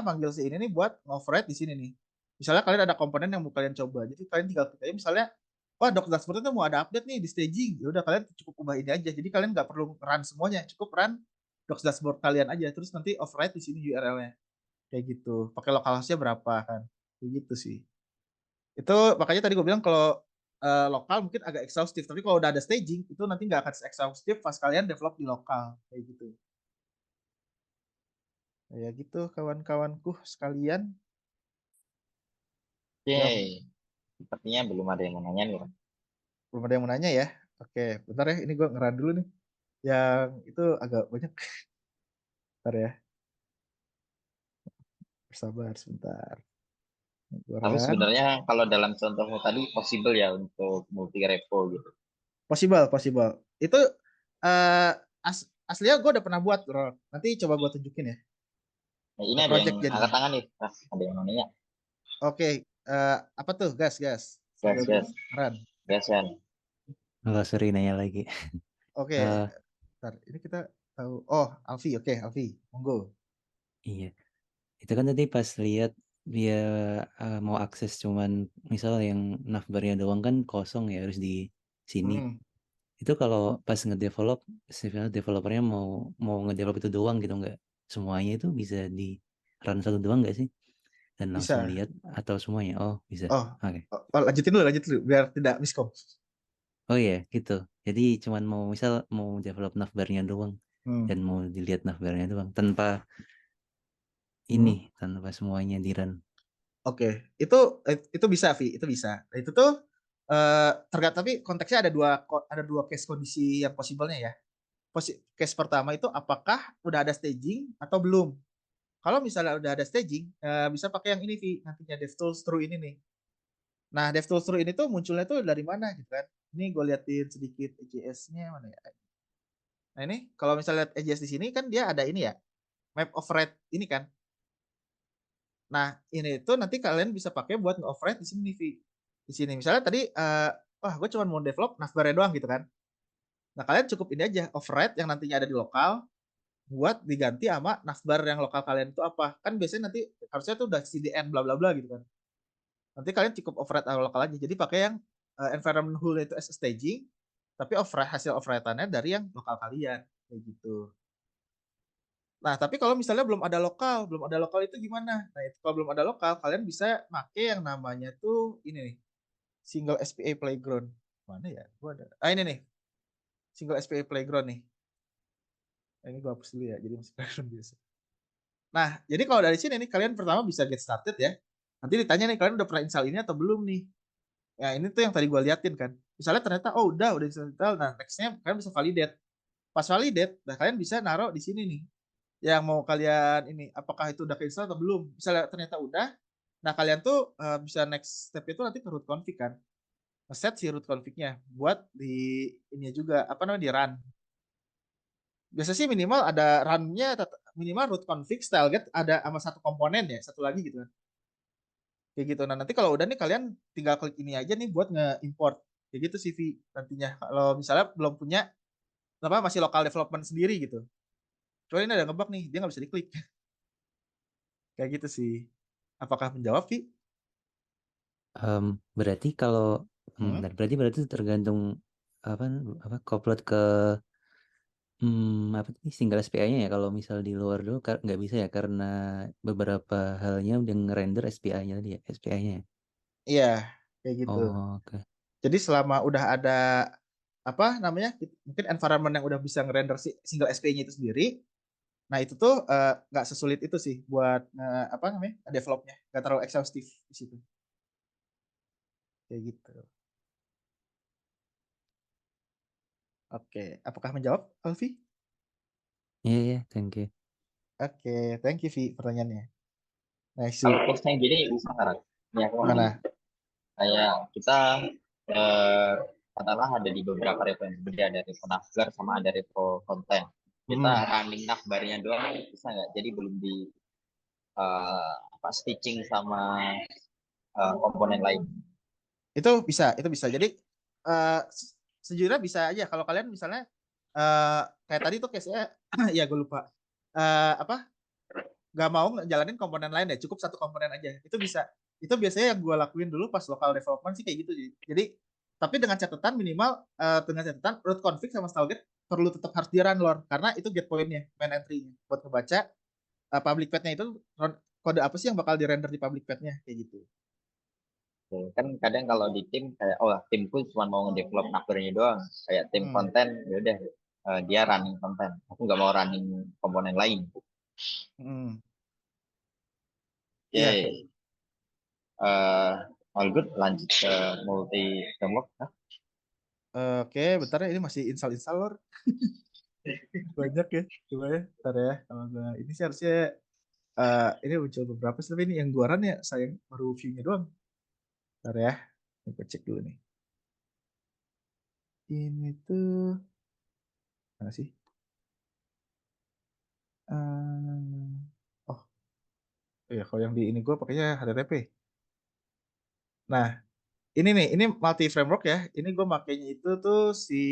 manggil si ini nih buat override di sini nih. Misalnya kalian ada komponen yang mau kalian coba. Jadi kalian tinggal klik aja misalnya wah doc dashboard itu mau ada update nih di staging. Ya udah kalian cukup ubah ini aja. Jadi kalian nggak perlu run semuanya, cukup run doc dashboard kalian aja. Terus nanti override di sini URL-nya. Kayak gitu. Pakai localhost-nya berapa kan. Kayak gitu sih. Itu makanya tadi gue bilang kalau lokal mungkin agak exhaustif, tapi kalau udah ada staging itu nanti nggak akan exhaustif pas kalian develop di lokal kayak gitu. Kayak gitu kawan-kawanku sekalian. Oke, sepertinya belum ada yang mau nanya nih. Belum ada yang mau nanya ya. Oke, bentar ya, ini gue ngeran dulu nih. Yang itu agak banyak. Bentar ya, bersabar sebentar. Tapi Run. sebenarnya kalau dalam contohmu tadi possible ya untuk multi repo gitu. Possible. Itu uh, aslinya gue udah pernah buat, bro. Nanti coba gue tunjukin ya. Nah, ini ada yang Project jadi. angkat tangan nih, ada yang mau nanya. Oke, apa tuh? Gas, gas. Gas, Sambil gas, run. gas kan. Kalau sorry nanya lagi. Oke, Eh, bentar. Ini kita tahu. Oh, Alfi. Oke, Alfi. Monggo. iya. Itu kan tadi pas lihat dia mau akses cuman misal yang navbarnya doang kan kosong ya harus di sini. Hmm, Itu kalau pas ngedevelop, sebenarnya developernya mau mau ngedevelop itu doang gitu nggak? Semuanya itu bisa di run satu doang nggak sih? Dan langsung bisa. lihat atau semuanya? Oh bisa. Oh, Oke. lanjutin dulu, biar tidak miskom. Oh iya gitu. Jadi cuman mau misal mau develop navbarnya doang Hmm, dan mau dilihat navbarnya doang tanpa hmm. ini, tanpa semuanya di run. Oke, itu bisa, Vi. Itu bisa. Nah, itu tuh tergantung, tapi konteksnya ada dua case kondisi yang possible-nya ya. Case pertama itu apakah udah ada staging atau belum. Kalau misalnya udah ada staging, bisa pakai yang ini, Vi, nantinya DevTools True ini nih. Nah, DevTools True ini tuh munculnya tuh dari mana gitu kan. Ini gue liatin sedikit EJS-nya mana ya. Nah, ini kalau misalnya lihat EJS di sini kan dia ada ini ya, map of rate ini kan. Nah, ini tuh nanti kalian bisa pakai buat nge-override di sini nih, Vi. Di sini misalnya tadi wah gue cuma mau develop navbar doang gitu kan. Nah, kalian cukup ini aja override yang nantinya ada di lokal buat diganti sama navbar yang lokal kalian itu apa. Kan biasanya nanti harusnya tuh udah CDN bla bla bla gitu kan. Nanti kalian cukup override lokal aja. Jadi pakai yang environment rule itu as a staging, tapi hasil override-annya dari yang lokal kalian kayak gitu. Nah, tapi kalau misalnya belum ada lokal itu gimana? Nah, itu kalau belum ada lokal, kalian bisa pakai yang namanya tuh ini nih, single SPA playground. Mana ya? Gua ada. Ini nih, single SPA playground nih. Ini gua hapus dulu ya, jadi masih playground biasa. Nah, jadi kalau dari sini nih kalian pertama bisa get started ya. Nanti ditanya nih kalian udah pernah install ini atau belum nih. Ya, ini tuh yang tadi gua liatin kan. Misalnya ternyata oh udah install. Nah, nextnya kalian bisa validate. Pas validate, nah kalian bisa naruh di sini nih yang mau kalian ini apakah itu udah keinstall atau belum. Misalnya ternyata udah, nah kalian tuh bisa next step itu nanti ke root config kan, ngeset si root config-nya buat di ini juga apa namanya di run. Biasa sih minimal ada run-nya, minimal root config style get ada sama satu komponen ya, satu lagi gitu kan. Kayak gitu. Nah, nanti kalau udah nih kalian tinggal klik ini aja nih buat nge-import. Kayak gitu sih, Vi, nantinya. Kalau misalnya belum punya apa masih local development sendiri gitu. Coba ini ada ngebug nih, dia nggak bisa diklik. Kayak gitu sih. Apakah menjawab, Vi? Berarti kalau Hmm? berarti tergantung apa apa koplet ke apa tadi single SPI-nya ya kalau misal di luar dulu nggak bisa ya karena beberapa halnya udah ngerender SPI-nya tadi ya SPI-nya ya. Iya, kayak gitu. Oh, oke. Jadi selama udah ada apa namanya, mungkin environment yang udah bisa ngerender si single SP-nya itu sendiri, nah itu tuh nggak sesulit itu sih buat apa namanya developnya, nggak terlalu exhaustif di situ. Kayak gitu. Oke, apakah menjawab, Alfi? Iya iya, thank you. Oke, thank you, Vi, pertanyaannya. Nice. Kalau case-nya gini bisa nggak? Ini aku mau nanya. Gimana? Kayak kita eh, katakanlah ada di beberapa repo yang berbeda, ada repo navbar sama ada repo konten. Kita Hmm. running navbarnya doang bisa nggak? Jadi belum di apa stitching sama komponen lain. Itu bisa. Jadi eh, sejujurnya bisa aja kalau kalian misalnya kayak tadi tuh case-nya ya gue lupa. Apa nggak mau ngejalanin komponen lain ya, cukup satu komponen aja. Itu bisa. Itu biasanya yang gue lakuin dulu pas local development sih kayak gitu. Jadi tapi dengan catatan minimal dengan catatan root config sama style get perlu tetap harus di run lor, karena itu get point-nya, main entry-nya buat ngebaca public path-nya itu kode apa sih yang bakal di render di public path-nya kayak gitu. Oke, kan kadang kalau di tim kayak oh timku cuma mau ngedevelop navbarnya doang. Kayak tim Hmm. konten ya udah dia running konten. Aku nggak mau running komponen lain. Hmm. Iya. Oke, all good. Lanjut ke multi framework. Hah? Oke, bentar ya, ini masih install lor. Banyak ya. Coba ya, bentar ya. Kalau nggak ini sih harusnya ini muncul beberapa sih, tapi ini yang luaran ya sayang baru view-nya doang. Bentar ya. Ini gue cek dulu nih. Ini tuh mana sih? Oh, iya kalau yang di ini gue pakainya HTTP. Nah, ini multi framework ya. Ini gue makainya itu tuh si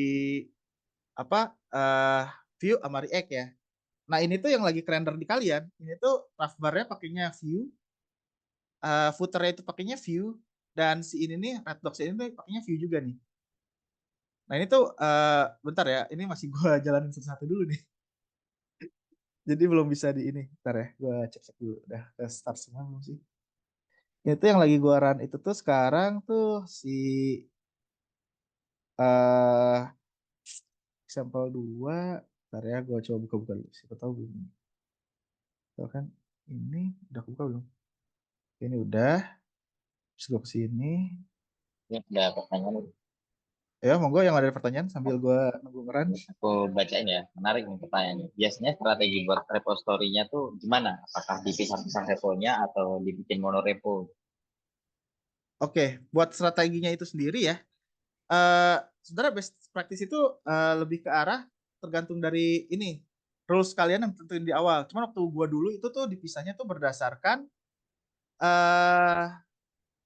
apa Vue sama React ya. Nah, ini tuh yang lagi render di kalian. Ini tuh navbar-nya pakainya Vue, footer-nya itu pakainya Vue, dan si ini nih Redbox ini tuh pakainya Vue juga nih. Nah, ini tuh bentar ya. Ini masih gue jalanin satu-satu dulu nih. Jadi belum bisa di ini. Bentar ya, gue cek-cek dulu. Udah ke start semua belum sih? Itu yang lagi gue run itu tuh sekarang tuh si eh sampel 2. Bentar ya, gue coba buka-buka dulu. Siapa tahu belum. Tuh kan, ini udah buka belum? Ini udah. Terus gue kesini. Ya, ada pertanyaan. Ya, monggo yang ada pertanyaan sambil gue nunggu ngeran. Aku bacain ya, menarik nih pertanyaannya. Biasanya strategi buat repository-nya tuh gimana? Apakah dipisah-pisah repo-nya atau dibikin monorepo? Oke, buat strateginya itu sendiri ya. eh Sebenarnya best practice itu lebih ke arah tergantung dari ini rules kalian yang tentuin di awal. Cuman waktu gua dulu itu tuh dipisahnya tuh berdasarkan eh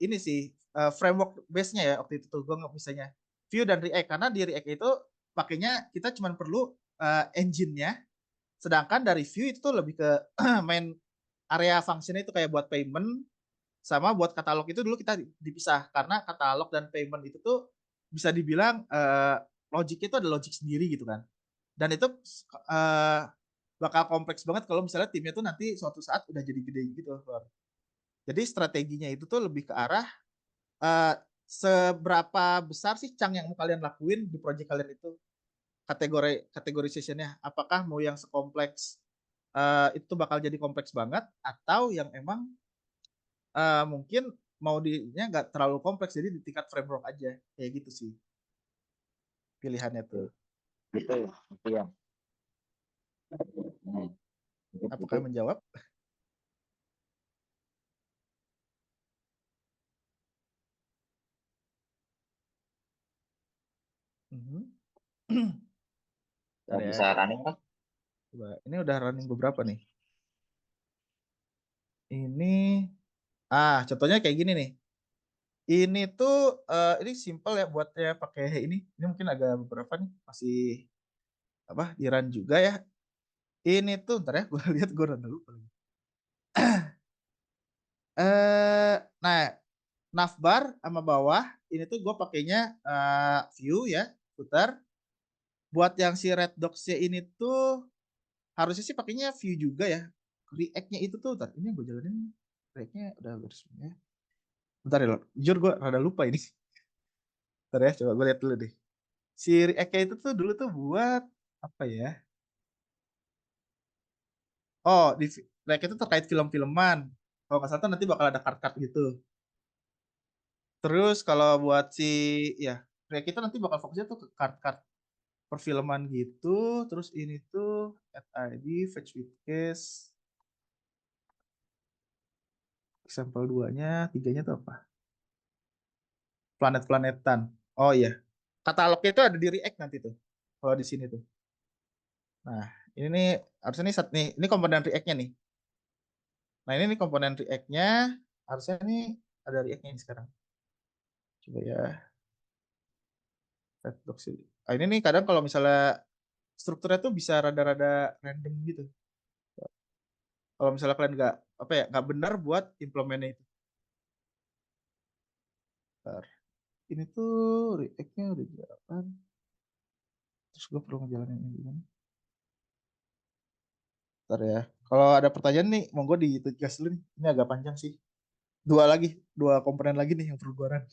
ini sih framework base-nya ya waktu itu tuh gua nggak misalnya Vue dan React, karena di React itu pakainya kita cuma perlu engine-nya, sedangkan dari Vue itu tuh lebih ke main area fungsinya itu kayak buat payment sama buat katalog itu dulu kita dipisah, karena katalog dan payment itu tuh bisa dibilang logiknya itu ada logik sendiri gitu kan, dan itu uh, bakal kompleks banget kalau misalnya timnya tuh nanti suatu saat udah jadi gede gitu. Jadi strateginya itu tuh lebih ke arah uh, seberapa besar sih chunk yang mau kalian lakuin di project kalian itu, categorizationnya apakah mau yang sekompleks itu bakal jadi kompleks banget, atau yang emang mungkin mau dinya nggak terlalu kompleks, jadi di tingkat framework aja kayak gitu sih pilihannya tuh. Gitu, itu ya. Hmm, itu. Apakah menjawab? Mhm. Bentar ya, Bisa running kan? coba ini udah running beberapa nih. Ini contohnya kayak gini nih. Ini tuh ini simple ya buatnya pakai ini. Ini mungkin agak beberapa nih masih apa di run juga ya. Ini tuh ntar ya gue lihat gue run dulu. Nah, navbar sama bawah ini tuh gue pakainya view ya, footer. Buat yang si red docs-nya ini tuh harusnya sih pakainya view juga ya. React-nya itu tuh, bentar, ini gue jalanin React-nya udah beresnya. Bentar ya, jujur gue rada lupa ini. Bentar ya, coba gue lihat dulu deh. Si React-nya itu tuh dulu tuh buat apa ya? Oh, di React itu terkait film-filman. Kalau nggak salah tuh nanti bakal ada card-card gitu. Terus kalau buat si ya React itu nanti bakal fokusnya tuh ke card-card perfilman gitu. Terus ini tuh add ID, fetch with case, example 2-nya, 3-nya tuh apa? Planet-planetan. Oh iya. Katalognya itu ada di React nanti tuh. Kalau di sini tuh. Nah, ini nih harusnya nih ini komponen React-nya nih. Nah, ini nih komponen React-nya, harusnya nih ada React-nya ini sekarang. Coba ya. Ini nih kadang kalau misalnya strukturnya tuh bisa rada-rada random gitu. Kalau misalnya kalian nggak apa ya nggak benar buat implementnya itu. Bentar. Ini tuh React-nya udah jalan. Terus gue perlu ngejalanin ini gimana? Bentar ya. Kalau ada pertanyaan nih, monggo ditugas dulu nih. Ini agak panjang sih. Dua komponen lagi nih yang perlu gue run.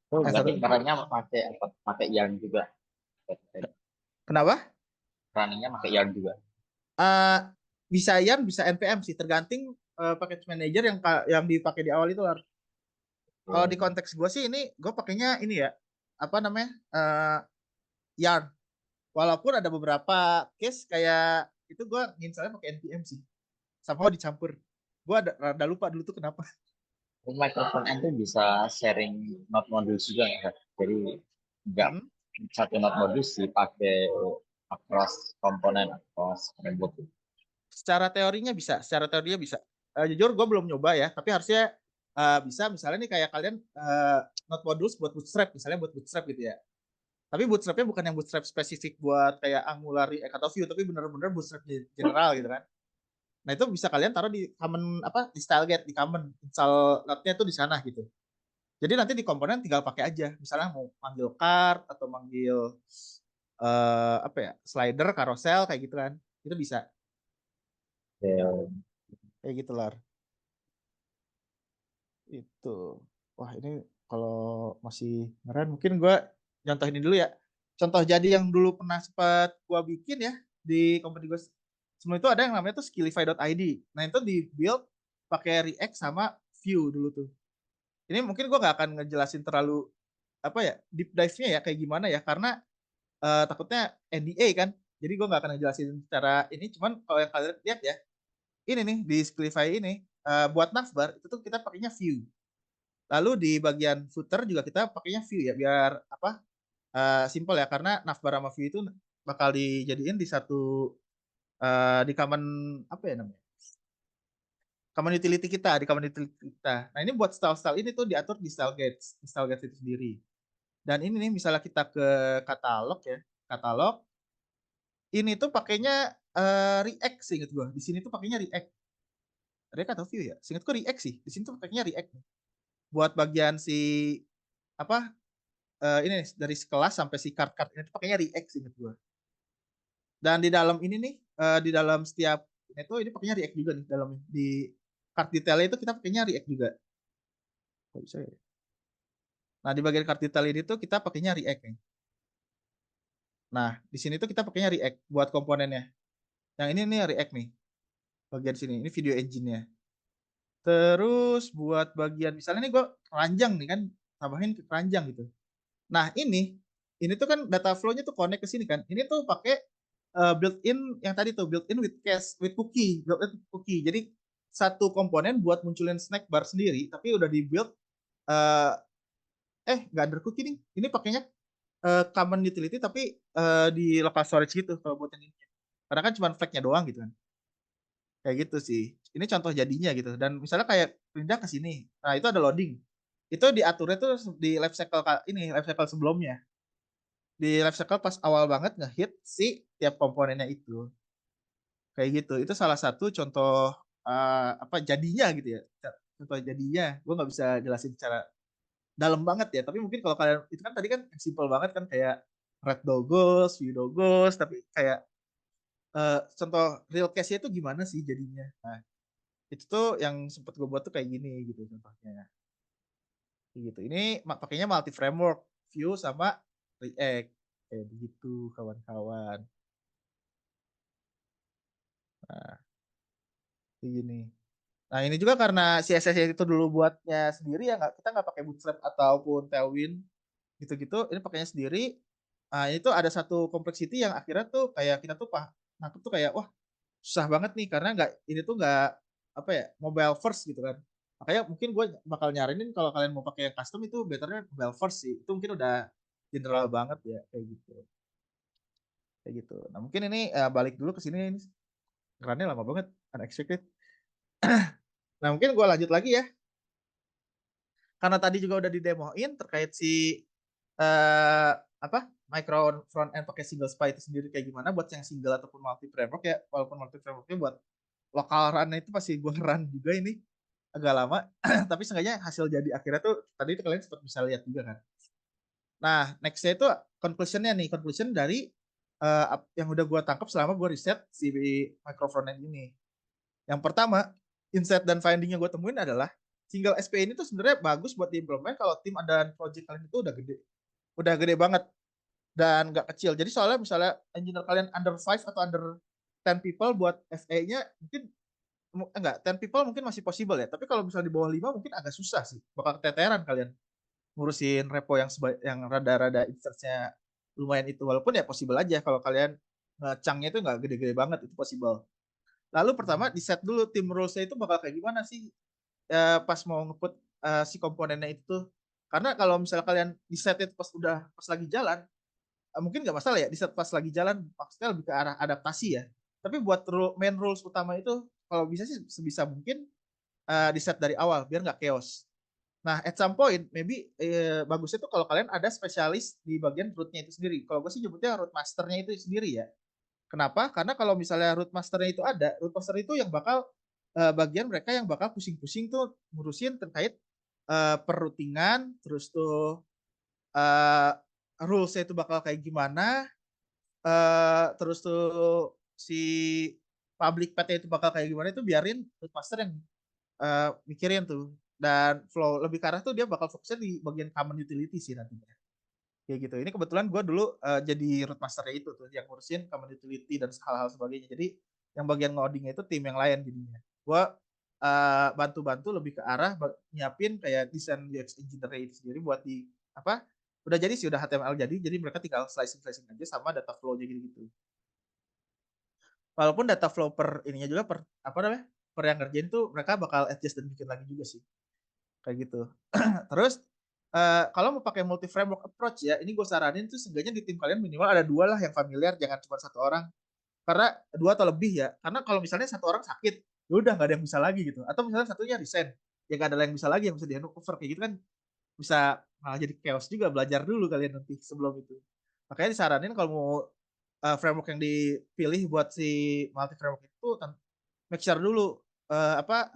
Oh, berarti Satu. caranya pakai apa? Pakai yarn juga. Kenapa? Runningnya pakai yarn juga. Eh Bisa YARN, bisa NPM sih, tergantung package manager yang dipakai di awal itu. Kalau di konteks gue sih ini gue pakainya ini ya, apa namanya, YARN. Walaupun ada beberapa case kayak itu gue nginsalnya pakai NPM sih, sama dicampur. Gue ada lupa dulu tuh kenapa. Microphone N itu bisa sharing node modul juga nggak? Jadi nggak Hmm. satu node modul dipakai across komponen across framework. Secara teorinya bisa. Jujur gue belum nyoba ya, tapi harusnya bisa misalnya nih kayak kalian node modules buat bootstrap, misalnya buat bootstrap gitu ya. Tapi bootstrapnya bukan yang bootstrap spesifik buat kayak Angular, React atau Vue, tapi bener-bener bootstrap general gitu kan. Nah itu bisa kalian taruh di common apa di StyleGate, di common install node-nya tuh di sana gitu. Jadi nanti di komponen tinggal pakai aja. Misalnya mau manggil card atau manggil apa ya slider, carousel kayak gitu kan. Itu bisa kayak gitu lah. Itu. Wah ini kalau masih ngeren mungkin gue contoh ini dulu ya. Contoh jadi yang dulu pernah sempat gue bikin ya di company gue. Sebelum itu ada yang namanya tuh skillify.id. Nah itu di build pakai React sama Vue dulu tuh. Ini mungkin gue gak akan ngejelasin terlalu apa ya deep dive-nya ya kayak gimana ya karena takutnya NDA kan. Jadi gue gak akan ngejelasin secara ini. Cuman kalau yang kalian lihat ya ini nih di Skillify ini buat navbar itu tuh kita pakainya Vue. Lalu di bagian footer juga kita pakainya Vue ya biar apa simple ya karena navbar sama Vue itu bakal dijadiin di satu di common apa ya namanya common utility kita di common utility kita. Nah ini buat style-style ini tuh diatur di style gates itu sendiri. Dan ini nih misalnya kita ke katalog ya katalog ini tuh pakainya React sih inget gue. Di sini tuh pakainya React atau Vue ya? Seingatku React sih. Di sini tuh pakainya React nih. Buat bagian si apa ini nih, dari kelas sampai si card-card ini tuh pakainya React sih inget gue. Dan di dalam ini nih di dalam setiap ini pakainya React juga nih dalam di card detail itu kita pakainya React juga. Kok bisa ya? Nah, di bagian card detail ini tuh kita pakainya React nih. Nah, di sini tuh kita pakainya React buat komponennya. Yang ini nih React nih. Bagian sini ini video engine-nya. Terus buat bagian misalnya nih gue keranjang nih kan tambahin ke keranjang gitu. Nah ini tuh kan data flow-nya tuh connect ke sini kan. Ini tuh pakai built-in yang tadi tuh built-in with cache with cookie, built-in cookie. Jadi satu komponen buat munculin snack bar sendiri, tapi udah di build nggak ada cookie nih. Ini pakainya common utility tapi di local storage gitu kalau buat yang ini. Karena kan cuma flag-nya doang gitu kan. Kayak gitu sih. Ini contoh jadinya gitu. Dan misalnya kayak pindah ke sini. Nah, itu ada loading. Itu diaturnya tuh di life cycle ini, life cycle sebelumnya. Di life cycle pas awal banget ngehit si tiap komponennya itu. Kayak gitu. Itu salah satu contoh apa jadinya gitu ya. Contoh jadinya. Gue nggak bisa jelasin secara dalam banget ya. Tapi mungkin kalau kalian itu kan tadi kan simple banget kan kayak red dogos, view dogos, tapi kayak contoh real case-nya itu gimana sih jadinya. Nah, itu tuh yang sempat gue buat tuh kayak gini gitu contohnya gitu ini pakainya multi framework Vue sama React kayak begitu kawan-kawan. Nah ini nah ini juga karena CSS itu dulu buatnya sendiri ya kita nggak pakai Bootstrap ataupun Tailwind gitu-gitu ini pakainya sendiri. Nah itu ada satu complexity yang akhirnya tuh kayak kita tuh nangkep tuh kayak wah susah banget nih karena nggak ini tuh nggak apa ya mobile first gitu kan. Makanya mungkin gue bakal nyaranin kalau kalian mau pakai yang custom itu betternya mobile first sih. Itu mungkin udah general banget ya kayak gitu. Kayak gitu. Nah mungkin ini balik dulu ke sini ini kerannya lama banget unexpected. Nah mungkin gue lanjut lagi ya. Karena tadi juga udah didemoin terkait si apa micro front end pakai single SPA itu sendiri kayak gimana buat yang single ataupun multi framework ya. Walaupun multi frameworknya buat lokal run itu pasti gue run juga ini agak lama tapi seenggaknya hasil jadi akhirnya tuh tadi itu kalian sempat bisa lihat juga kan. Nah nextnya itu conclusion dari yang udah gue tangkap selama gue riset si micro frontend ini. Yang pertama insight dan finding yang gue temuin adalah single SPA ini tuh sebenarnya bagus buat diimplement kalau tim dan project kalian itu udah gede banget dan nggak kecil. Jadi soalnya misalnya engineer kalian under 5 atau under 10 people buat FA-nya mungkin enggak 10 people mungkin masih possible ya tapi kalau misalnya di bawah 5 mungkin agak susah sih bakal keteteran kalian ngurusin repo yang rada-rada instance-nya lumayan itu walaupun ya possible aja kalau kalian ngecangnya itu nggak gede-gede banget itu possible. Lalu pertama di set dulu tim rules-nya itu bakal kayak gimana sih pas mau nge-put si komponennya itu karena kalau misalnya kalian di set itu pas lagi jalan mungkin nggak masalah ya di set pas lagi jalan maksudnya lebih ke arah adaptasi ya tapi buat main rules utama itu kalau bisa sih sebisa mungkin di set dari awal biar nggak chaos. Nah, at some point, maybe bagusnya tuh kalau kalian ada spesialis di bagian rootnya itu sendiri. Kalau gue sih nyebutnya root masternya itu sendiri ya. Kenapa? Karena kalau misalnya root masternya itu ada, root master itu yang bakal bagian mereka yang bakal pusing-pusing tuh ngurusin terkait perroutingan, terus tuh uh, rules-nya itu bakal kayak gimana, terus tuh si public path-nya itu bakal kayak gimana, itu biarin root master yang mikirin tuh. Dan flow lebih ke arah tuh dia bakal fokusnya di bagian common utility sih nantinya. Kayak gitu. Ini kebetulan gue dulu jadi root masternya itu tuh, yang ngurusin common utility dan hal-hal sebagainya. Jadi yang bagian ngodingnya itu tim yang lain jadinya. Gue bantu-bantu lebih ke arah nyiapin kayak desain UX engineer itu sendiri buat di apa? Udah jadi sih, udah HTML jadi mereka tinggal slicing aja sama data flow-nya gitu-gitu. Walaupun data flow per ininya juga per apa namanya? Per yang ngerjain tuh mereka bakal adjust dan bikin lagi juga sih. Kayak gitu. Terus kalau mau pakai multi framework approach ya, ini gue saranin tuh seenggaknya di tim kalian minimal ada 2 lah yang familiar, jangan cuma 1 orang. Karena 2 atau lebih ya. Karena kalau misalnya 1 orang sakit, ya udah nggak ada yang bisa lagi gitu. Atau misalnya satunya resign, ya nggak ada yang bisa lagi yang bisa di handover kayak gitu kan, bisa malah jadi chaos juga. Belajar dulu kalian nanti sebelum itu. Makanya disaranin kalau mau framework yang dipilih buat si multi framework itu make sure dulu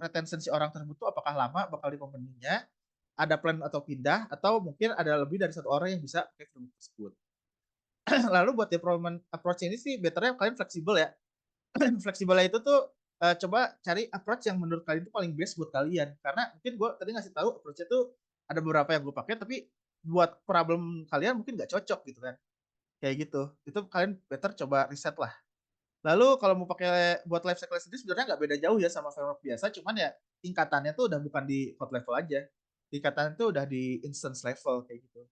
retention si orang tersebut tuh apakah lama bakal di company-nya, ada plan atau pindah, atau mungkin ada lebih dari 1 orang yang bisa pakai framework tersebut. Lalu buat deployment approach ini sih betternya kalian fleksibel ya. Fleksibelnya itu tuh coba cari approach yang menurut kalian itu paling best buat kalian. Karena mungkin gue tadi ngasih tahu approach-nya tuh ada beberapa yang gue pakai, tapi buat problem kalian mungkin nggak cocok gitu kan. Kayak gitu. Itu kalian better coba riset lah. Lalu kalau mau pakai buat life cycle sendiri sebenarnya nggak beda jauh ya sama framework biasa, cuman ya tingkatannya tuh udah bukan di code level aja. Tingkatannya tuh udah di instance level kayak gitu.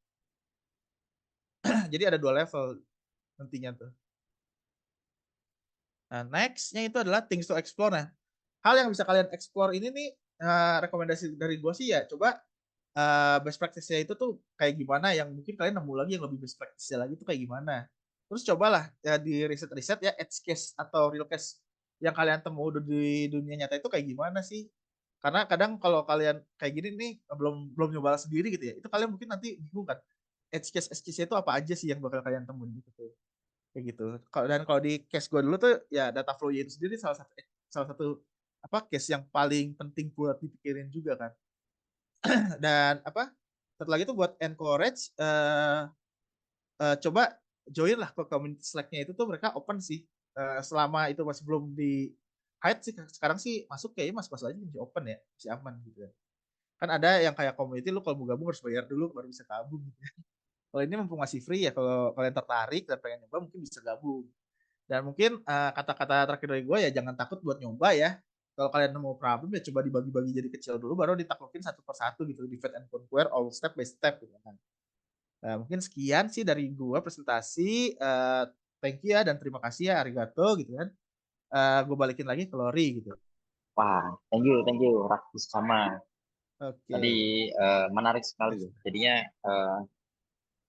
Jadi ada 2 level nantinya tuh. Nah, next-nya itu adalah things to explore. Nah, hal yang bisa kalian explore ini nih rekomendasi dari gue sih ya, coba best practice-nya itu tuh kayak gimana, yang mungkin kalian nemu lagi yang lebih best practice-nya lagi tuh kayak gimana. Terus cobalah ya di riset-riset ya edge case atau real case yang kalian temu di dunia nyata itu kayak gimana sih. Karena kadang kalau kalian kayak gini nih belum belum nyoba sendiri gitu ya, itu kalian mungkin nanti bingung kan. Edge case itu apa aja sih yang bakal kalian temuin gitu tuh. Kayak gitu. Dan kalau di case gue dulu tuh ya data flow itu sendiri salah satu case yang paling penting buat dipikirin juga kan. Dan satu lagi tuh buat encourage coba join lah ke community Slack-nya itu tuh, mereka open sih. Selama itu masih belum di hide sih, sekarang sih masuk kayaknya mas-mas aja masih open ya, masih aman gitu ya. Kan ada yang kayak community lu kalau mau gabung harus bayar dulu baru bisa gabung gitu ya. Kalau ini mumpung masih free ya, kalau kalian tertarik dan pengen nyoba mungkin bisa gabung. Dan mungkin kata-kata terakhir dari gue ya, jangan takut buat nyoba ya. Kalau kalian nemu problem ya coba dibagi-bagi jadi kecil dulu, baru ditaklukin satu persatu gitu, divide and conquer all step by step gitu kan. Nah, mungkin sekian sih dari gue presentasi. Thank you ya dan terima kasih ya, arigato gitu kan. Gue balikin lagi ke Lori gitu. Wah, thank you, Rakis sama. Tadi menarik sekali. Jadinya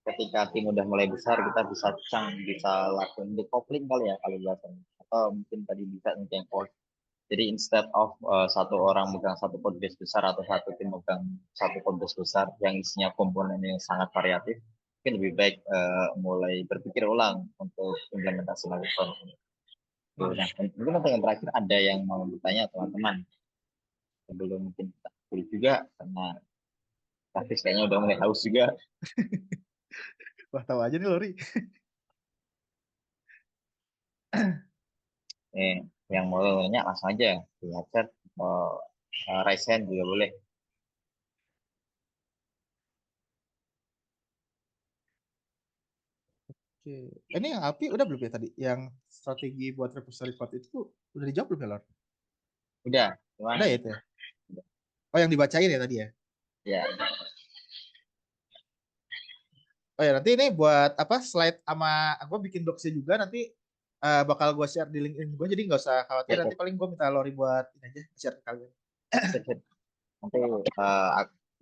ketika tim udah mulai besar, kita bisa lakukan decoupling kali ya kalau biasanya. Atau mungkin tadi bisa nge-call. Jadi instead of satu orang megang satu codebase besar atau satu tim megang satu codebase besar yang isinya komponen yang sangat variatif, mungkin lebih baik mulai berpikir ulang untuk implementasi microphone ini. Nah, mungkin untuk yang terakhir ada yang mau bertanya teman-teman sebelum mungkin kita tulis juga, karena Hafiz kayaknya udah mulai haus juga. Wah, tahu aja nih Lori. Yang mau nanya langsung aja di chat, raise hand juga boleh. Oke. Ini yang Alpi udah belum ya tadi? Yang strategi buat repository code itu udah dijawab belum ya, Lor? Udah, cuman Ada ya itu ya? Oh, yang dibacain ya tadi ya? ya. Oh ya, nanti ini buat slide sama gue bikin docs juga nanti bakal gue share di LinkedIn gue, jadi nggak usah khawatir. Nanti paling gue minta Lori buat ini aja share ke kalian. Nanti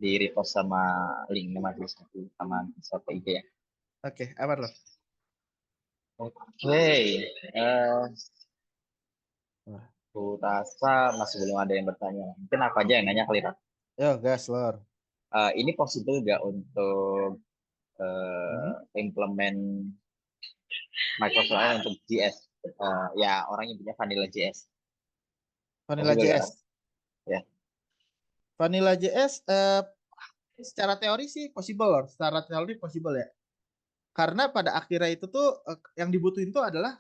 di repost sama linknya Mas sama satu IG ya. Oke, aman loh. Oke, aku rasa masih belum ada yang bertanya. Mungkin apa aja yang nanya kali, Pak? Yo, gas, Lor. Ini possible nggak untuk implement Microsoft untuk JS? Ya orang yang punya Vanilla JS. Vanilla Possible nggak? JS. Ya. Vanilla JS secara teori sih possible loh. Secara teori possible ya. Karena pada akhirnya itu tuh yang dibutuhin tuh adalah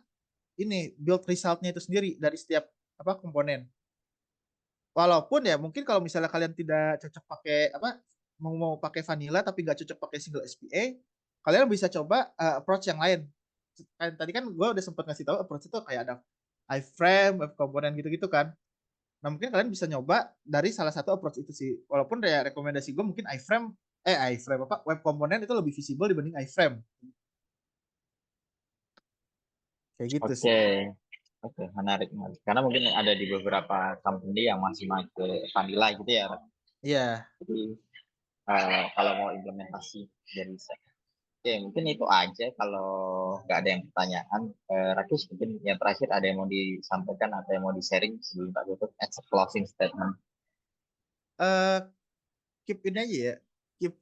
ini build resultnya itu sendiri dari setiap komponen. Walaupun ya mungkin kalau misalnya kalian tidak cocok pakai mau pakai vanilla tapi nggak cocok pakai single SPA, kalian bisa coba approach yang lain. Tadi kan gue udah sempat ngasih tahu approach itu kayak ada iframe, web component gitu-gitu kan. Nah mungkin kalian bisa nyoba dari salah satu approach itu sih. Walaupun ya rekomendasi gue mungkin iframe web component itu lebih visible dibanding iframe. Kayak gitu sih. Oke. Oke, menarik. Karena mungkin ada di beberapa company yang masih pakai vanilla gitu ya. Iya. Jadi kalau mau implementasi dari saya. Oke, mungkin itu aja kalau nggak ada yang pertanyaan. Rakus, mungkin yang terakhir ada yang mau disampaikan atau yang mau di-sharing sebelum tak tutup as a closing statement. Keep ini aja ya. Keep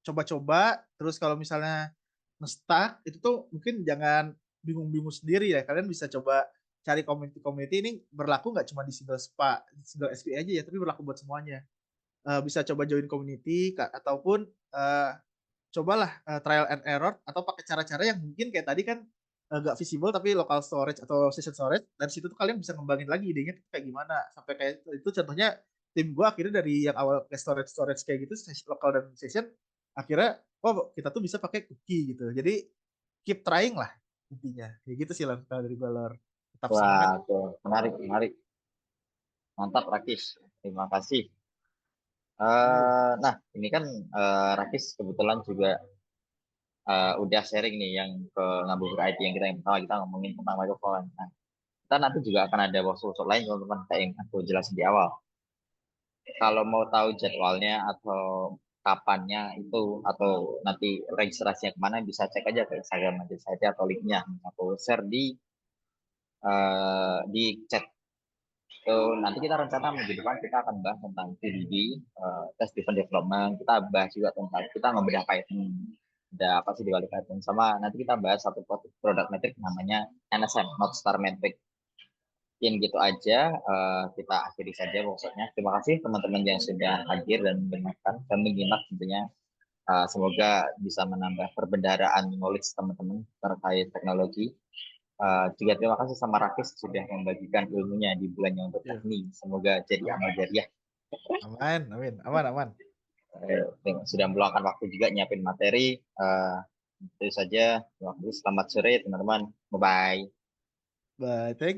coba-coba. Terus kalau misalnya nge-stuck itu tuh mungkin jangan bingung-bingung sendiri ya. Kalian bisa coba cari community ini berlaku nggak cuma di single SPA aja ya, tapi berlaku buat semuanya. Bisa coba join community ataupun cobalah trial and error atau pakai cara-cara yang mungkin kayak tadi kan nggak visible tapi local storage atau session storage. Dari situ tuh kalian bisa ngembangin lagi idenya kayak gimana sampai kayak itu contohnya tim gue akhirnya dari yang awal kayak storage kayak gitu lokal dan session akhirnya kita tuh bisa pakai cookie gitu. Jadi keep trying lah intinya kayak gitu sih Lor, kalau dari gue Lor. Tetap semangat. Wah, tuh, menarik, menarik. Mantap, Rakis. Terima kasih. Nah, ini kan Rakis kebetulan juga udah sharing nih yang ke Ngabuburit IT yang yang pertama kita ngomongin tentang microphone. Nah, kita nanti juga akan ada workshop lain teman-teman kayak yang aku jelasin di awal. Kalau mau tahu jadwalnya atau kapannya itu atau nanti registrasinya kemana bisa cek aja ke Instagram nanti saya atau linknya aku share di chat. So, nanti kita rencana minggu depan kita akan bahas tentang TDD, test driven development. Kita bahas juga tentang kita ngebedah Python. Ada apa sih di balik Python? Sama nanti kita bahas satu product metric namanya NSM, North Star Metric. Mungkin gitu aja, kita akhiri saja workshopnya. Terima kasih teman-teman yang sudah hadir dan mendengarkan dan menyimak tentunya. Semoga bisa menambah perbendaharaan knowledge teman-teman terkait teknologi. Juga terima kasih sama Rakis sudah membagikan ilmunya di bulan yang berkah ini. Semoga jadi amal jariah. Aman, amin, aman. Sudah meluangkan waktu juga nyiapin materi. Itu saja. Selamat sore teman-teman. Bye-bye. Bye, thank you.